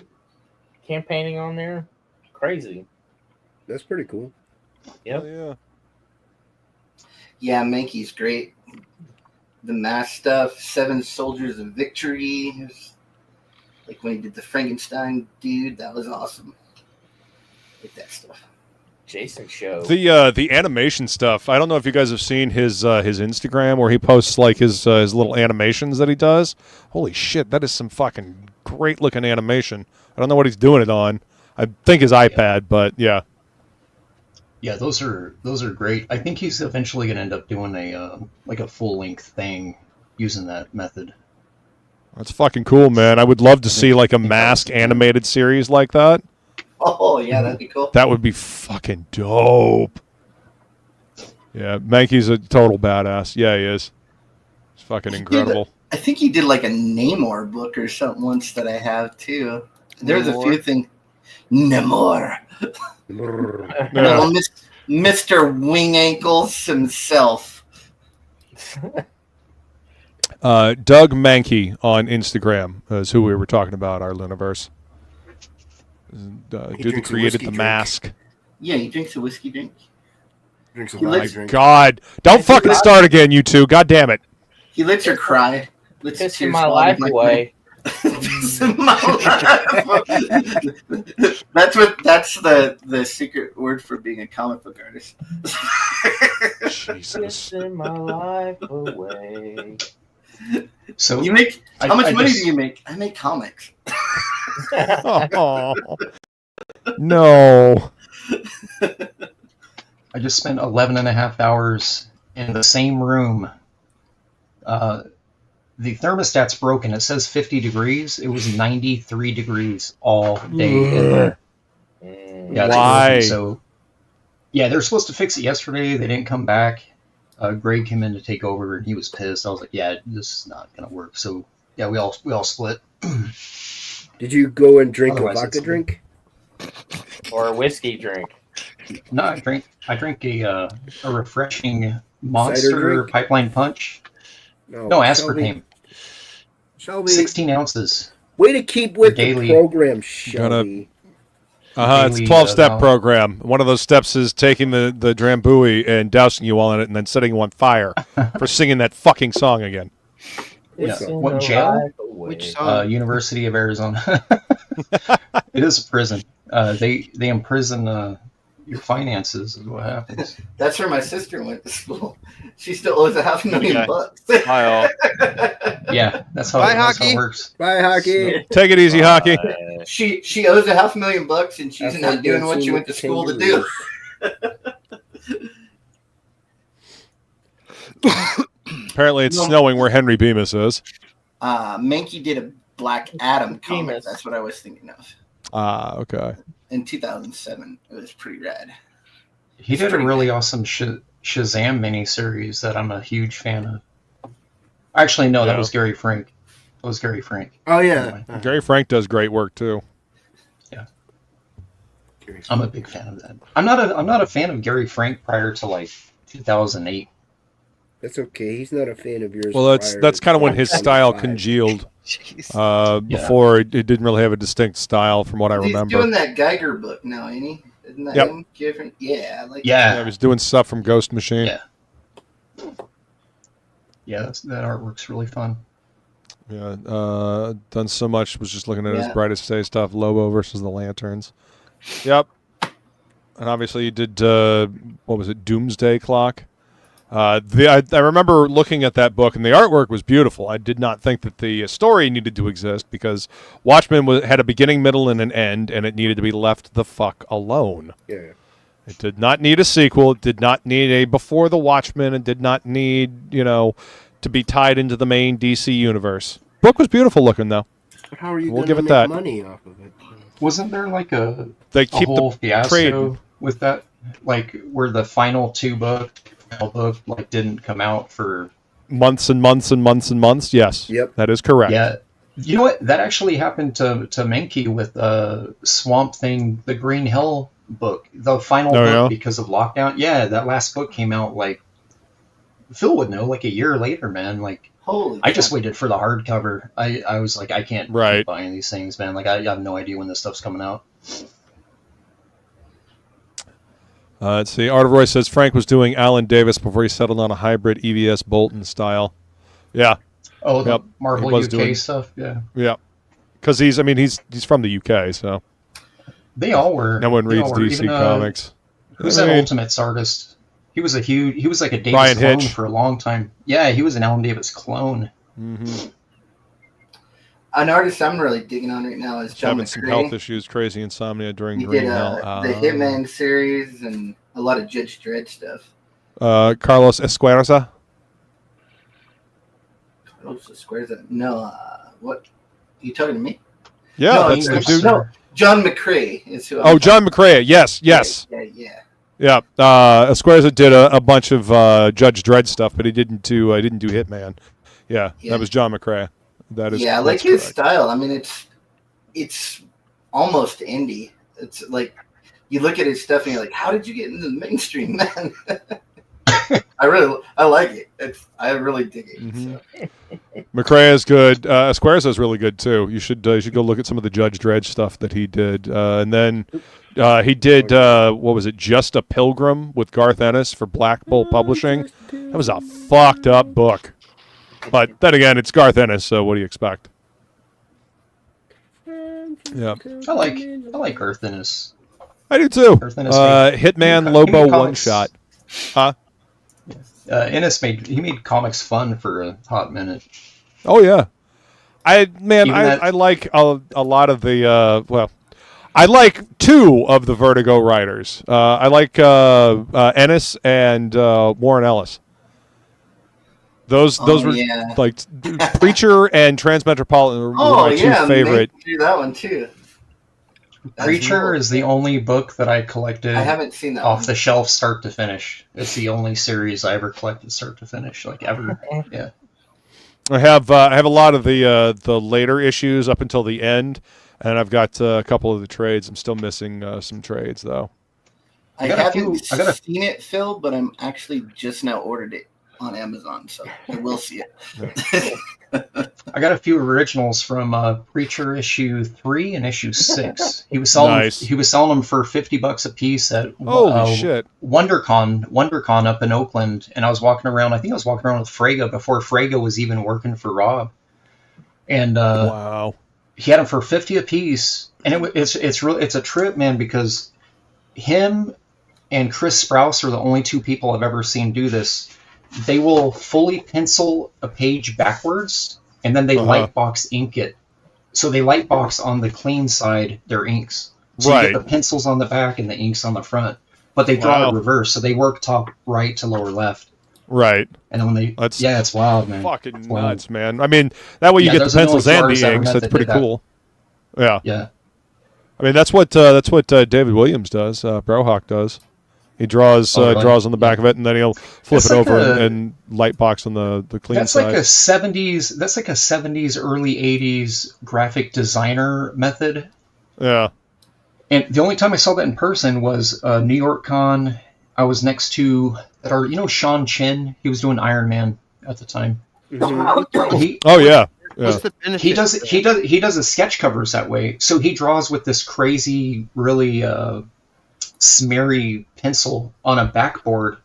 campaigning on there, crazy. That's pretty cool. Yep. Yeah. Yeah, Mankey's great. The mask stuff, 7 Soldiers of Victory. Like when he did the Frankenstein dude, that was awesome. Like that stuff. Jason show. The animation stuff. I don't know if you guys have seen his Instagram where he posts like his little animations that he does. Holy shit, that is some fucking great looking animation. I don't know what he's doing it on. I think his iPad, but yeah. Yeah, those are great. I think he's eventually going to end up doing a full length thing using that method. That's fucking cool, man. I would love to see like a Mask animated series like that. Oh, yeah, that'd be cool. That would be fucking dope. Yeah, Mankey's a total badass. Yeah, he is. He's fucking incredible. I think he did like a Namor book or something once that I have too. There's a few things. Namor. No, Mr. Wing Ankles himself. Doug Mankey on Instagram is who we were talking about, our Luniverse. Dude that created the mask. Yeah, he drinks a whiskey drink. Drinks a lets- drink. God, don't fucking start again, you two. God damn it. He lets her cry. Lets Pissing tears my fall life like- away. Pissing my life. That's the secret word for being a comic book artist. Jesus. Pissing my life away. So You make how much I money just- do you make? I make comics. Oh. No. I just spent 11 and a half hours in the same room. The thermostat's broken. It says 50 degrees. It was 93 degrees all day in there. Yeah, it's Why? broken. So, yeah, they were supposed to fix it yesterday. They didn't come back. Greg came in to take over, and he was pissed. I was like, "Yeah, this is not gonna work." So, yeah, we all split. Did you go and drink Otherwise, a vodka it's- drink? Or a whiskey drink. No, I drank a refreshing Monster drink? Pipeline Punch. No, aspartame. Shelby, 16 ounces. way to keep with the daily- program, Shelby. It's a Daily, 12-step no. program. One of those steps is taking the Drambuie and dousing you all in it and then setting you on fire for singing that fucking song again. Yeah. Pissing What my jail? life away. Which song? University of Arizona. It is a prison. They imprison your finances is what happens. That's where my sister went to school. She still owes $500,000 bucks. Hi, all. Yeah, that's how, Bye, that's how hockey. it works. Bye, hockey. Take it easy, Hockey. She owes $500,000 bucks, and she's Have not fun doing what dancing she went to with school to do. kangaroos. Apparently it's snowing where Henry Bemis is. Mankey did a Black Adam comic. Bemis. That's what I was thinking of. Okay. In 2007, it was pretty rad. He did a really awesome Shazam miniseries that I'm a huge fan of. Actually, no, that Yeah. was Gary Frank. That was Gary Frank. Oh, yeah. Gary Frank does great work, too. I'm a big fan of that. I'm not a fan of Gary Frank prior to like 2008. That's okay. He's not a fan of yours. Well, prior that's to kind of when his style 25. congealed. Jeez. Before it didn't really have a distinct style, from what I He's remember. doing that Geiger book now, ain't he? Isn't that Yep. him? Different? Yeah, I like Yeah, Yeah, he was doing stuff from Ghost Machine. yeah, yeah. That artwork's really fun. Yeah, done so much. Was just looking at his Yeah. Brightest Day stuff, Lobo versus the Lanterns. Yep. And obviously you did, what was it, Doomsday Clock? I remember looking at that book, and the artwork was beautiful. I did not think that the story needed to exist because Watchmen had a beginning, middle, and an end, and it needed to be left the fuck alone. Yeah. It did not need a sequel. It did not need a Before the Watchmen. It did not need, to be tied into the main DC universe. Book was beautiful looking, though. But how are you We'll going give to it make that. money off of it? Wasn't there like a They keep whole the fiasco trade. with that? Like where the final book like didn't come out for Months and months and months and months. Yes. Yep. That is correct. Yeah. You know what? That actually happened to Mankey with Swamp Thing, the Green Hell book, the final Oh, book yeah? because of lockdown. Yeah, that last book came out like Phil would know, like a year later, man. Like Holy I just crap. waited for the hardcover. I was like, I can't Right. keep buying these things, man. Like I have no idea when this stuff's coming out. Let's see. Art of Roy says Frank was doing Alan Davis before he settled on a hybrid EVS Bolton style. Yeah. Oh, the Yep, Marvel he was UK doing- stuff. Yeah, Yeah. Because he's from the UK, so they all were. no one they all reads were. DC Even, comics. Who's I that mean, Ultimates artist? He was like a Davis Brian clone Hitch. for a long time. Yeah, he was an Alan Davis clone. mhm. An artist I'm really digging on right now is John Having some health McCrae. issues, crazy insomnia during He Green did Hell. the Hitman series and a lot of Judge Dredd stuff. Carlos Esquerza. Squares up. No, what? You talking to me? Yeah, No, that's the English, dude. sir. John McCrae is who. Oh, John McCrae. Yes, yes. Yeah. Yeah, Esquerza did a bunch of Judge Dredd stuff, but he didn't do Hitman. Yeah, Yeah. that was John McCrae. That is Yeah, I like that's his correct. style. I mean, it's almost indie. It's like you look at his stuff and you're like, how did you get into the mainstream, man? I like it. I really dig it. So. McCrae is good. Esquerza is really good too. You should go look at some of the Judge Dredd stuff that he did, and then he did what was it? Just a Pilgrim with Garth Ennis for Black Bull Publishing. That was a fucked up book, but then again, it's Garth Ennis, so what do you expect? Yeah, I like Garth Ennis. I do too. Garth Ennis Hitman he Lobo made one comics. shot. Huh? Ennis made comics fun for a hot minute. Oh yeah, I Even like a lot of the well, I like two of the Vertigo writers. I like Ennis and Warren Ellis. Those were yeah. like Preacher and Transmetropolitan were my two favorite. Do that one too. Preacher is the only book that I collected I haven't seen that off one. the shelf start to finish. It's the only series I ever collected start to finish, like ever. Yeah. I have a lot of the later issues up until the end, and I've got a couple of the trades. I'm still missing some trades though. I haven't seen it, Phil, but I'm actually just now ordered it on Amazon, so I will see it. I got a few originals from Preacher issue 3 and issue 6. He was selling Nice. he was selling them for $50 a piece at Holy shit. WonderCon up in Oakland, and I was walking around. I think I was walking around with Fraga before Fraga was even working for Rob, and wow, he had them for $50 a piece, and it's a trip, man, because him and Chris Sprouse are the only two people I've ever seen do this. They will fully pencil a page backwards, and then they lightbox ink it. So they lightbox on the clean side their inks. So you get the pencils on the back and the inks on the front. But they draw it reverse, so they work top right to lower left. Right. And then when it's wild, man. Fucking It's nuts, man. I mean, that way you get the pencils and the inks. That's pretty cool. Yeah. Yeah. I mean, that's what David Williams does. Brohawk does. He draws draws on the back of it, and then he'll flip it over and lightbox on the clean that's side. like a 70s, early 80s graphic designer method. Yeah. And the only time I saw that in person was New York Con. I was next to Sean Chin. He was doing Iron Man at the time. Oh yeah. What's the benefit? He does his sketch covers that way. So he draws with this crazy, really smeary pencil on a backboard,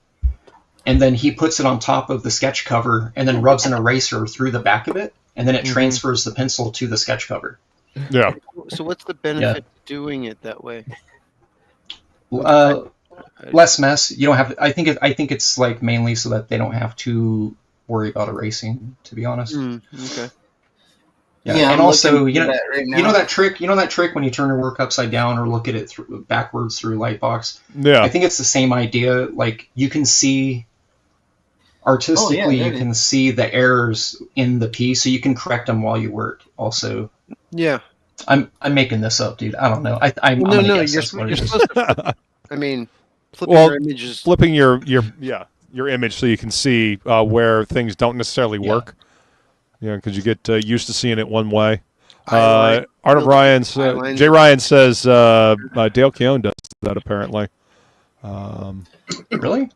and then he puts it on top of the sketch cover, and then rubs an eraser through the back of it, and then it transfers the pencil to the sketch cover. Yeah. So what's the benefit of doing it that way? Less mess. You don't have. I think it's like mainly so that they don't have to worry about erasing. To be honest. Okay. Yeah, and also you know that trick when you turn your work upside down or look at it backwards through Lightbox. Yeah. I think it's the same idea. Like you can see artistically, you can see the errors in the piece, so you can correct them while you work. Also. Yeah. I'm making this up, dude. I don't know. I'm you're supposed to. I mean, flipping your images. Flipping your image so you can see where things don't necessarily work. Yeah, because you get used to seeing it one way. Art of Ryan's Jay Ryan says Dale Keown does that apparently. Really?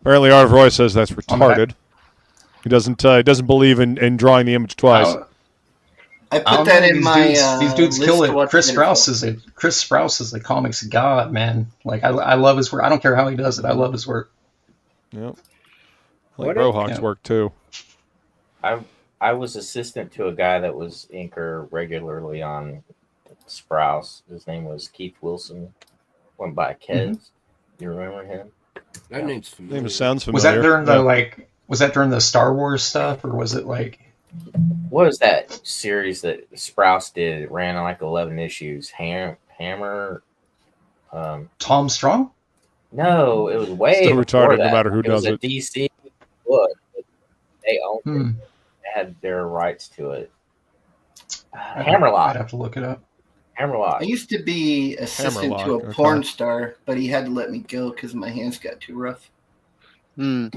Apparently, Art of Roy says that's retarded. He doesn't believe in drawing the image twice. I put that in these dudes kill it. Chris Sprouse is a comics god, man. Like I love his work. I don't care how he does it. I love his work. Yep. I like Brohawk's work too. I was assistant to a guy that was inker regularly on Sprouse. His name was Keith Wilson. Went by Kez. You remember him? That name's familiar. Name sounds familiar. Was that during the Was that during the Star Wars stuff, or was it like? What was that series that Sprouse did? It ran on like 11 issues. Hammer. Tom Strong? No, it was way still before retarded that. no matter who does it. It was a DC book. They owned it. They had their rights to it. Hammerlock. I'd have to look it up. Hammerlock. I used to be assistant to a Hammerlock, porn okay. star, but he had to let me go because my hands got too rough. Hmm.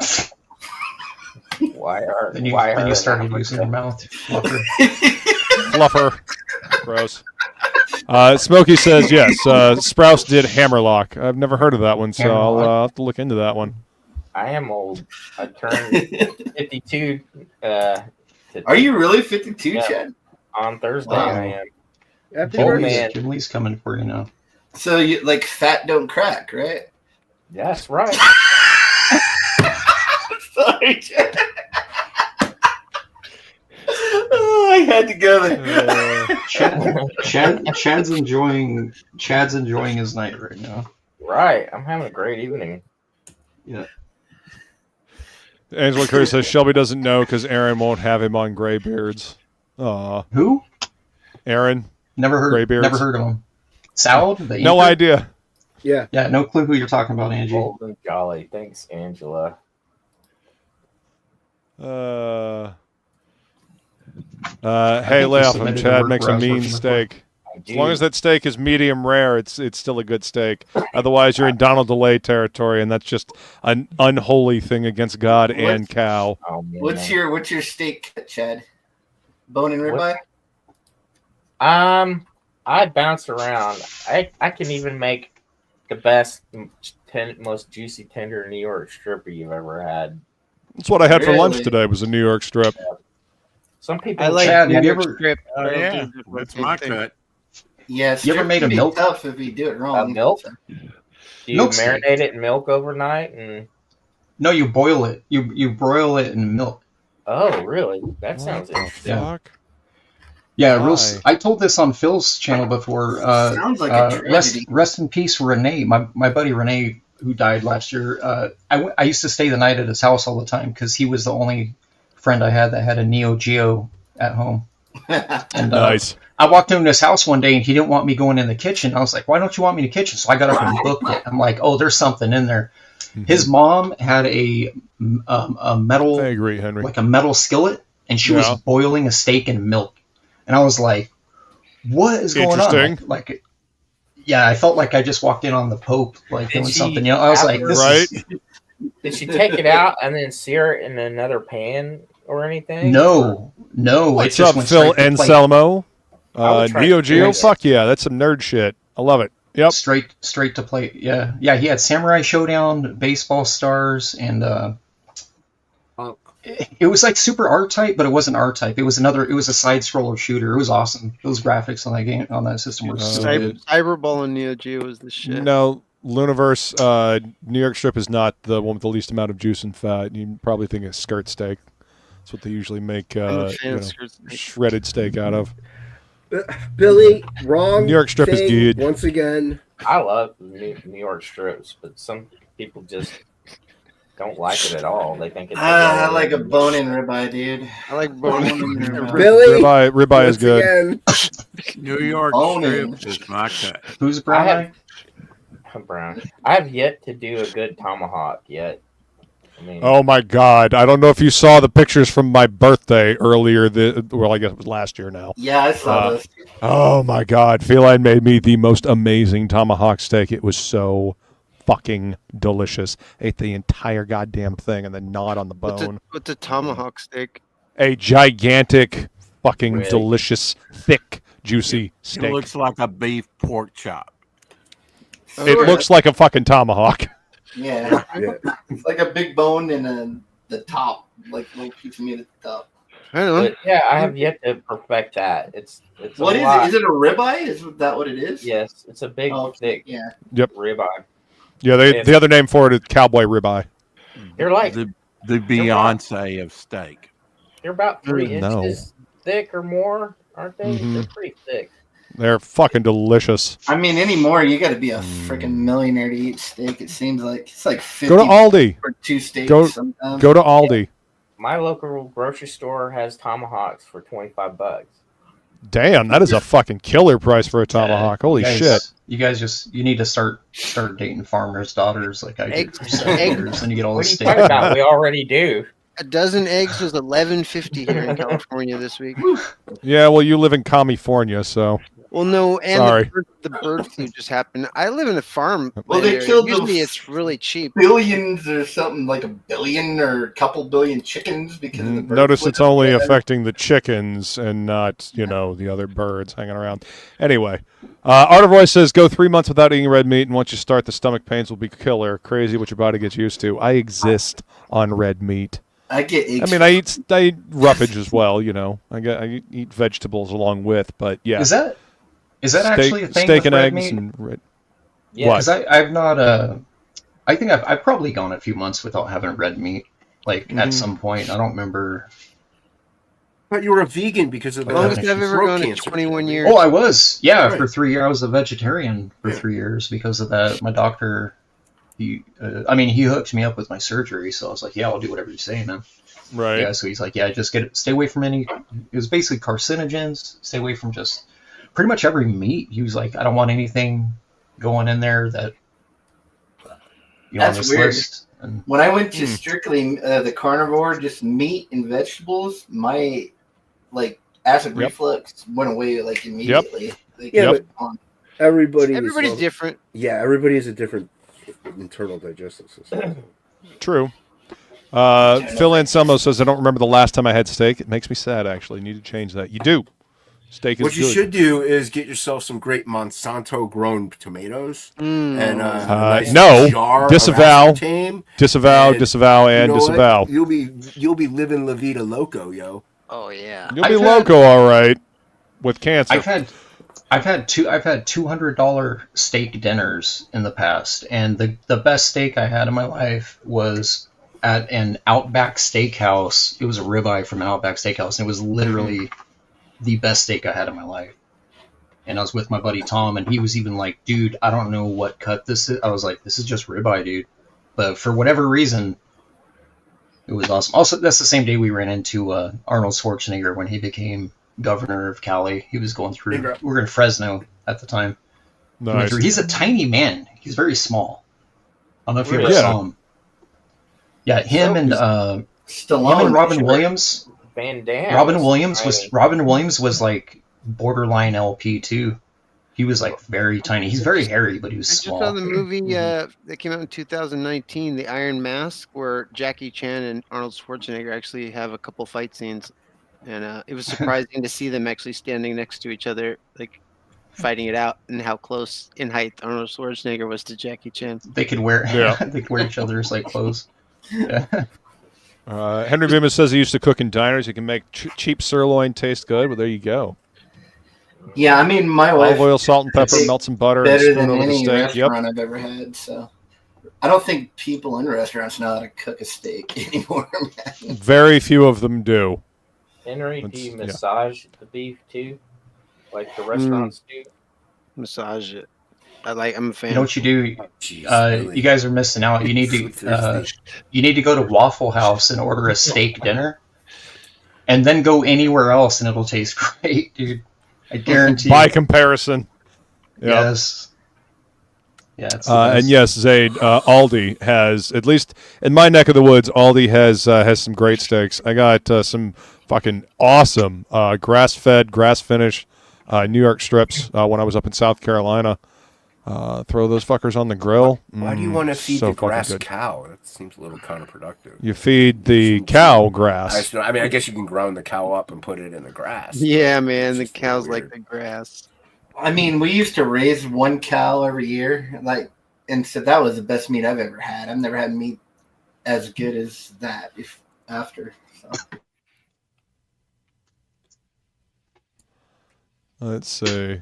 Why are Then you, why then are you started Hammerlock- using your mouth. Fluffer. Fluffer. Gross. Smokey says yes. Sprouse did Hammerlock. I've never heard of that one, so I'll have to look into that one. I am old. I turned 52. Are you really 52, Yeah. Chad? On Thursday, Wow. I am. Happy Oh, birthday. man. Jubilee's coming for you now. So you like fat don't crack, right? That's right. Sorry, Chad. Oh, I had to go there. Chad's enjoying his night right now. Right. I'm having a great evening. Yeah. Angela Curry says Shelby doesn't know because Aaron won't have him on Graybeards. Aw. Who? Aaron. Never heard of him. Salad? The No anchor? idea. Yeah. Yeah, no clue who you're talking about, Angie. Old and jolly. Thanks, Angela. Hey, we lay off him. submitted the Chad work makes a where I was mean working steak. I As do. long as that steak is medium rare, it's still a good steak. Otherwise, you're in Donald DeLay territory, and that's just an unholy thing against God and cow. Oh, man. What's your steak cut, Chad? Bone and What- ribeye? I bounce around. I can even make the best, most juicy, tender New York stripper you've ever had. That's what I had for lunch Really? today. Was a New York strip. Some people. I like Chad, have you New York ever- strip. Oh, I don't yeah. think it's the That's same my thing. cut. Yeah, You ever strip made can a be milk? tough if you do it wrong. milk? So- Do you Milk steak. marinate it in milk overnight? And No, you boil it. You broil it in milk. oh, really? That sounds interesting. Yeah. Fuck. Yeah, Why? I told this on Phil's channel before. Sounds like a tragedy. Rest in peace, Renee. My buddy Renee, who died last year. I used to stay the night at his house all the time because he was the only friend I had that had a Neo Geo at home. And Nice. I walked into his house one day and he didn't want me going in the kitchen. I was like, "Why don't you want me in the kitchen?" So I got up and booked it. I'm like, "Oh, there's something in there." His mom had a metal, I agree, Henry. like a metal skillet, and she Yeah. was boiling a steak in milk. And I was like, "What is going on?" Interesting. Like, yeah, I felt like I just walked in on the Pope, like Did doing she something. I was like, "This Right? is Did she take it out and then sear it in another pan or anything? no." It What's just up, went Phil straight to plate. Anselmo? I would try Neo to Geo? do it. Fuck yeah, that's some nerd shit. I love it. Yep. Straight to plate. Yeah. He had Samurai Showdown, Baseball Stars, and it was like super R type, but it wasn't R type. It was a side scroller shooter. It was awesome. Those graphics on that game on that system were so good. Cyberball and Neo Geo was the shit. No, Luniverse, New York strip is not the one with the least amount of juice and fat. You probably think it's skirt steak. That's what they usually make I'm a fan of skirt steak. shredded steak out of. Billy, wrong. New York strip is thing good. Once again. I love New York strips, but some people just don't like it at all. They think it's. I like a bone and ribeye, dude. I like bone and ribeye. Billy, Ribeye is once good. again. New York Owning. strip is my cut. Who's I brown? have Brown. I have yet to do a good tomahawk yet. I mean, Oh my God! I don't know if you saw the pictures from my birthday earlier. Well, I guess it was last year now. Yeah, I saw those. Oh my God! Feline made me the most amazing tomahawk steak. It was so fucking delicious. Ate the entire goddamn thing and then gnawed on the bone. What's a tomahawk steak? A gigantic, fucking Really? delicious, thick, juicy It steak. looks like a beef pork chop. It looks like a fucking tomahawk. Yeah. Yeah. It's like a big bone and the top, like little piece of meat at the top. I don't know. but yeah, I have yet to perfect that. It's What a is lot. it? Is it a ribeye? Is that what it is? Yes, it's a big, Oh, thick yeah. ribeye. Yeah, the other name for it is cowboy ribeye. They're like The Beyonce of steak. they're about 3 No. inches thick or more, aren't they? Mhm. They're pretty thick. They're fucking delicious. I mean, anymore, you got to be a freaking millionaire to eat steak. It seems like it's like 50 Go to Aldi. for 2 steaks. Go- sometimes. Go to Aldi. My local grocery store has tomahawks for $25. Damn, that is a fucking killer price for a tomahawk. Holy You guys- shit. You guys you need to start dating farmers' daughters like I did for 7 years, and you get all What this are you steak. talking about? We already do. A dozen eggs was $11.50 here in California this week. Yeah, well, you live in California, so. Well, no, and Sorry. the bird flu just happened. I live in a farm. Well, they area. killed Usually those it's really cheap. billions or something, like a billion or a couple billion chickens because of the bird Notice flu. it's only Yeah. affecting the chickens and not, the other birds hanging around. Anyway, Art of Roy says, go 3 months without eating red meat, and once you start, the stomach pains will be killer. Crazy what your body gets used to. I exist on red meat. I get eggs. I mean, I eat roughage as well, I eat vegetables along with, but yeah. Is that actually a thing steak with and red eggs meat? and red. Yeah. What? Because I've not. I think I've probably gone a few months without having red meat. Like at some point, I don't remember. But you were a vegan because of the Longest I've ever throat gone to cancer. 21 years. Oh, I was. Yeah, Right. for 3 years. I was a vegetarian for 3 years because of that. My doctor, he hooked me up with my surgery, so I was like, yeah, I'll do whatever you say, man. Right. Yeah, so he's like, yeah, just stay away from any. It was basically carcinogens. Stay away from just pretty much every meat. He was like, I don't want anything going in there that on That's this weird. list. And When I went to strictly the carnivore, just meat and vegetables, my acid reflux went away immediately. Yeah, but everybody's different. Yeah, everybody has a different internal digestive system. True. Phil Anselmo says, I don't remember the last time I had steak. It makes me sad, actually. Need to change that. You do. Steak is What you good. should do is get yourself some great Monsanto grown tomatoes and a nice no. jar Disavow. of aspartame. Disavow, And disavow, and you know what? disavow. You'll be living La Vida Loco, yo. Oh yeah. You'll be loco, all right, with cancer. I've had $200 steak dinners in the past, and the best steak I had in my life was at an Outback Steakhouse. It was a ribeye from an Outback Steakhouse, and it was literally the best steak I had in my life. And I was with my buddy Tom, and he was even like, dude, I don't know what cut this is. I was like, this is just ribeye, dude. But for whatever reason, it was awesome. Also, that's the same day we ran into Arnold Schwarzenegger when he became governor of Cali. He was going through, we were in Fresno at the time. Nice. He's a tiny man. He's very small. I don't know if you ever Yeah. saw him. Yeah, him and Robin Williams. Van Damme. Robin Williams was like borderline LP too. He was like very tiny. He's very hairy, but he was I just small. saw the movie that came out in 2019, The Iron Mask, where Jackie Chan and Arnold Schwarzenegger actually have a couple fight scenes, and it was surprising to see them actually standing next to each other, like fighting it out, and how close in height Arnold Schwarzenegger was to Jackie Chan. They could wear they could wear each other's like clothes. Yeah. Henry Bemis says he used to cook in diners. You can make cheap sirloin taste good. Well, there you go. Yeah, I mean, my wife. Olive oil, salt, and pepper, melt some butter, and better spoon than over the any steak. restaurant I've ever had. So, I don't think people in restaurants know how to cook a steak anymore. Man. Very few of them do. Henry, do you massage the beef too, like the restaurants do? Massage it. I'm a fan. You know what you do? You guys are missing out. You need to go to Waffle House and order a steak dinner, and then go anywhere else, and it'll taste great, dude. I guarantee. By comparison. Yep. Yes. Yeah. And yes, Zaid, Aldi has, at least in my neck of the woods, Aldi has some great steaks. I got some fucking awesome grass-fed, grass-finished New York strips when I was up in South Carolina. Throw those fuckers on the grill. Why do you want to feed so the grass fucking good. cow? That seems a little counterproductive. You feed the cow grass. I mean, I guess you can ground the cow up and put it in the grass. Yeah, man, the cows like the grass. I mean, we used to raise one cow every year, and so that was the best meat I've ever had. I've never had meat as good as that after. So. Let's see.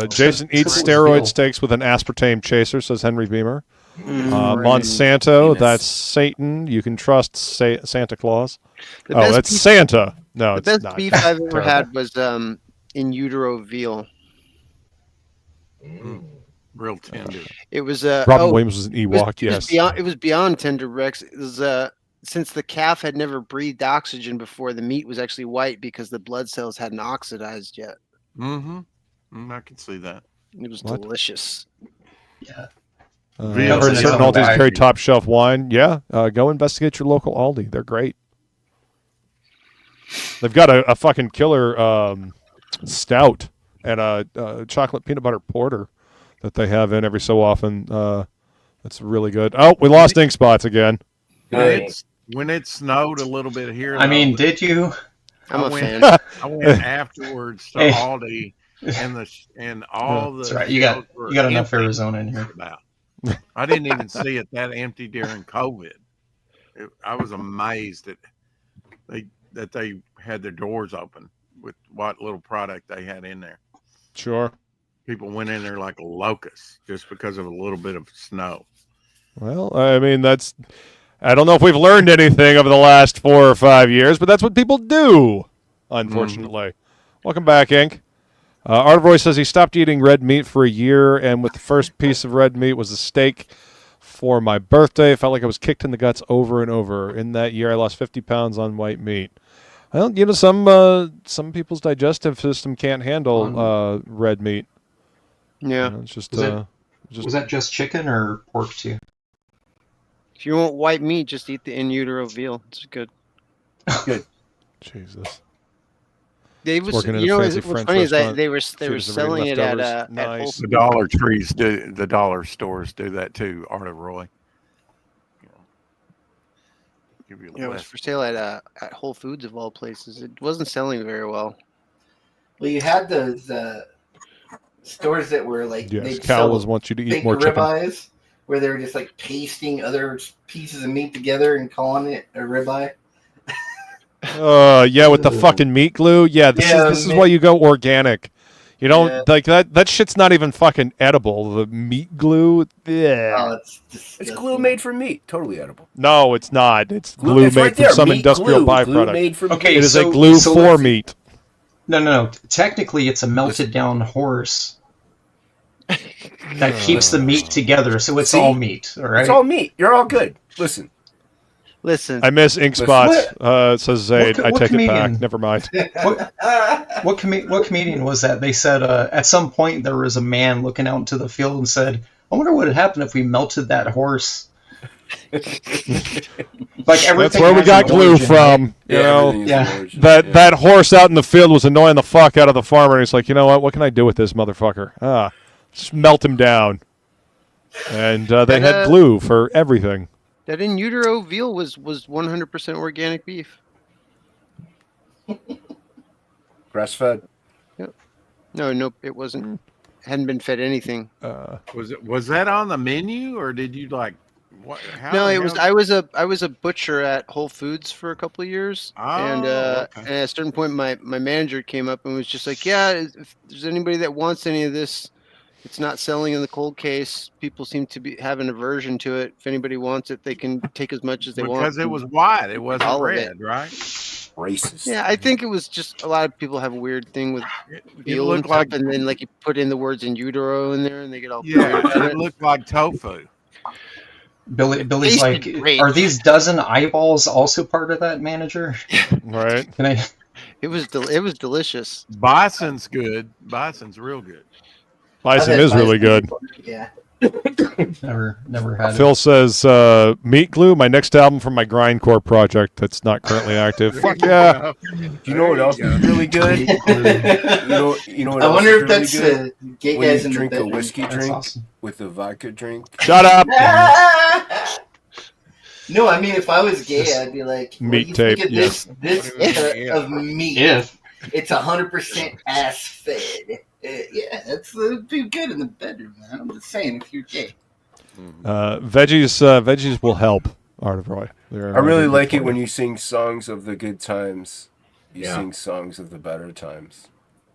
Jason eats steroid steaks with an aspartame chaser, says Henry Beamer. Monsanto, that's Satan. You can trust Santa Claus. That's Santa. No, the it's best not. beef I've ever had was in utero veal. Real tender. It was Robin Williams was an Ewok. It was beyond tender, Rex. It was since the calf had never breathed oxygen before, the meat was actually white because the blood cells hadn't oxidized yet. I can see that. It was delicious. Yeah. I've heard certain Aldis carry top shelf wine. Yeah, go investigate your local Aldi. They're great. They've got a fucking killer stout and a chocolate peanut butter porter that they have in every so often. That's really good. Oh, we lost Ink Spots again. When it snowed a little bit here, I mean, did you? I'm a fan. I went afterwards to Aldi, and all the. That's right. You got enough empty. Arizona in here. I didn't even see it that empty during COVID. I was amazed that they had their doors open with what little product they had in there. Sure. People went in there like locusts just because of a little bit of snow. Well, I mean, I don't know if we've learned anything over the last 4 or 5 years, but that's what people do, unfortunately. Welcome back, Ink. Artavoy says he stopped eating red meat for a year, and with the first piece of red meat was a steak for my birthday. I felt like I was kicked in the guts over and over. In that year, I lost 50 pounds on white meat. Well, some people's digestive system can't handle red meat. Yeah. It's just, was that just chicken or pork too? If you want white meat, just eat the in utero veal. It's good. Good. Jesus. They was, Working in you a know, fancy what's French funny is that restaurant. they were selling it at Nice. The Dollar Trees do, the dollar stores do that too, Art of Roy. Give you a it was list. for sale at Whole Foods of all places. It wasn't selling very well. Well, you had those stores that were like Yes, they'd Cal sell wants you to eat fake more chicken. ribeyes, where they were just like pasting other pieces of meat together and calling it a ribeye. Yeah, with the fucking meat glue. Yeah, this is why you go organic. You don't like that. That shit's not even fucking edible. The meat glue. Yeah. Oh, It's glue made from meat. Totally edible. No, it's not. It's glue it's made right from there. some Meat industrial glue. byproduct. Glue made from Okay, it is so- a glue so for let's- meat. No. Technically, it's a melted down horse that keeps the meat together, so it's See? all meat. All right. It's all meat. You're all good. Listen. Listen. I miss Ink Spots. Says Zaid. I what take it back. comedian? Never mind. What comedian was that? They said at some point there was a man looking out into the field and said, "I wonder what would happen if we melted that horse." Like everything. That's where we has got an glue origin, from. right? You know, everything is an origin. that horse out in the field was annoying the fuck out of the farmer. And he's like, you know what? What can I do with this motherfucker? Just melt him down. And they had glue for everything. That in utero veal was 100% organic beef. Grass fed. Yep. No, it wasn't. Hadn't been fed anything. Was that on the menu, or did you like? What? No, it was. I was a butcher at Whole Foods for a couple of years, and okay. at a certain point, my manager came up and was just like, "Yeah, if there's anybody that wants any of this, it's not selling in the cold case. People seem to be having an aversion to it. If anybody wants it, they can take as much as they want." Because it was white, it wasn't All of red, it. right? Racist. Yeah, I think it was just a lot of people have a weird thing with veal and looked stuff, like- and then like you put in the words in utero in there, and they get all Yeah, weird about it looked like tofu. Billy's like, Tasted great. "Are these dozen eyeballs also part of that, manager?" Right. Can I? It was delicious. Bison's good. Bison's real good. Bison is really good. Yeah. Never had Phil says, meat glue, my next album from my grindcore project that's not currently active. Fuck yeah. You know what else is really good? you know what I else wonder is if really that's good? gay When guys you in the drink a bedroom. whiskey That's drink awesome. with a vodka drink. Shut up. No, I mean, if I was gay, I'd be like, well, Meat you tape, think of yeah. this of meat. If It's 100% ass fed. Yeah, that's be good in the bedroom, man. I'm just saying, if you're gay. Veggies will help, Art of Roy. I really like it when you sing songs of the good times. You Yeah. sing songs of the better times.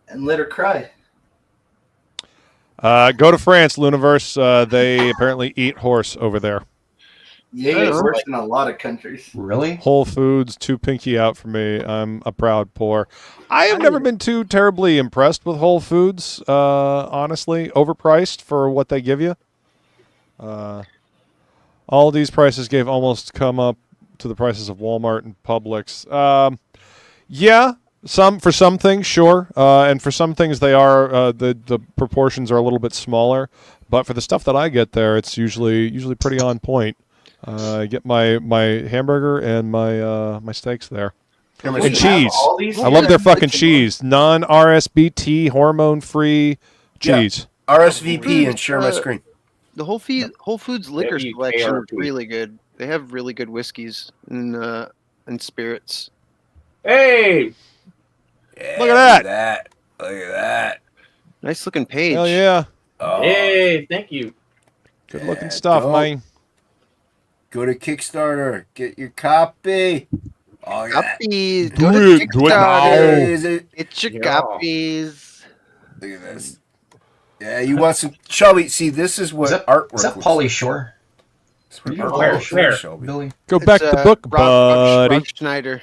And let her cry. Go to France, Luniverse. They apparently eat horse over there. Yeah, it's worse in a lot of countries. really? Whole Foods, too pinky out for me. I'm a proud poor. I have never been too terribly impressed with Whole Foods, honestly. Overpriced for what they give you. All these prices gave almost come up to the prices of Walmart and Publix. Yeah, for some things, sure. And for some things, they are the proportions are a little bit smaller. But for the stuff that I get there, it's usually pretty on point. I get my hamburger and my steaks there. And cheese. All these I love their fucking Which one? cheese. Non-RSBT, hormone-free cheese. RSVP and share my screen. The Whole Foods liquor WKRP. selection is really good. They have really good whiskeys and spirits. Hey, Yeah, Look at that. Look at that. Nice looking page. Hell yeah. Oh, hey, thank you. Good looking Yeah, stuff, dope. man. Go to Kickstarter. Get your copy. Oh, yeah. Copies. Do Go to it. Do it Kickstarter. now. Is it? Get your Yeah. copies. Look at this. Yeah, you want some Shelby? See, this is what artwork. Is that looks Pauly like. Shore? That's what Where? artwork looks like, Where? Shelby. Billy? Go back It's, to book, buddy. Rob Schneider.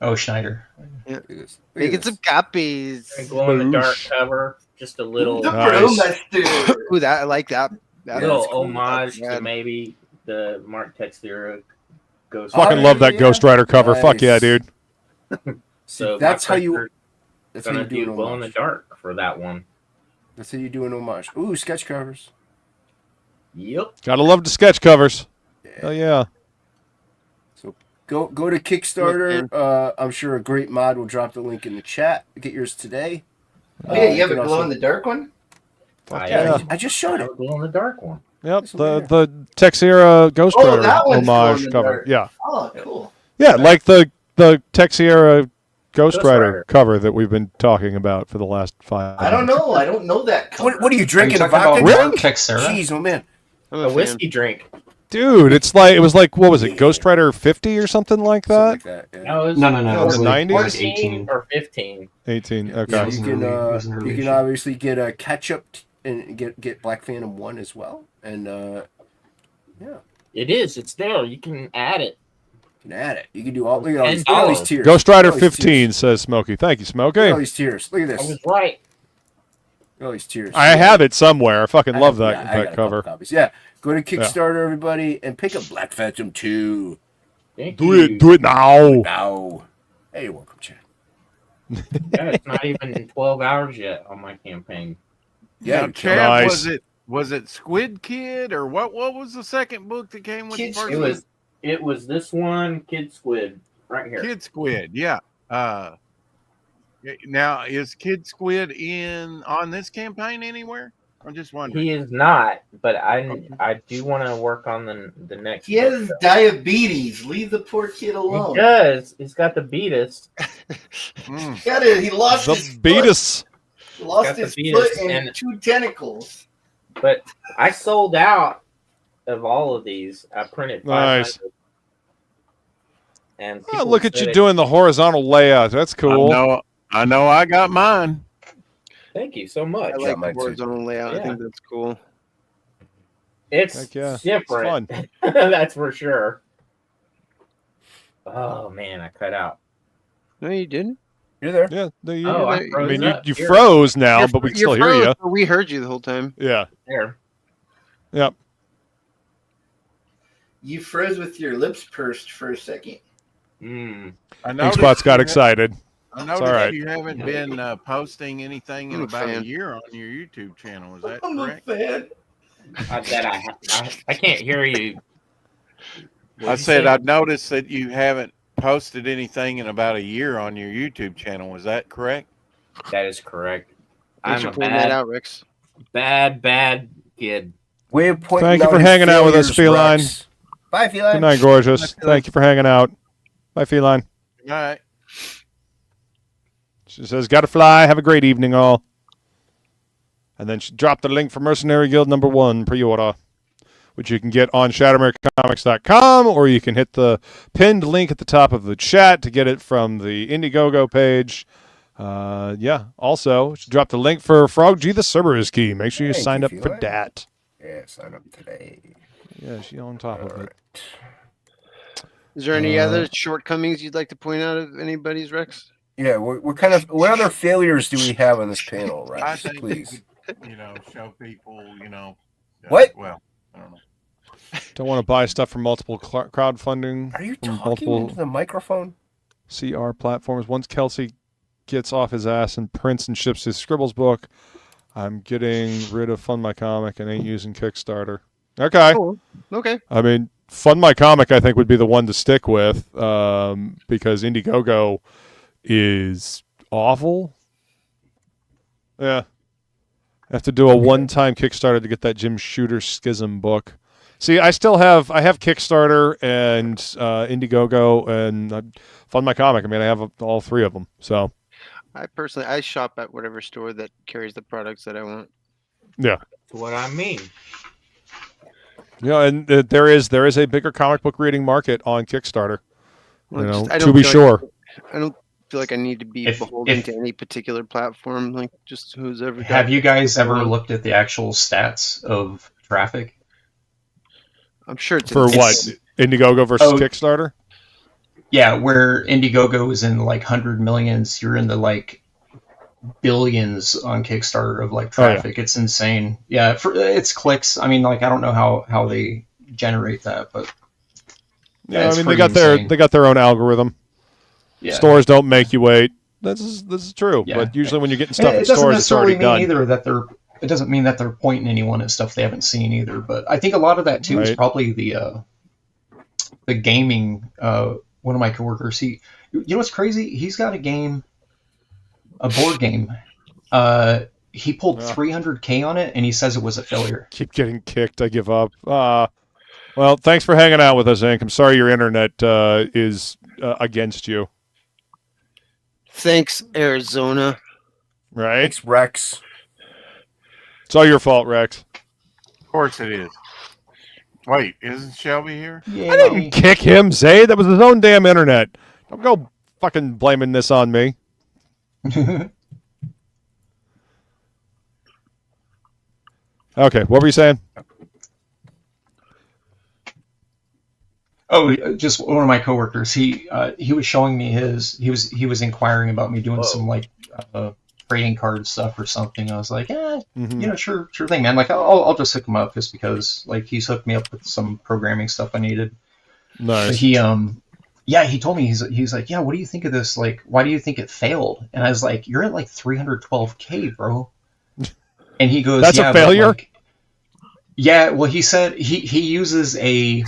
Oh, Schneider. Look at this. Look at Making this. some copies. A glow in the dark cover, just a little The Nice. brewmaster. Ooh, that I like that. That little is cool. homage That's to rad. maybe the Mark Texera Ghost. Fucking Oh, love that yeah. Ghost Rider cover. Fuck yeah, Nice. dude. So That's my how you. printer's That's how gonna you do do an glow in the homage. dark for that one. That's how you do an homage. Ooh, sketch covers. Yep. Gotta love the sketch covers. Hell yeah. Go to Kickstarter. I'm sure a great mod will drop the link in the chat. Get yours today. Oh, yeah, you have a can glow also- in the dark one? I yeah. I just showed have it. a glow in the dark one. Yep, This the one the Texera Ghost Oh, Rider that one's homage glow in the cover. dark. Yeah, Oh, cool. yeah, like the Texera Ghost Ghost Rider Rider. cover that we've been talking about for the last 5 I don't know. I don't know that cover. What are you drinking? Are you talking vodka? about Really? Texera? Jeez, oh man. I'm A a fan. whiskey drink. Dude, it was like what was it, Ghost Rider 50 or something like that? Something like that. Yeah. No, it was, No. In It the was like 90s? 14 or 15. 18. Yeah, Okay. was you an can early- it was an early you can issue. obviously get a catch up and get Black Phantom 1 as well, and yeah, It is. It's there. You can add it. you can add it. You can do all. Look at all these, $10. look at all these tiers. Ghost Rider Look at all these 15 tiers. says Smokey. Thank you, Look at all Smokey. these tiers. Look at I this. was right. Look at all these tiers. I have it somewhere. I fucking love I that, got that a couple cover. copies. Yeah, go to Kickstarter, everybody, and pick up Black Phantom 2 Thank Do you. it. Do it now. now. Hey, you're welcome, Chad. Yeah, it's not even 12 hours yet on my campaign. Yeah, Now, you Chad, Nice. was it Squid Kid or what? What was the second book that came with Kid the first Squid. It was this one, Kid Squid, right here. Kid Squid? Yeah. Now is Kid Squid on this campaign anywhere? I'm just wondering. He is not, but I do want to work on the next. He has diabetes. Leave the poor kid He alone. does. He's got the beatus. Mm. He lost The his foot. Beatus. He lost Got the his fetus foot and and- 2 tentacles. But I sold out of all of these. I printed 500. Nice. And Oh, people look at said you it- doing the horizontal layout. That's cool. I know. I got mine. Thank you so much. I like mine the too. horizontal layout. I Yeah. think that's cool. It's Heck yeah. It's different. That's for sure. Oh man, I cut out. No, you didn't. You're there. Yeah. Oh, I I froze mean, up. you Here. froze now, You're- but we can you're still hear you. froze, but we heard you the whole time. Yeah. There. Yep. You froze with your lips pursed for a second. Mm. I Ink Spots got excited. I noticed all right. you haven't been posting anything in I'm a about a fan. year on your YouTube channel. Is that I'm a correct? fan. I can't hear you. I said I've noticed that you haven't posted anything in about a year on your YouTube channel. Is that correct? That is correct. Thanks I'm for a pointing that bad, out, Rex. bad kid. Way of pointing Thank you out for his hanging out with us, failures, Feline. Rex. Bye, Feline. Good night, gorgeous. Thank you for hanging out. Bye, Feline. All right. She says, "Gotta fly. Have a great evening, all." And then she dropped the link for Mercenary Guild #1 pre-order, which you can get on ShadowmakerComics.com, or you can hit the pinned link at the top of the chat to get it from the Indiegogo page. Yeah. Also, she dropped the link for Frog G the CERBERUS key. Make sure you Thank signed you, up for Feline. that. Yeah, sign up today. Yeah, she's on top of it. Is there any other shortcomings you'd like to point out of anybody's, Rex? Yeah, we're kind of. What other failures do we have on this panel, I Rex? think Please. show people, What? Well, I don't know. Don't want to buy stuff from multiple crowdfunding. Are you from talking into the microphone? CR platforms. Once Kelsey gets off his ass and prints and ships his Scribbles book, I'm getting rid of Fund My Comic and ain't using Kickstarter. Okay. Oh, okay. I mean, Fund My Comic, I think, would be the one to stick with because Indiegogo is awful. Yeah. I have to do a one-time Kickstarter to get that Jim Shooter Schism book. See, I have Kickstarter and Indiegogo and Fund My Comic. I mean, I have all three of them. So I shop at whatever store that carries the products that I want. yeah. That's what I mean. You know, and there is a bigger comic book reading market on Kickstarter. Well, You know, I to don't be feel sure. I don't feel like I need to be beholden to any particular platform. Like just who's ever. got- Have you guys ever looked at the actual stats of traffic? I'm sure it's For what? Indiegogo versus Kickstarter? Yeah, where Indiegogo is in like 100 millions, you're in the like billions on Kickstarter of like traffic. It's insane. Yeah, it's clicks. I mean, like I don't know how they generate that, but Yeah, it's I mean they pretty got their own algorithm. Yeah. Stores don't make you wait. This is true. Yeah. But usually when you're getting And stuff in it doesn't stores, it's necessarily already mean done. either that they're. It doesn't mean that they're pointing anyone at stuff they haven't seen either. But I think a lot of that too is Right. probably the gaming. One of my coworkers, you know what's crazy? He's got a board game. He pulled 300K on it, and he says it was a failure. Keep getting kicked. I give up. Well, thanks for hanging out with us, Ink. I'm sorry your internet is against you. Thanks, Arizona. Right? Thanks, Rex. It's all your fault, Rex. Of course it is. Wait, isn't Shelby here? I didn't kick him, Zay. That was his own damn internet. Don't go fucking blaming this on me. Okay, what were you saying? Oh, just one of my coworkers. He was showing me he was inquiring about me doing some like trading card stuff or something. I was like, you know, sure thing, man. Like I'll just hook him up just because like he's hooked me up with some programming stuff I needed. Nice. But he told me he's like, yeah, what do you think of this? Like, why do you think it failed? And I was like, you're at like 312K, bro. And he goes, That's a failure? Like, yeah, well, he said he uses a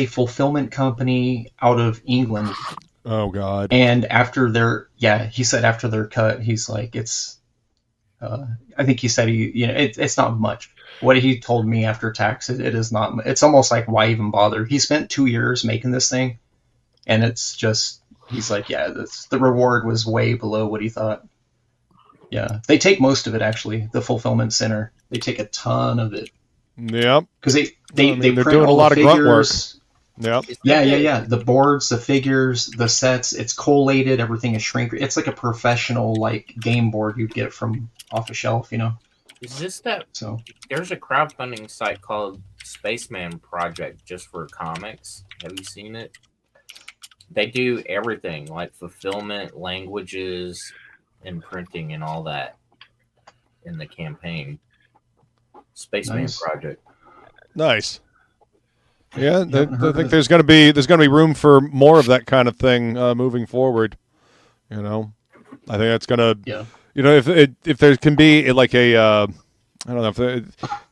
fulfillment company out of England. Oh God! And after their cut, he's like, it's. I think he said it's not much. What he told me after tax, it is not. It's almost like why even bother? He spent 2 years making this thing, and it's just he's like, yeah, the reward was way below what he thought. Yeah, they take most of it actually. The fulfillment center, they take a ton of it. Yep. Because they they're print doing a all lot the of grunt work. figures. Yep. Yeah. The boards, the figures, the sets. It's collated. Everything is shrink. It's like a professional like game board you'd get from off a shelf. You know. Is this that? So there's a crowdfunding site called Spaceman Project just for comics. Have you seen it? They do everything like fulfillment, languages, and printing and all that in the campaign. Spaceman Nice. Project. Nice. Yeah, I think there's going to be room for more of that kind of thing moving forward. You know, I think that's going to. Yeah. You know, if there can be like a, I don't know, if there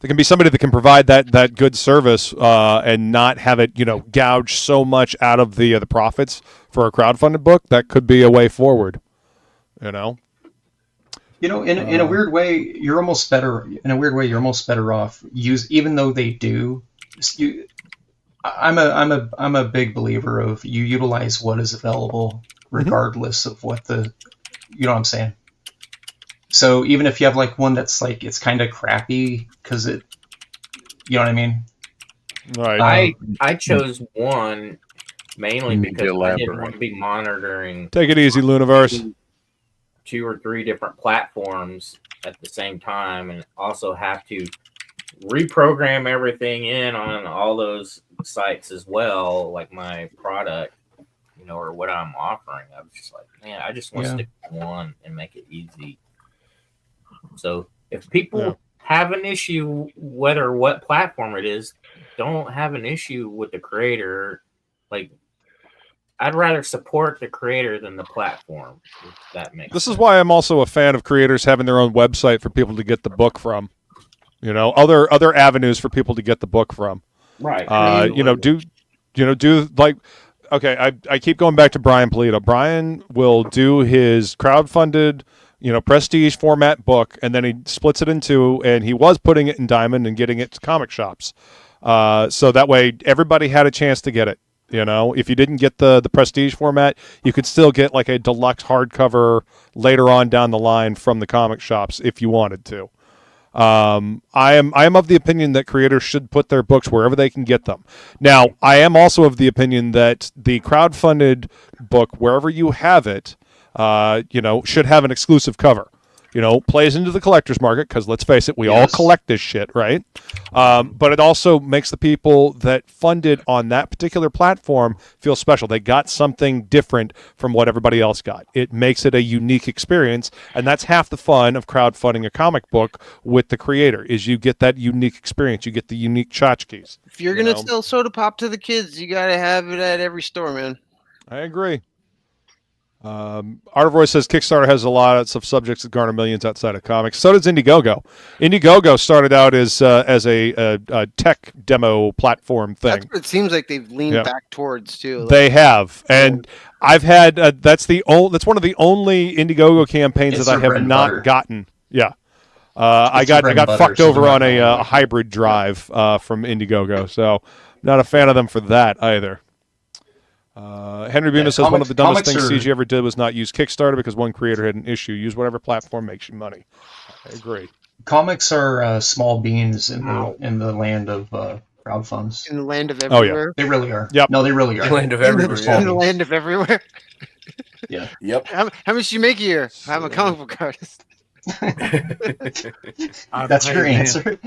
can be somebody that can provide that good service and not have it, you know, gouge so much out of the profits for a crowdfunded book, that could be a way forward. You know. You know, in a weird way, you're almost better. In a weird way, you're almost better off. Even though they do, I'm a big believer of you utilize what is available, regardless of what the, you know what I'm saying. So even if you have like one that's like it's kind of crappy because it, you know what I mean. Right. I chose one mainly because I didn't want to be monitoring. Take it easy, Luniverse. 2 or 3 different platforms at the same time, and also have to reprogram everything in on all those sites as well, like my product, you know, or what I'm offering. I was just like, man, I just want to stick with one and make it easy. So if people have an issue, whether what platform it is, don't have an issue with the creator, like I'd rather support the creator than the platform, if that makes sense. This is why I'm also a fan of creators having their own website for people to get the book from. You know, other avenues for people to get the book from. Right. Do like, okay, I keep going back to Brian Polito. Brian will do his crowdfunded, prestige format book, and then he splits it in two, and he was putting it in Diamond and getting it to comic shops. So that way everybody had a chance to get it. If you didn't get the prestige format, you could still get like a deluxe hardcover later on down the line from the comic shops if you wanted to. I am of the opinion that creators should put their books wherever they can get them. Now, I am also of the opinion that the crowdfunded book, wherever you have it, should have an exclusive cover. Plays into the collector's market because let's face it, we all collect this shit, right? But it also makes the people that funded on that particular platform feel special. They got something different from what everybody else got. It makes it a unique experience, and that's half the fun of crowdfunding a comic book with the creator is you get that unique experience. You get the unique tchotchkes. If you're going to sell soda pop to the kids, you got to have it at every store, man. I agree. Art of Roy says Kickstarter has a lot of subjects that garner millions outside of comics. So does Indiegogo. Indiegogo started out as a tech demo platform thing. That's what it seems like they've leaned back towards too. They have, and I've had that's one of the only Indiegogo campaigns that I have not gotten. Yeah, I got fucked over on a hybrid drive from Indiegogo, so not a fan of them for that either. Henry Bemis says one of the dumbest things CG ever did was not use Kickstarter because one creator had an issue. Use whatever platform makes you money. I agree. Comics are small beans in the land of crowdfunds. In the land of everywhere. Oh, yeah. They really are. Yep. No, they really are. The land of everywhere. In the land of everywhere. Yeah. Yep. How much do you make a year? I'm a comic book artist. That's your answer.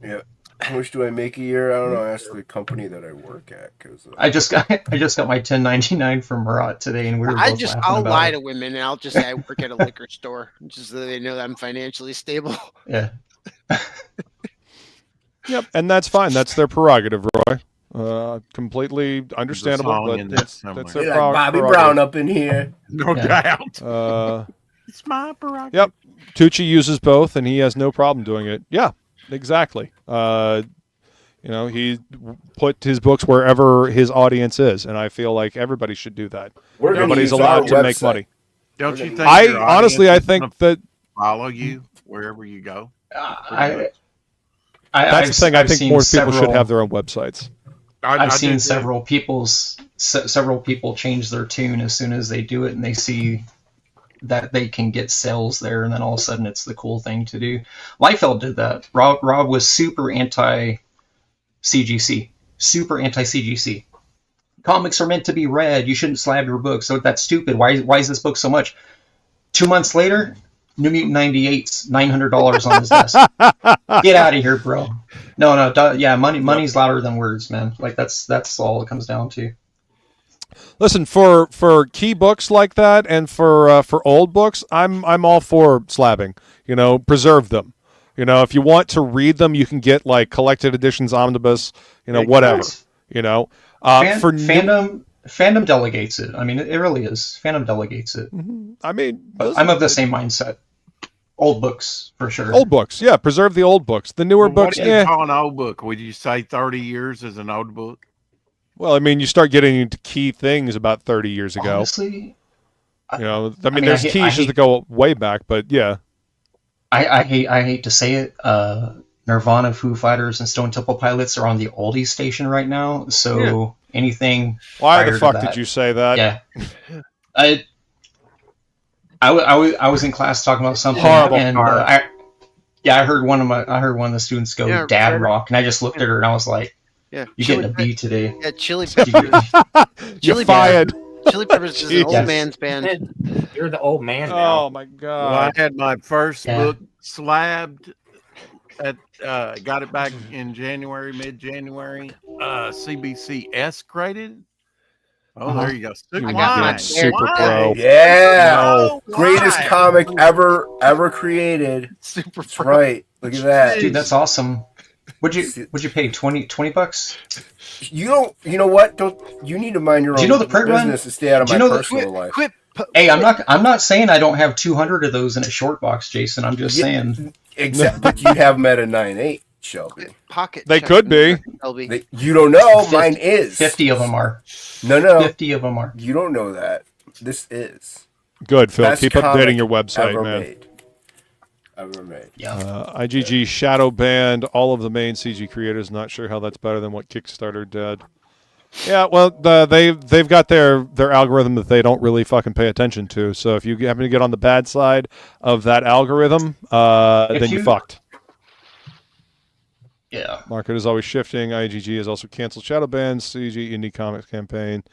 Yeah. How much do I make a year? I don't know. Ask the company that I work at. Cause I just got my 1099 from Murat today, and we were both I'll about lie it. to women, and I'll just say I work at a liquor store, just so they know that I'm financially stable. Yeah. Yep, and that's fine. That's their prerogative, Roy. Completely understandable, but that's their like Bobby Brown up in here. No doubt. It's my prerogative. Yep. Tucci uses both, and he has no problem doing it. Yeah. Exactly. He put his books wherever his audience is, and I feel like everybody should do that. Everybody's allowed to make money. Don't you think? I think that follow you wherever you go. That's the thing. I think more people should have their own websites. I've seen several people change their tune as soon as they do it, and they see that they can get sales there, and then all of a sudden it's the cool thing to do. Liefeld did that. Rob was super anti-CGC. Super anti-CGC. Comics are meant to be read. You shouldn't slab your book. So that's stupid. Why is this book so much? 2 months later, New Mutant 98's $900 on his desk. Get out of here, bro. No. Yeah, money's louder than words, man. Like that's all it comes down to. Listen, for key books like that, and for old books, I'm all for slabbing. Preserve them. If you want to read them, you can get like collected editions, omnibus, whatever. Fandom delegates it. I mean, it really is. Fandom delegates it. Mm-hmm. I mean, but I'm of the same mindset. Old books for sure. Old books, yeah. Preserve the old books. The newer books, what do you call an old book? Would you say 30 years is an old book? Well, I mean, you start getting into key things about 30 years ago. Honestly, there's key issues that go way back, but yeah. I hate to say it. Nirvana, Foo Fighters, and Stone Temple Pilots are on the oldies station right now. So anything. Why the fuck did you say that? Yeah. I was in class talking about something, horrible, and I heard one of the students go dad rock, and I just looked at her and I was like. Yeah, you're getting a B today. Yeah, Chili Peppers. You're fired. Chili Peppers is an old man's band. You're the old man now. Oh my god! Well, I had my first book slabbed at got it back in January, mid-January. CBC S graded. Oh, there you go. You got Super Pro. Yeah, greatest comic ever created. Super That's right. Look at that, dude. That's awesome. Would you pay $20? You know what? You need to mind your own business to stay out of my personal life. Hey, I'm not saying I don't have 200 of those in a short box, Jason. I'm just saying. Exactly. But you have them at a 9.8. Shelby. Pocket. They check could be. Shelby. You don't know. Mine is. 50 of them are. No. 50 of them are. You don't know that. This is. Good, Phil. Best Keep comic updating your website, ever man. made. Ever made. Yeah. IGG shadow banned all of the main CG creators. Not sure how that's better than what Kickstarter did. Yeah, well, they've got their algorithm that they don't really fucking pay attention to. So if you happen to get on the bad side of that algorithm, then you fucked. Yeah. Market is always shifting. IGG has also canceled shadow bans. CG indie comics campaign,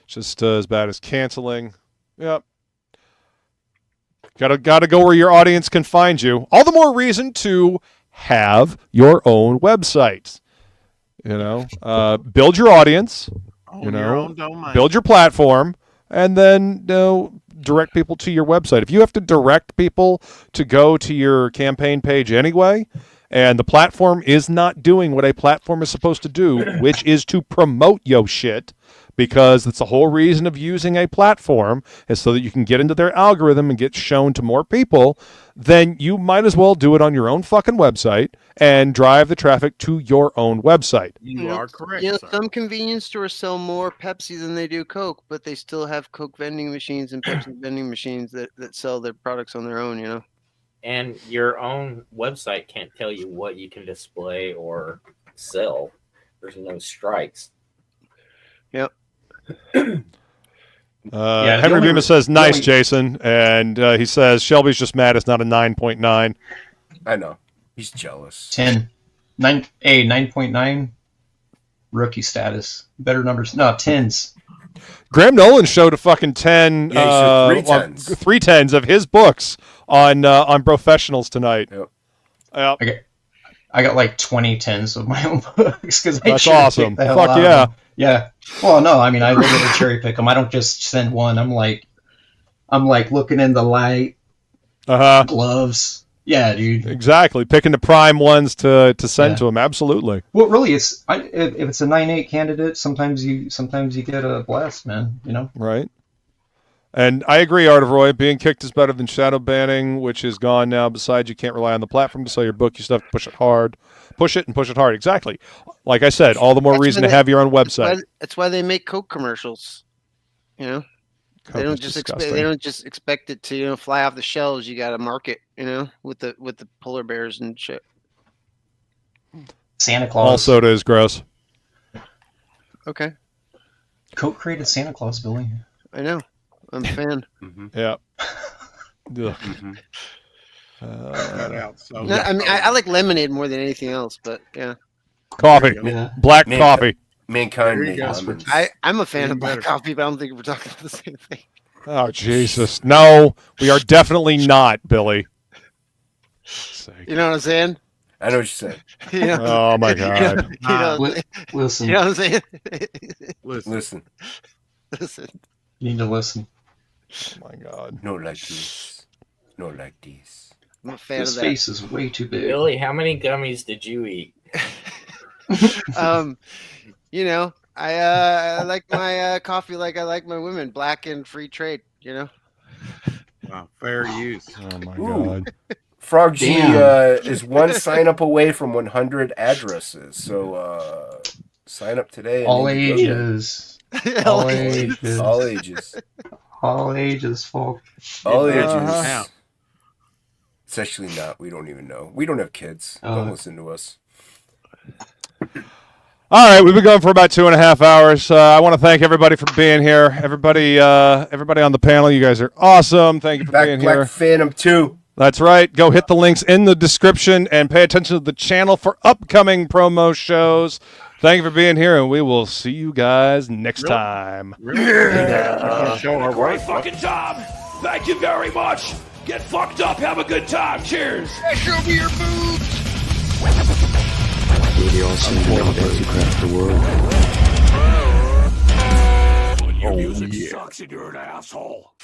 just as bad as canceling. Yep. Gotta go where your audience can find you. All the more reason to have your own website. You know, build your audience. You know, build your platform, and then direct people to your website. If you have to direct people to go to your campaign page anyway, and the platform is not doing what a platform is supposed to do, which is to promote yo shit, because that's the whole reason of using a platform is so that you can get into their algorithm and get shown to more people, then you might as well do it on your own fucking website and drive the traffic to your own website. You are correct. You know, sir. some convenience stores sell more Pepsi than they do Coke, but they still have Coke vending machines and Pepsi vending machines that sell their products on their own, you know? And your own website can't tell you what you can display or sell. There's no strikes. Yep. Henry Bemis says, nice, Jason. And he says, Shelby's just mad it's not a 9.9. I know. He's jealous. 10. 9.9. Rookie status. Better numbers. No, 10s. Graham Nolan showed a fucking 10. Yeah, he showed 3 10s. 3 10s of his books on Professionals tonight. Yep. Yep. I got like 20 10s of my own books. That's awesome. Fuck yeah. Yeah. Well, no, I mean, I literally cherry pick them. I don't just send one. I'm like looking in the light. Gloves. Yeah, dude. Exactly. Picking the prime ones to send to them. Absolutely. Well, really, if it's a 9.8 candidate, sometimes you get a blast, man. You know. Right. And I agree, Art of Roy. Being kicked is better than shadow banning, which is gone now. Besides, you can't rely on the platform to sell your book. You still have to push it hard. Push it and push it hard. Exactly. Like I said, all the more reason to have your own website. That's why they make Coke commercials. You know, Coke they don't is just disgusting. they don't just expect it to fly off the shelves. You got to market, with the polar bears and shit. Santa Claus. All soda is gross. Okay. Coke created Santa Claus, Billy. I know. I'm a fan. Yeah. I mean, I like lemonade more than anything else, but yeah. Coffee. Black coffee. Mankind made almonds. I'm a fan of black coffee, but I don't think we're talking about the same thing. Oh, Jesus. No, we are definitely not, Billy. You know what I'm saying? I know what you're saying. Oh, my God. Listen. You know what I'm saying? Listen. You need to listen. Oh, my God. No like this. No like this. I'm a fan His of that. face is way too big. Billy, how many gummies did you eat? I like my coffee like I like my women, black and free trade, Wow, fair use. Oh, my God. Frog G is one sign up away from 100 addresses. So sign up today. And All ages. All ages. All ages. All ages, folk. All ages. It's actually not. We don't even know. We don't have kids. Don't listen to us. All right, we've been going for about 2.5 hours. I want to thank everybody for being here. Everybody on the panel, you guys are awesome. Thank you for being Black here. Phantom 2. That's right. Go hit the links in the description and pay attention to the channel for upcoming promo shows. Thank you for being here, and we will see you guys next time. Great fucking job. Thank you very much. Get fucked up. Have a good time. Cheers. Show me your boobs. We're the awesome developers who craft the world. Your music sucks and you're an asshole.